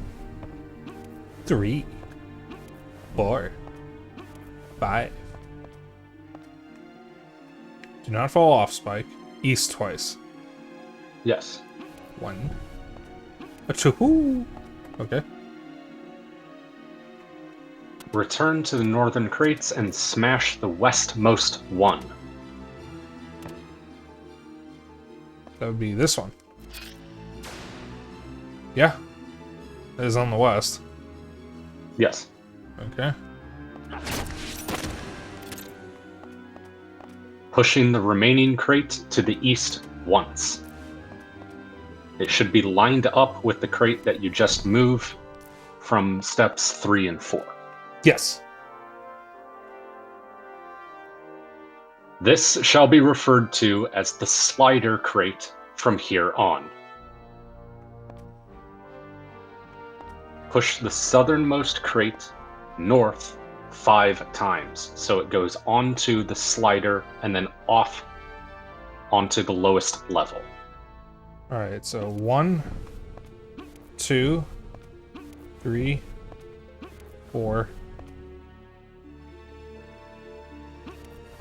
3, 4, 5. Do not fall off, Spike. East twice. Yes. 1, 2. Okay. Return to the northern crates and smash the westmost one. That would be this one. Yeah. That is on the west. Yes. Okay. Pushing the remaining crate to the east once. It should be lined up with the crate that you just moved from steps 3 and 4. Yes. This shall be referred to as the slider crate from here on. Push the southernmost crate north 5 times, so it goes onto the slider and then off onto the lowest level. Alright, so 1, 2, 3, 4,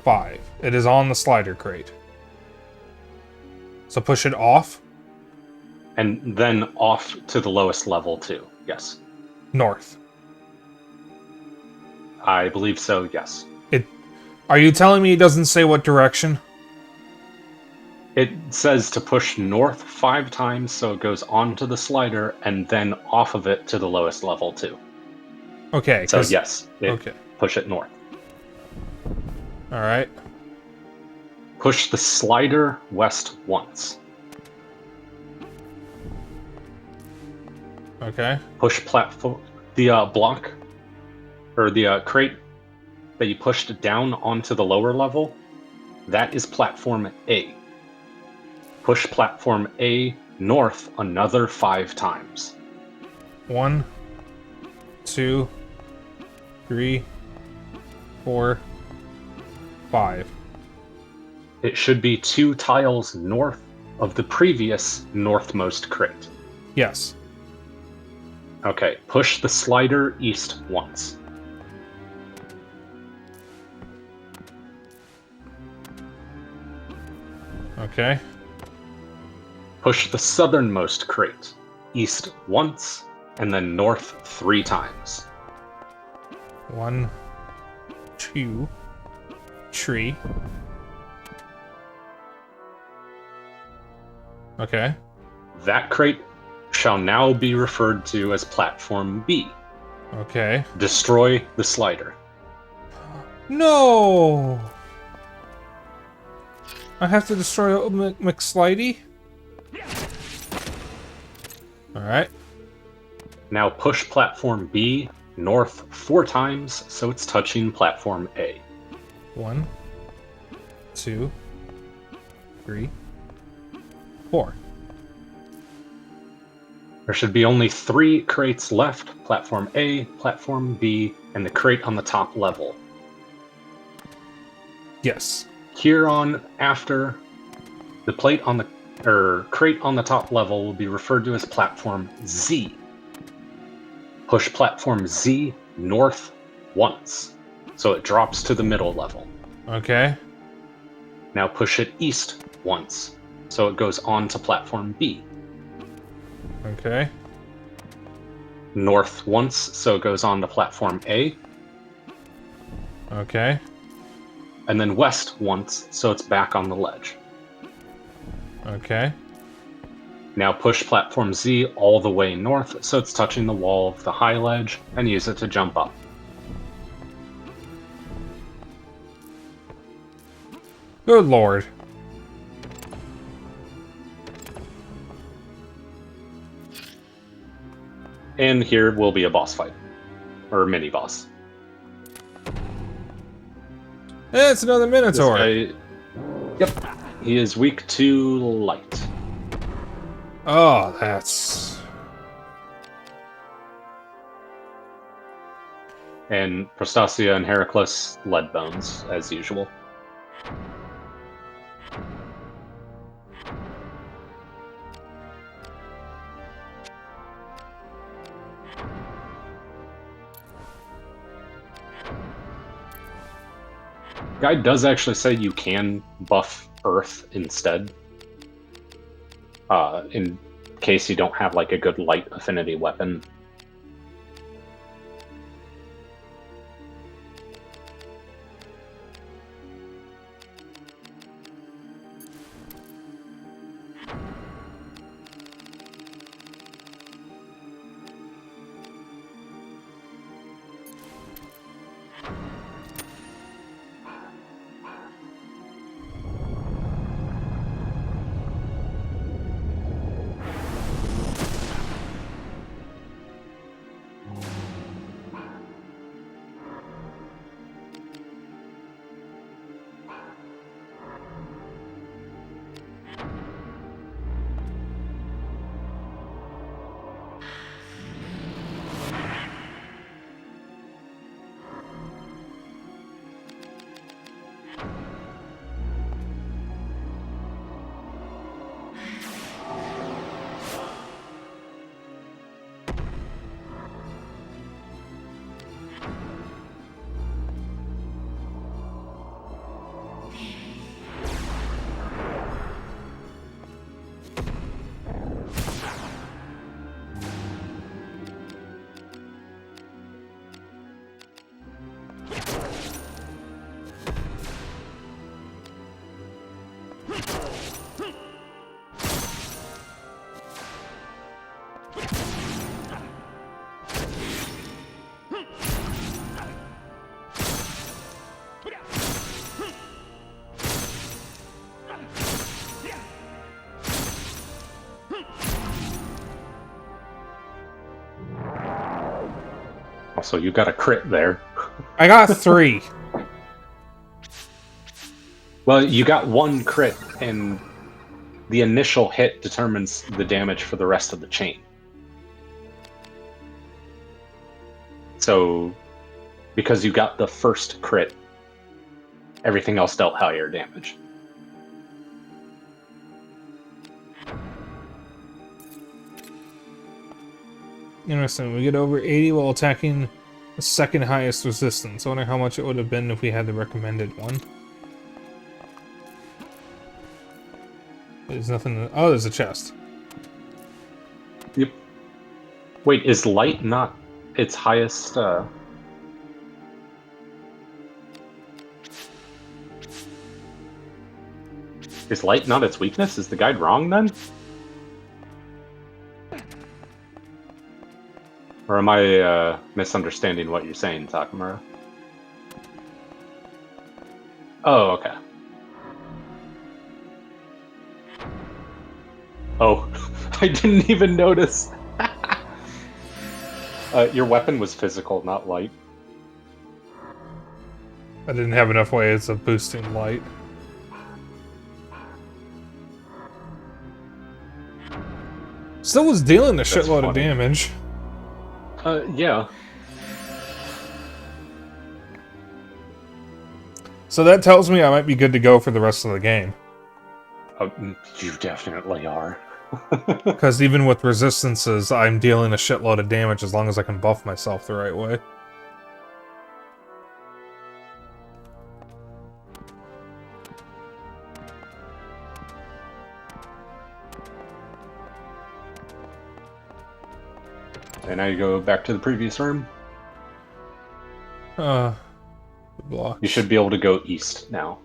5. It is on the slider crate. So push it off. And then off to the lowest level too. Yes. North. I believe so, yes. Are you telling me it doesn't say what direction? It says to push north 5 times, so it goes onto the slider and then off of it to the lowest level too. Okay. So yes, okay. push it north. Alright. Push the slider west once. Okay. Push platform, the block, or the crate that you pushed down onto the lower level, that is platform A. Push platform A north another 5 times. 1, 2, 3, 4, 5. It should be 2 tiles north of the previous northmost crate. Yes. Okay, push the slider east once. Okay. Push the southernmost crate east once, and then north 3 times. 1, 2, 3. Okay. That crate shall now be referred to as platform B. Okay. Destroy the slider. No! I have to destroy McSlidey? Alright. Now push platform B north 4 times so it's touching platform A. 1, 2, 3, 4. There should be only 3 crates left: platform A, platform B, and the crate on the top level. Yes. Here on after, the crate on the top level will be referred to as platform Z. Push platform Z north once, so it drops to the middle level. Okay. Now push it east once, so it goes on to platform B. Okay. North once, so it goes on to platform A. Okay. And then west once, so it's back on the ledge. Okay. Now push platform Z all the way north, so it's touching the wall of the high ledge, and use it to jump up. Good lord. And here will be a boss fight. Or mini boss. It's another Minotaur. Yep. He is weak to light. Oh, that's... And Prostasia and Heracles, lead bones, as usual. Guide does actually say you can buff Earth instead. In case you don't have like a good light affinity weapon. Also, you got a crit there. I got 3. Well, you got 1 crit, and the initial hit determines the damage for the rest of the chain. So, because you got the first crit, everything else dealt higher damage. Interesting. We get over 80 while attacking the second highest resistance. I wonder how much it would have been if we had the recommended one. There's nothing... Oh, there's a chest. Yep. Wait, is light not its highest, Is light not its weakness? Is the guide wrong, then? Or am I, misunderstanding what you're saying, Takamura? Oh, okay. Oh, I didn't even notice. Your weapon was physical, not light. I didn't have enough ways of boosting light. Still was dealing a That's shitload of funny. damage. Yeah. So that tells me I might be good to go for the rest of the game. You definitely are. Because even with resistances, I'm dealing a shitload of damage as long as I can buff myself the right way. And now you go back to the previous room. Blocks. You should be able to go east now.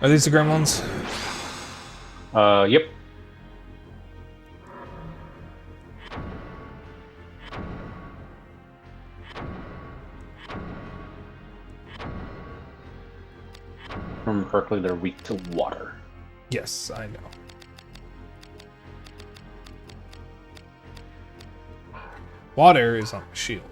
Are these the gremlins? Yep. If I remember correctly, they're weak to water. Yes, I know. Water is on the shield.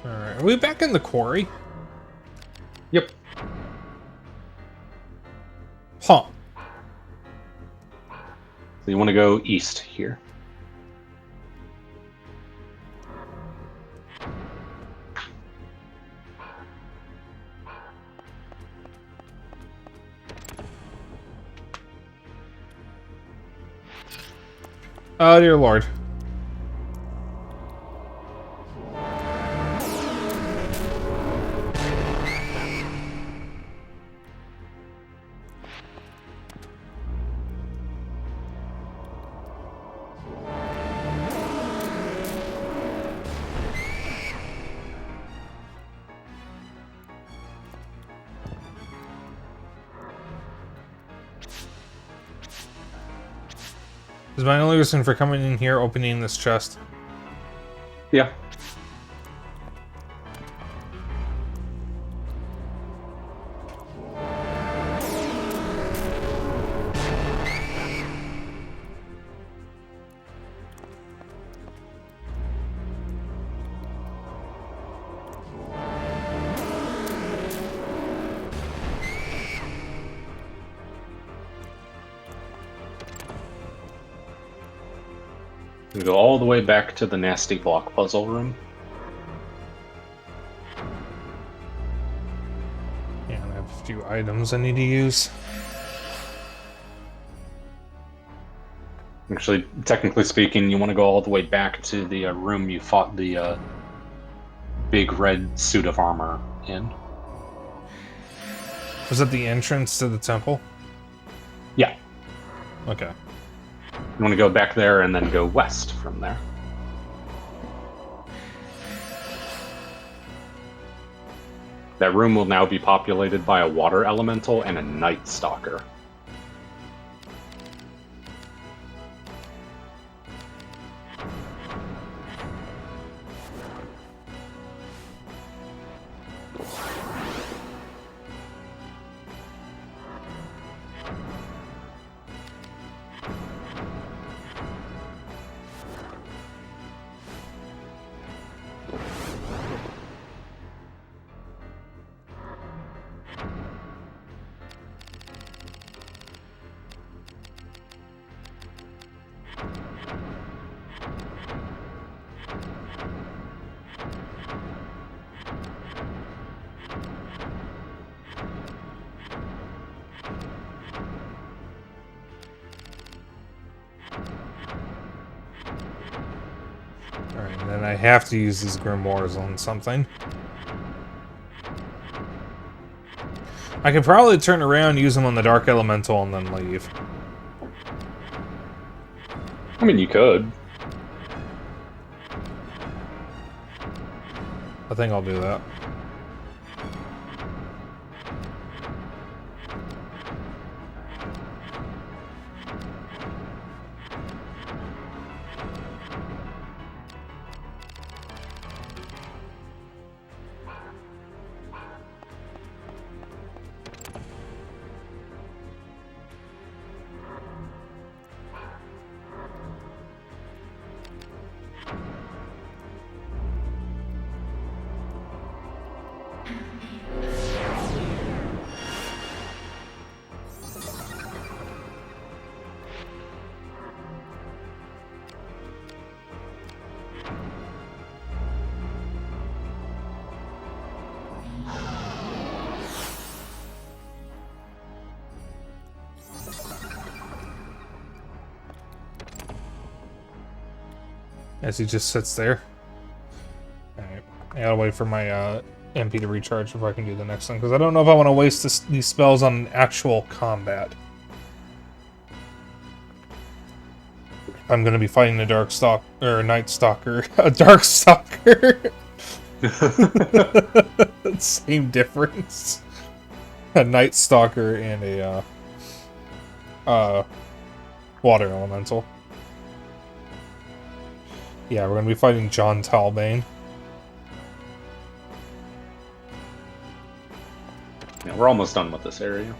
Alright, are we back in the quarry? Yep. Huh. So you want to go east here. Oh, dear lord. Is my only reason for coming in here opening this chest? Yeah. We go all the way back to the nasty block puzzle room. Yeah, I have a few items I need to use. Actually, technically speaking, you want to go all the way back to the room you fought the big red suit of armor in. Was that the entrance to the temple? Yeah. Okay. You want to go back there and then go west from there. That room will now be populated by a water elemental and a night stalker. Alright, and then I have to use these grimoires on something. I could probably turn around, use them on the Dark Elemental, and then leave. I mean, you could. I think I'll do that. As he just sits there. Alright. I gotta wait for my MP to recharge before I can do the next one, because I don't know if I want to waste these spells on actual combat. I'm gonna be fighting a Dark Stalk or a Night Stalker. A Dark Stalker! Same difference. A Night Stalker and a Water Elemental. Yeah, we're gonna be fighting John Talbane. Yeah, we're almost done with this area.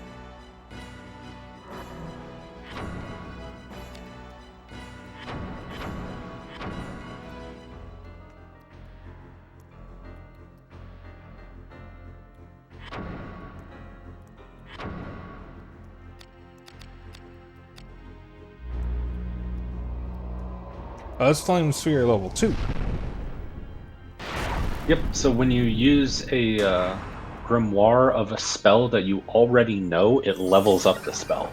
That's Flame Sphere level 2. Yep, so when you use a grimoire of a spell that you already know, it levels up the spell.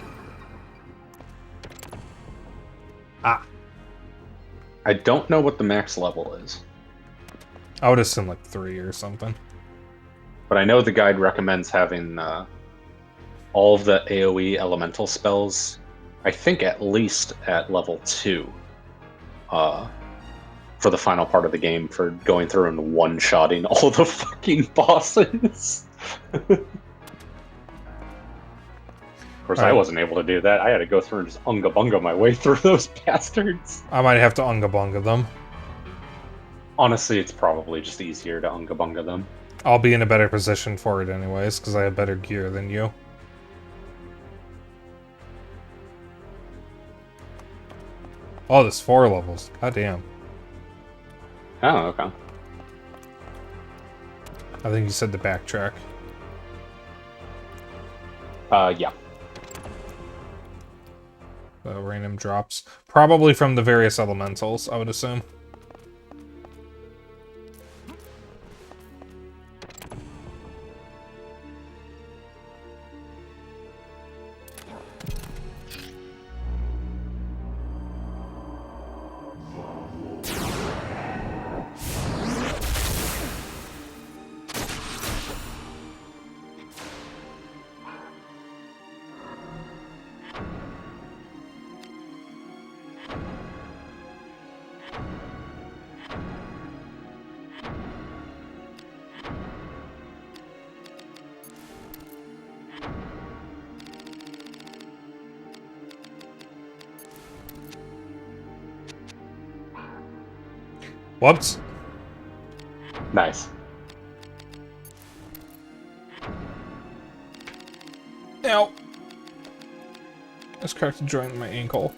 Ah. I don't know what the max level is, I would assume like 3 or something. but I know the guide recommends having all of the AoE elemental spells, I think at least at level 2. For the final part of the game, for going through and one-shotting all the fucking bosses. Of course, I wasn't able to do that. I had to go through and just unga-bunga my way through those bastards. I might have to unga-bunga them. Honestly, it's probably just easier to unga-bunga them. I'll be in a better position for it anyways, because I have better gear than you. Oh, there's 4 levels. God damn. Oh, okay. I think you said to backtrack. Yeah. Random drops. Probably from the various elementals, I would assume. Whoops. Nice. Ow. Just cracked a joint in my ankle.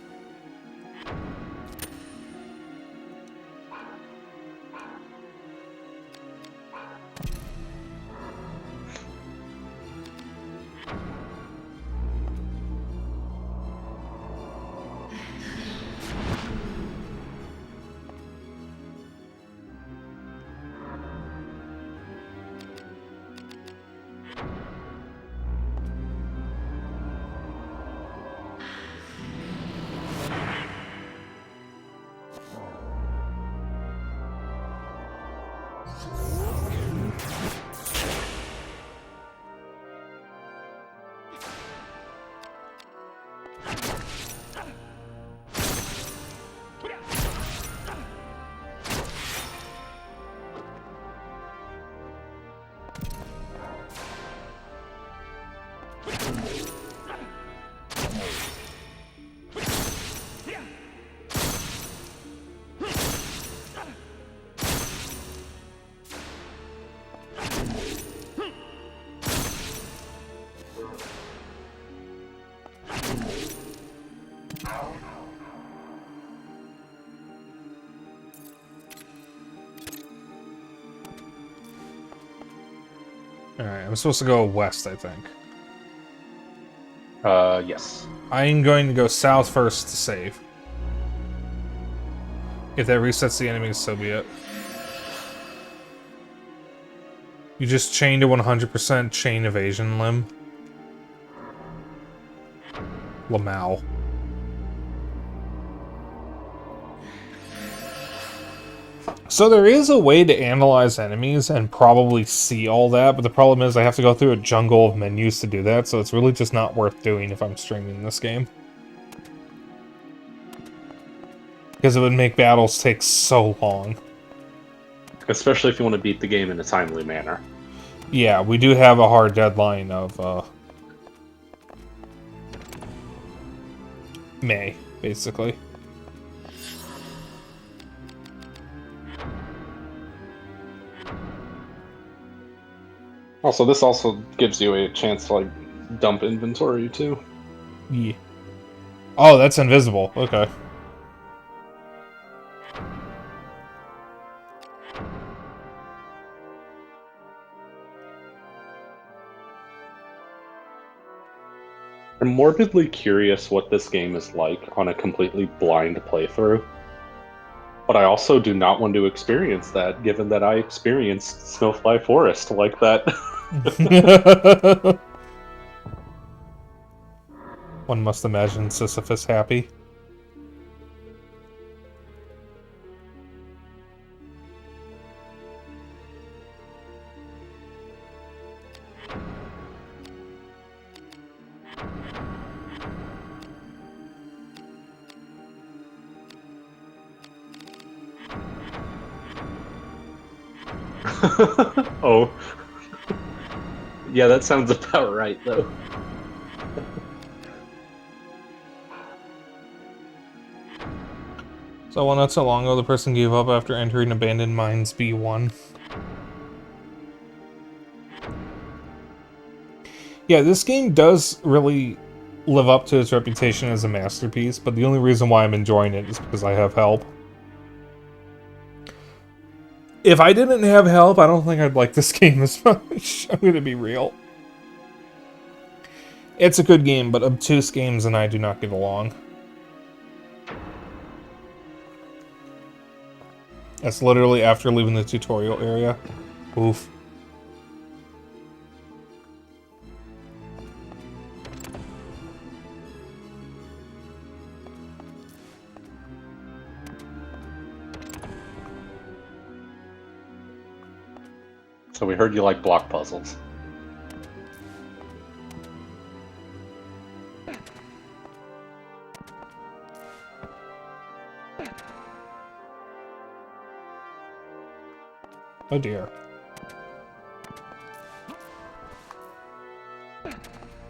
Alright, I'm supposed to go west, I think. Yes. I'm going to go south first to save. If that resets the enemies, so be it. You just chained a 100% chain evasion limb. Lamau. So there is a way to analyze enemies and probably see all that, but the problem is I have to go through a jungle of menus to do that, so it's really just not worth doing if I'm streaming this game. Because it would make battles take so long. Especially if you want to beat the game in a timely manner. Yeah, we do have a hard deadline of, May, basically. Also, this also gives you a chance to, like, dump inventory, too. Yeah. Oh, that's invisible. Okay. I'm morbidly curious what this game is like on a completely blind playthrough. But I also do not want to experience that, given that I experienced Snowfly Forest like that. One must imagine Sisyphus happy. Oh. Yeah, that sounds about right, though. So, well, not so long ago, the person gave up after entering Abandoned Mines B1. Yeah, this game does really live up to its reputation as a masterpiece, but the only reason why I'm enjoying it is because I have help. If I didn't have help, I don't think I'd like this game as much. I'm gonna be real. It's a good game, but obtuse games and I do not get along. That's literally after leaving the tutorial area. Oof. So we heard you like block puzzles. Oh dear.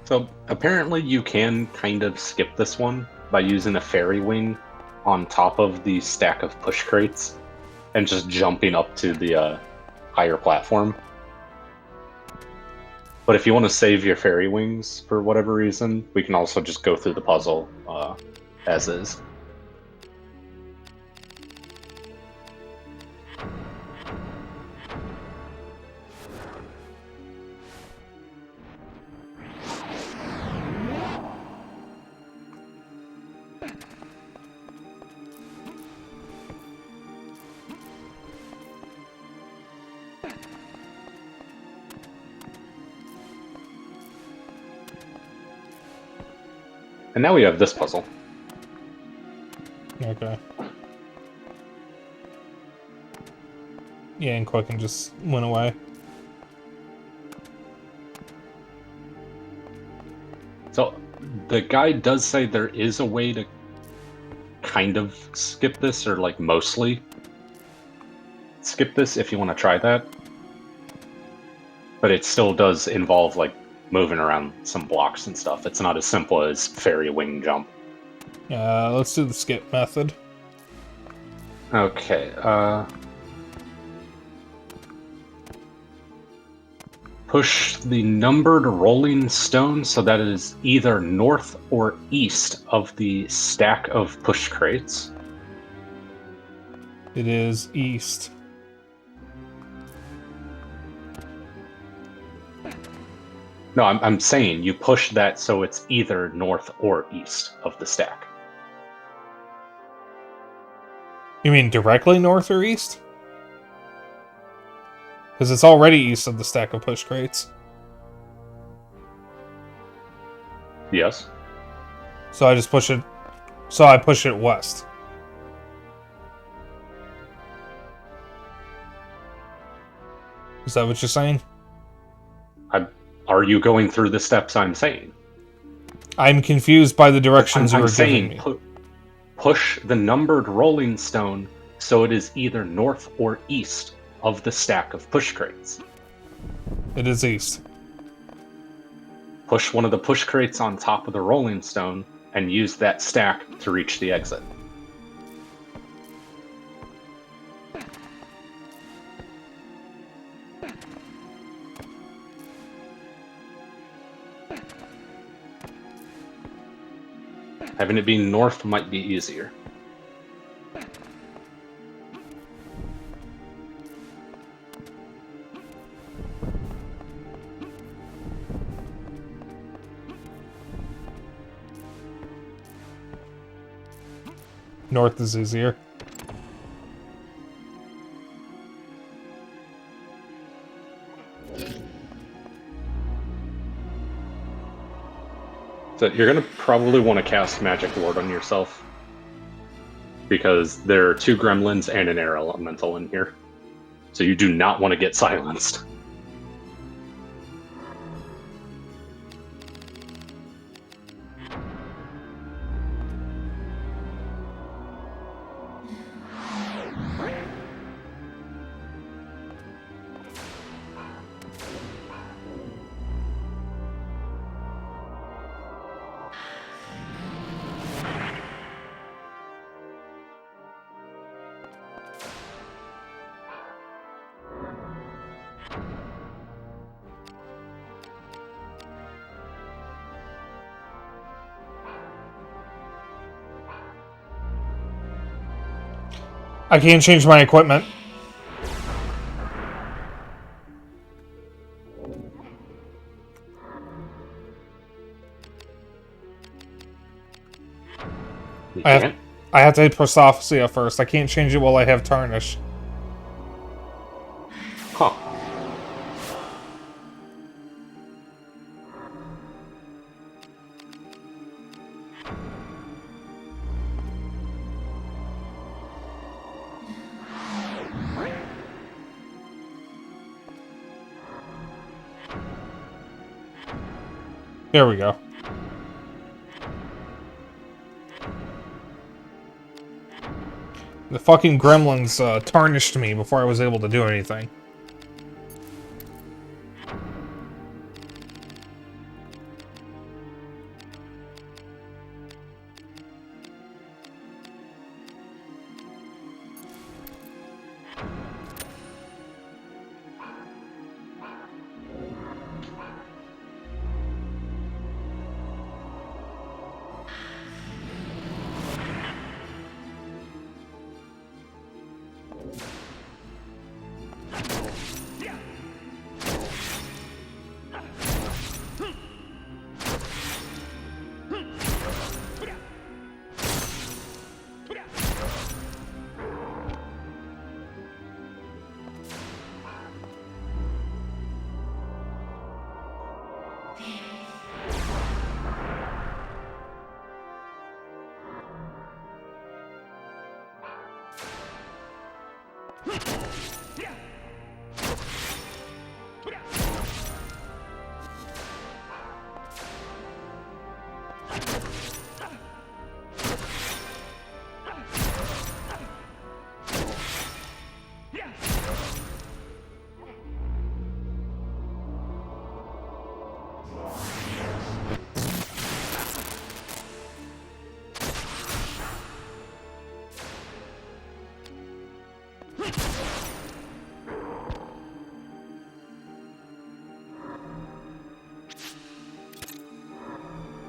So apparently you can kind of skip this one by using a fairy wing on top of the stack of push crates and just jumping up to the higher platform. But if you want to save your fairy wings for whatever reason, we can also just go through the puzzle as is. And now we have this puzzle. Okay. Yeah, and Quicken just went away. So the guide does say there is a way to kind of skip this, or like mostly skip this if you want to try that. But it still does involve like moving around some blocks and stuff. It's not as simple as fairy wing jump. Let's do the skip method. Okay, push the numbered rolling stone so that it is either north or east of the stack of push crates. It is east. No, I'm saying you push that so it's either north or east of the stack. You mean directly north or east? Because it's already east of the stack of push crates. Yes. So I just push it. So I push it west. Is that what you're saying? Are you going through the steps I'm saying? I'm confused by the directions you were giving me. Push the numbered rolling stone so it is either north or east of the stack of push crates. It is east. Push one of the push crates on top of the rolling stone and use that stack to reach the exit. Having it be north might be easier. North is easier. So you're going to probably want to cast Magic Ward on yourself, because there are 2 gremlins and an air elemental in here. So you do not want to get silenced. I can't change my equipment. You I can't? have to hit Prostophacia first. I can't change it while I have Tarnish. Huh. There we go. The fucking gremlins tarnished me before I was able to do anything.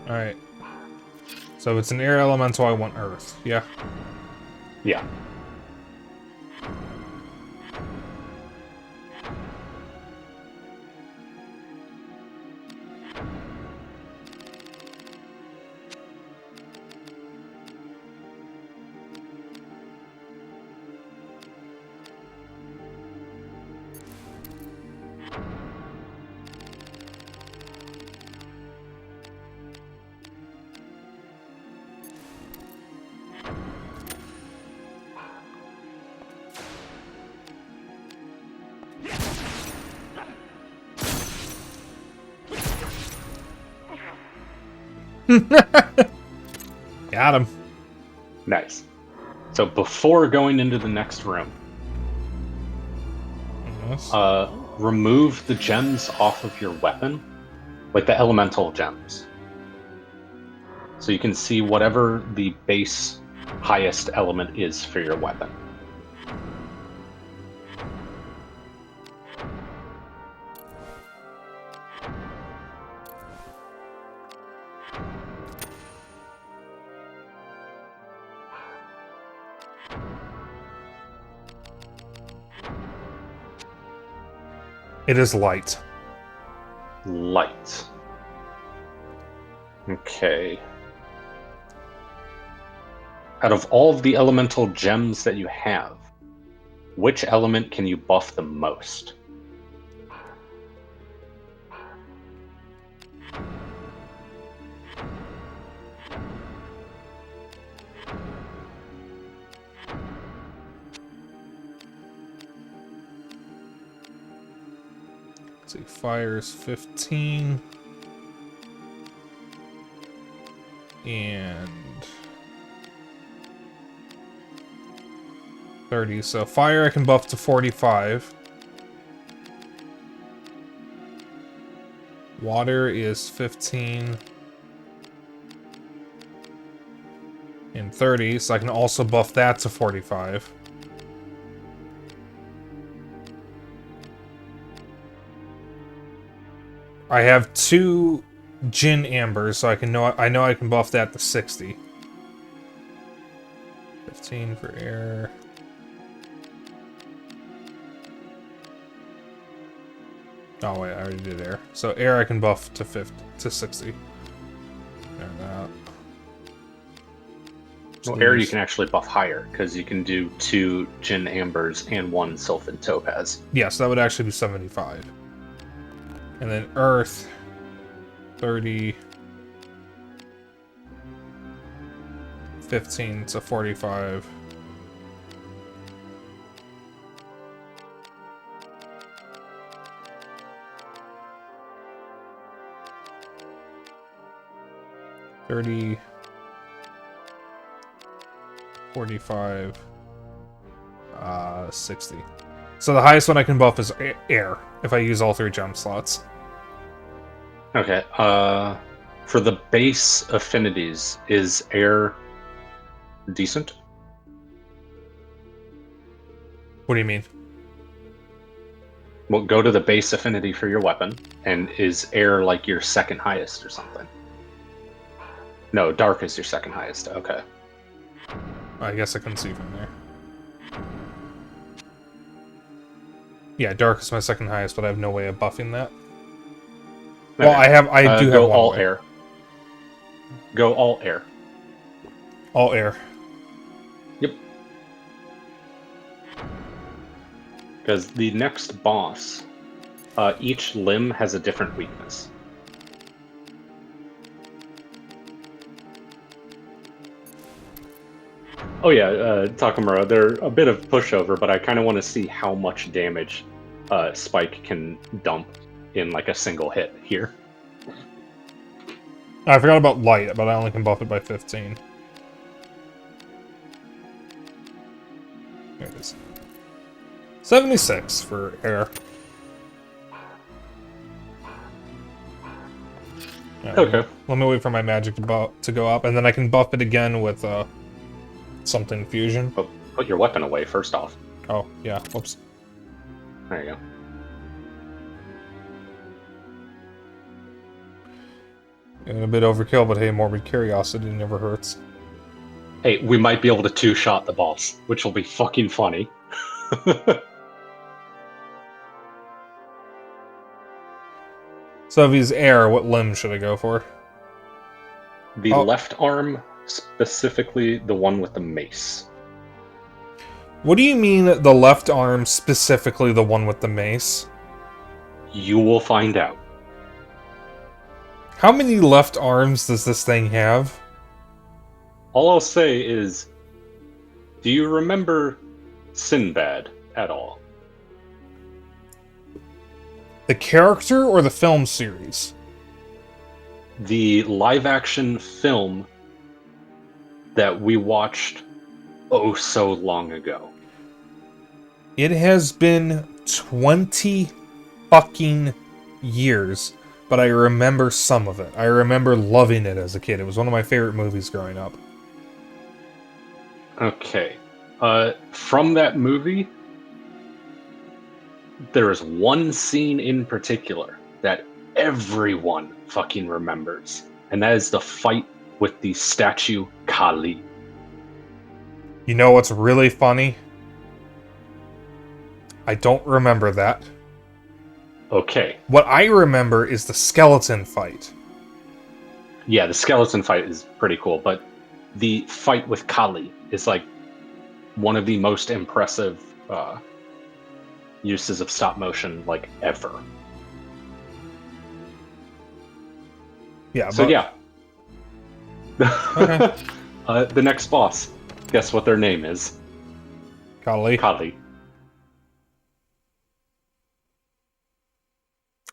Alright. So if it's an air elemental, I want earth. Yeah. Yeah. Got him. Nice. So before going into the next room, Yes. remove the gems off of your weapon, like the elemental gems. So you can see whatever the base highest element is for your weapon. It is light. Light. Okay. Out of all of the elemental gems that you have, which element can you buff the most? Let's see, fire's 15. And 30. So fire I can buff to 45. Water is 15. And 30, so I can also buff that to 45. I have 2 Gin Ambers, so I know I can buff that to 60. 15 for air. Oh wait, I already did air. So air I can buff to 60. And that. Well, air you can actually buff higher, because you can do 2 Gin Ambers and 1 Sylphin Topaz. Yeah, so that would actually be 75. And then earth, 30, 15 to 45. $30, 45, 60. So the highest one I can buff is air, if I use all 3 gem slots. Okay, for the base affinities, is air decent? What do you mean? Well, go to the base affinity for your weapon, and is air like your second highest or something? No, dark is your second highest, okay. I guess I couldn't see from there. Yeah, dark is my second highest, but I have no way of buffing that. Well, Okay. I do have go one all way. air. Go all air. All air. Yep. Because the next boss, each limb has a different weakness. Oh yeah, Takamura, they're a bit of pushover, but I kind of want to see how much damage Spike can dump in like a single hit here. I forgot about light, but I only can buff it by 15. There it is. 76 for air. Right, Okay. Let me wait for my magic to go up, and then I can buff it again with something fusion. But put your weapon away first off. Oh, yeah. Whoops. There you go. And a bit overkill, but hey, morbid curiosity never hurts. Hey, we might be able to two-shot the boss, which will be fucking funny. So if he's air, what limb should I go for? The left arm, specifically the one with the mace. What do you mean the left arm, specifically the one with the mace? You will find out. How many left arms does this thing have? All I'll say is, do you remember Sinbad at all? The character or the film series? The live-action film that we watched oh so long ago. It has been 20 fucking years, but I remember some of it. I remember loving it as a kid. It was one of my favorite movies growing up. Okay. From that movie, there is one scene in particular that everyone fucking remembers, and that is the fight with the statue Kali. You know what's really funny? I don't remember that. Okay. What I remember is the skeleton fight. Yeah, the skeleton fight is pretty cool, but the fight with Kali is like one of the most impressive uses of stop motion like ever. Yeah, So but... yeah. Okay. The next boss. Guess what their name is? Kali. Kali.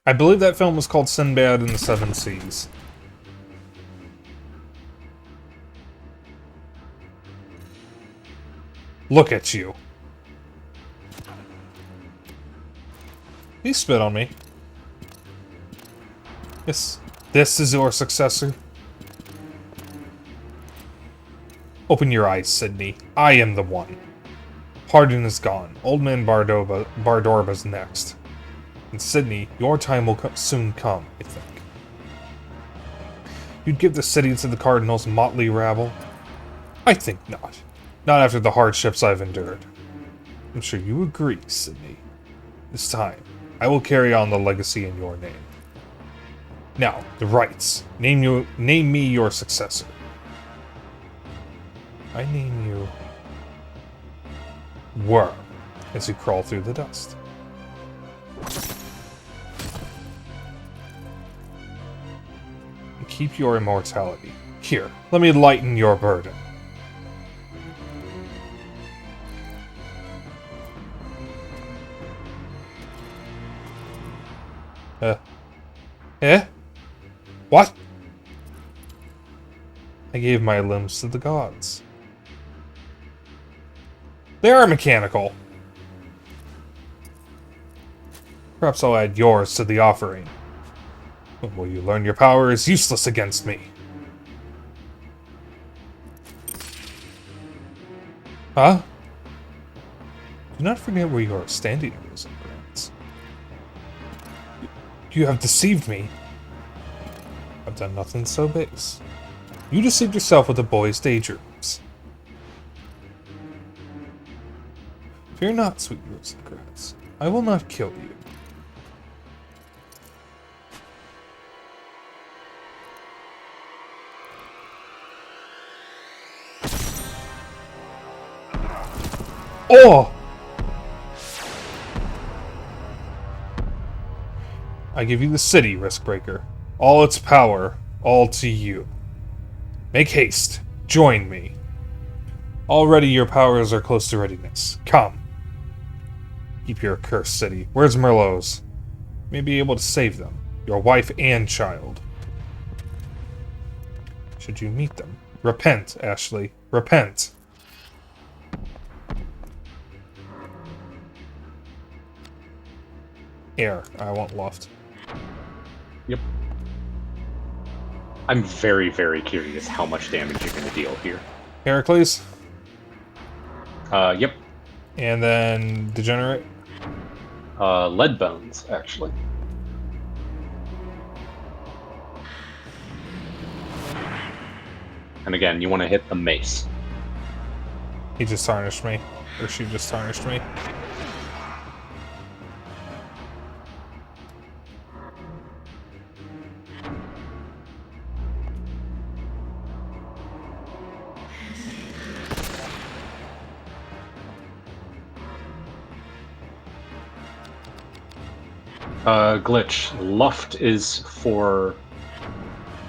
I believe that film was called Sinbad and the Seven Seas. Look at you. He spit on me. This is your successor. Open your eyes, Sydney. I am the one. Hardin is gone. Old man Bardorba's next. And Sydney, your time will soon come, I think. You'd give the city to the Cardinal's motley rabble? I think not. Not after the hardships I've endured. I'm sure you agree, Sydney. This time, I will carry on the legacy in your name. Now, the rights. Name me your successor. I name you... Worm, as you crawl through the dust. And keep your immortality. Here, let me lighten your burden. What? I gave my limbs to the gods. They are mechanical. Perhaps I'll add yours to the offering. When will you learn your power is useless against me? Huh? Do not forget where you are standing, Rosencrantz. You have deceived me. I've done nothing so base. You deceived yourself with a boy's daydreams. Fear not, sweet Rosencrantz. I will not kill you. Oh! I give you the city, Riskbreaker. All its power, all to you. Make haste. Join me. Already your powers are close to readiness. Come. Keep your accursed city. Where's Merlot's? May be able to save them. Your wife and child. Should you meet them? Repent, Ashley. Repent. Air. I want loft. Yep. I'm very, very curious how much damage you're going to deal here. Heracles. Yep. And then Degenerate. Lead bones, actually. And again, you want to hit the mace. He just tarnished me. Or she just tarnished me. Glitch. Luft is for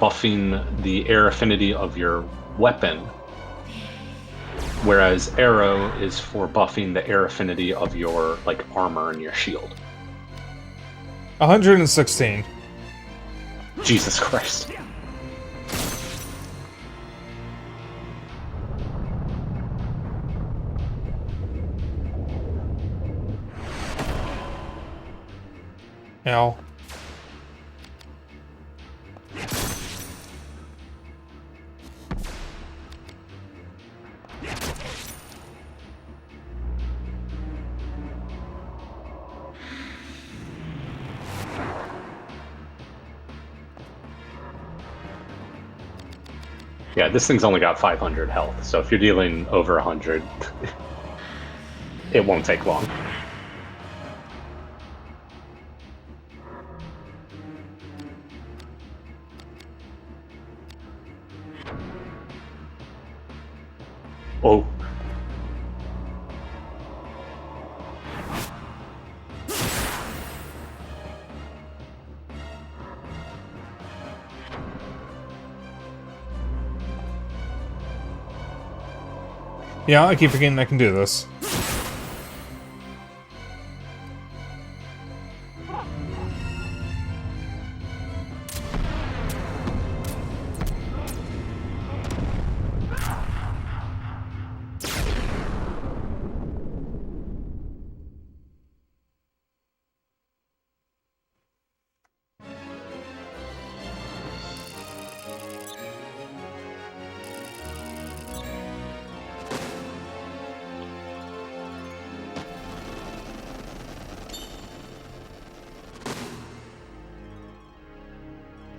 buffing the air affinity of your weapon, whereas Arrow is for buffing the air affinity of your armor and your shield. 116. Jesus Christ. Ow. Yeah, this thing's only got 500 health, so if you're dealing over 100, it won't take long. Oh. Yeah, I keep forgetting I can do this.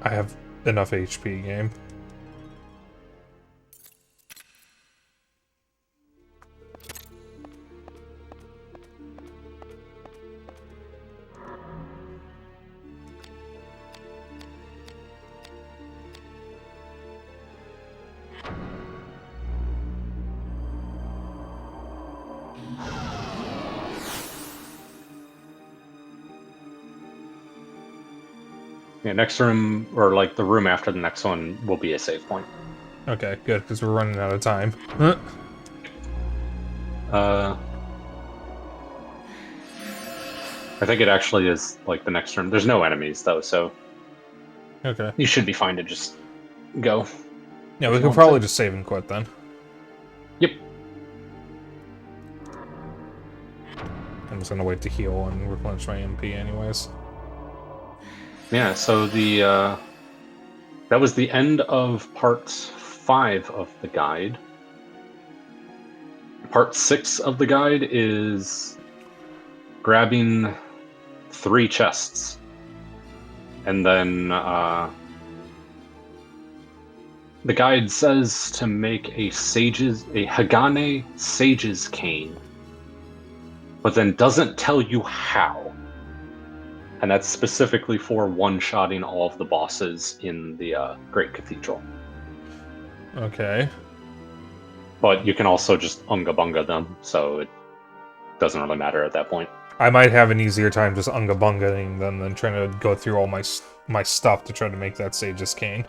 I have enough HP, game. Yeah, next room, or the room after the next one, will be a save point. Okay, good, because we're running out of time. I think it actually is, the next room. There's no enemies, though, so Okay. you should be fine to just go. Yeah, we can probably just save and quit then. Yep. I'm just gonna wait to heal and replenish my MP anyways. Yeah, so that was the end of part 5 of the guide. Part 6 of the guide is grabbing 3 chests. And then the guide says to make a Hagane Sage's Cane, but then doesn't tell you how. And that's specifically for one-shotting all of the bosses in the Great Cathedral. Okay. But you can also just unga-bunga them, so it doesn't really matter at that point. I might have an easier time just unga-bungaing than trying to go through all my stuff to try to make that Sage's Cane.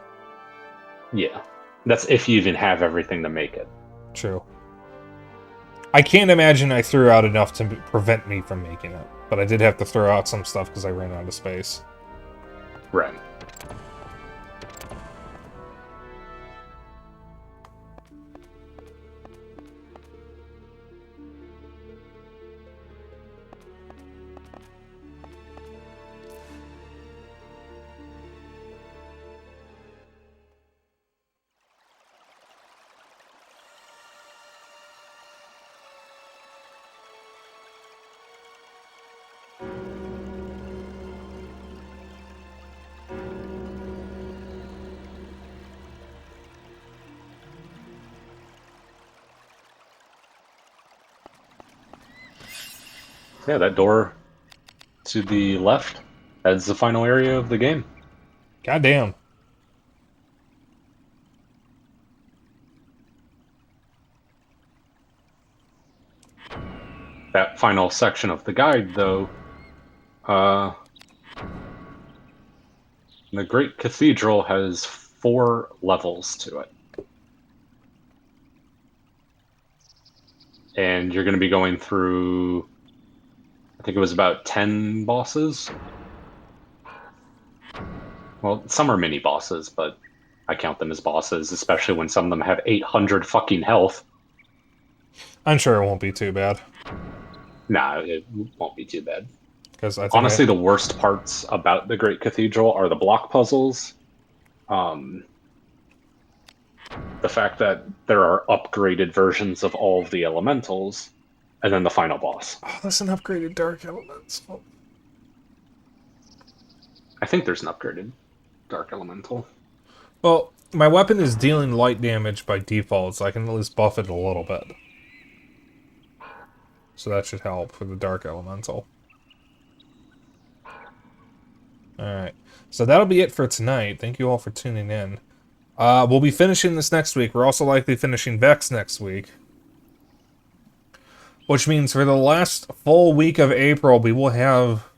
Yeah. That's if you even have everything to make it. True. I can't imagine I threw out enough to prevent me from making it. But I did have to throw out some stuff because I ran out of space. Right. Yeah, that door to the left is the final area of the game. Goddamn. That final section of the guide, though, the Great Cathedral has 4 levels to it. And you're going to be going through, I think it was about 10 bosses. Well, some are mini bosses, but I count them as bosses, especially when some of them have 800 fucking health. I'm sure it won't be too bad. Nah, it won't be too bad. Because I think Honestly, the worst parts about the Great Cathedral are the block puzzles. The fact that there are upgraded versions of all of the elementals, and then the final boss. Oh, that's an upgraded Dark Elements. Oh. I think there's an upgraded Dark Elemental. Well, my weapon is dealing light damage by default, so I can at least buff it a little bit. So that should help for the Dark Elemental. Alright. So that'll be it for tonight. Thank you all for tuning in. We'll be finishing this next week. We're also likely finishing Vex next week. Which means for the last full week of April, we will have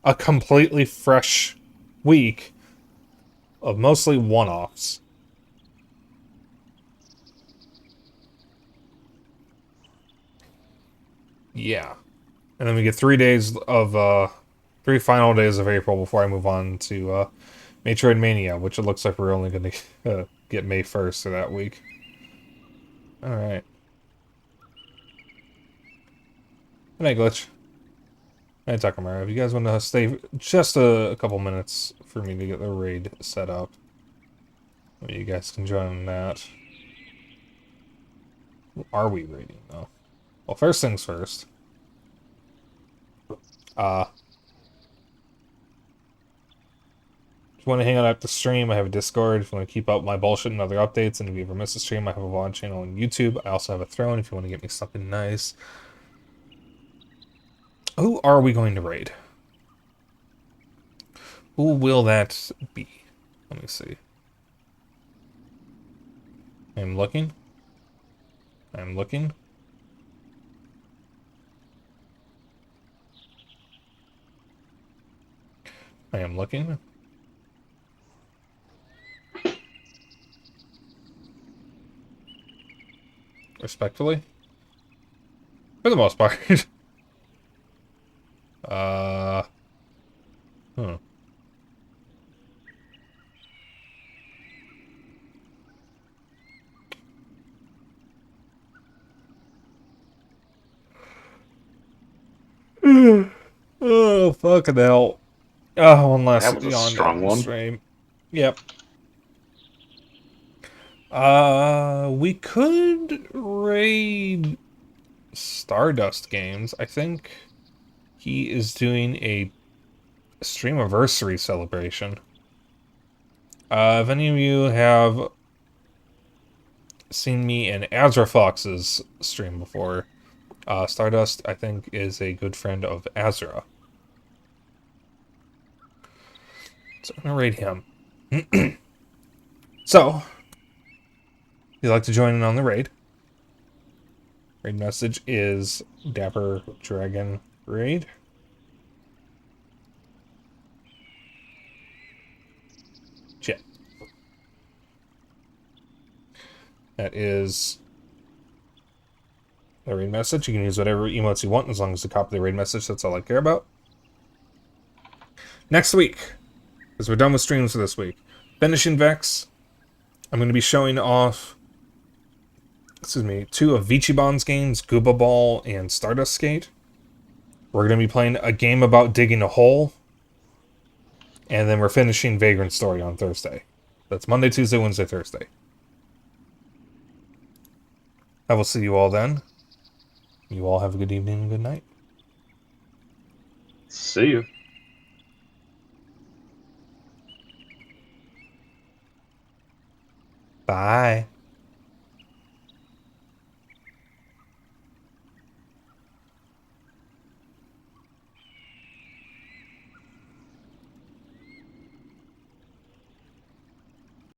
a completely fresh week of mostly one-offs. Yeah. And then we get 3 days of, 3 final days of April before I move on to, Metroid Mania, which it looks like we're only going to get May 1st for that week. Alright. Good night, Glitch. Good night, Takamura. If you guys want to stay just a couple minutes for me to get the raid set up, maybe you guys can join in that. Who are we raiding, though? Well, first things first. If you want to hang out after the stream, I have a Discord. If you want to keep up my bullshit and other updates, and if you ever miss a stream, I have a VOD channel on YouTube. I also have a Throne if you want to get me something nice. Who are we going to raid? Who will that be? Let me see. I'm looking. I'm looking. I am looking. Respectfully. For the most part. Hmm. Oh, fucking hell. Oh, one last That was a yawn strong down the one. stream. Yep. We could raid Stardust Games. I think he is doing a Streamiversary celebration. If any of you have seen me in Azra Fox's stream before, Stardust, I think, is a good friend of Azra. So I'm gonna raid him. So, if you'd like to join in on the raid, raid message is Dapper Dragon Raid. Chat. That is a raid message. You can use whatever emotes you want as long as you copy the raid message. That's all I care about. Next week, because we're done with streams for this week, finishing Vex. I'm going to be showing off, two of Vichibon's games, Gooba Ball and Stardust Skate. We're going to be playing a game about digging a hole. And then we're finishing Vagrant Story on Thursday. That's Monday, Tuesday, Wednesday, Thursday. I will see you all then. You all have a good evening and good night. See you. Bye.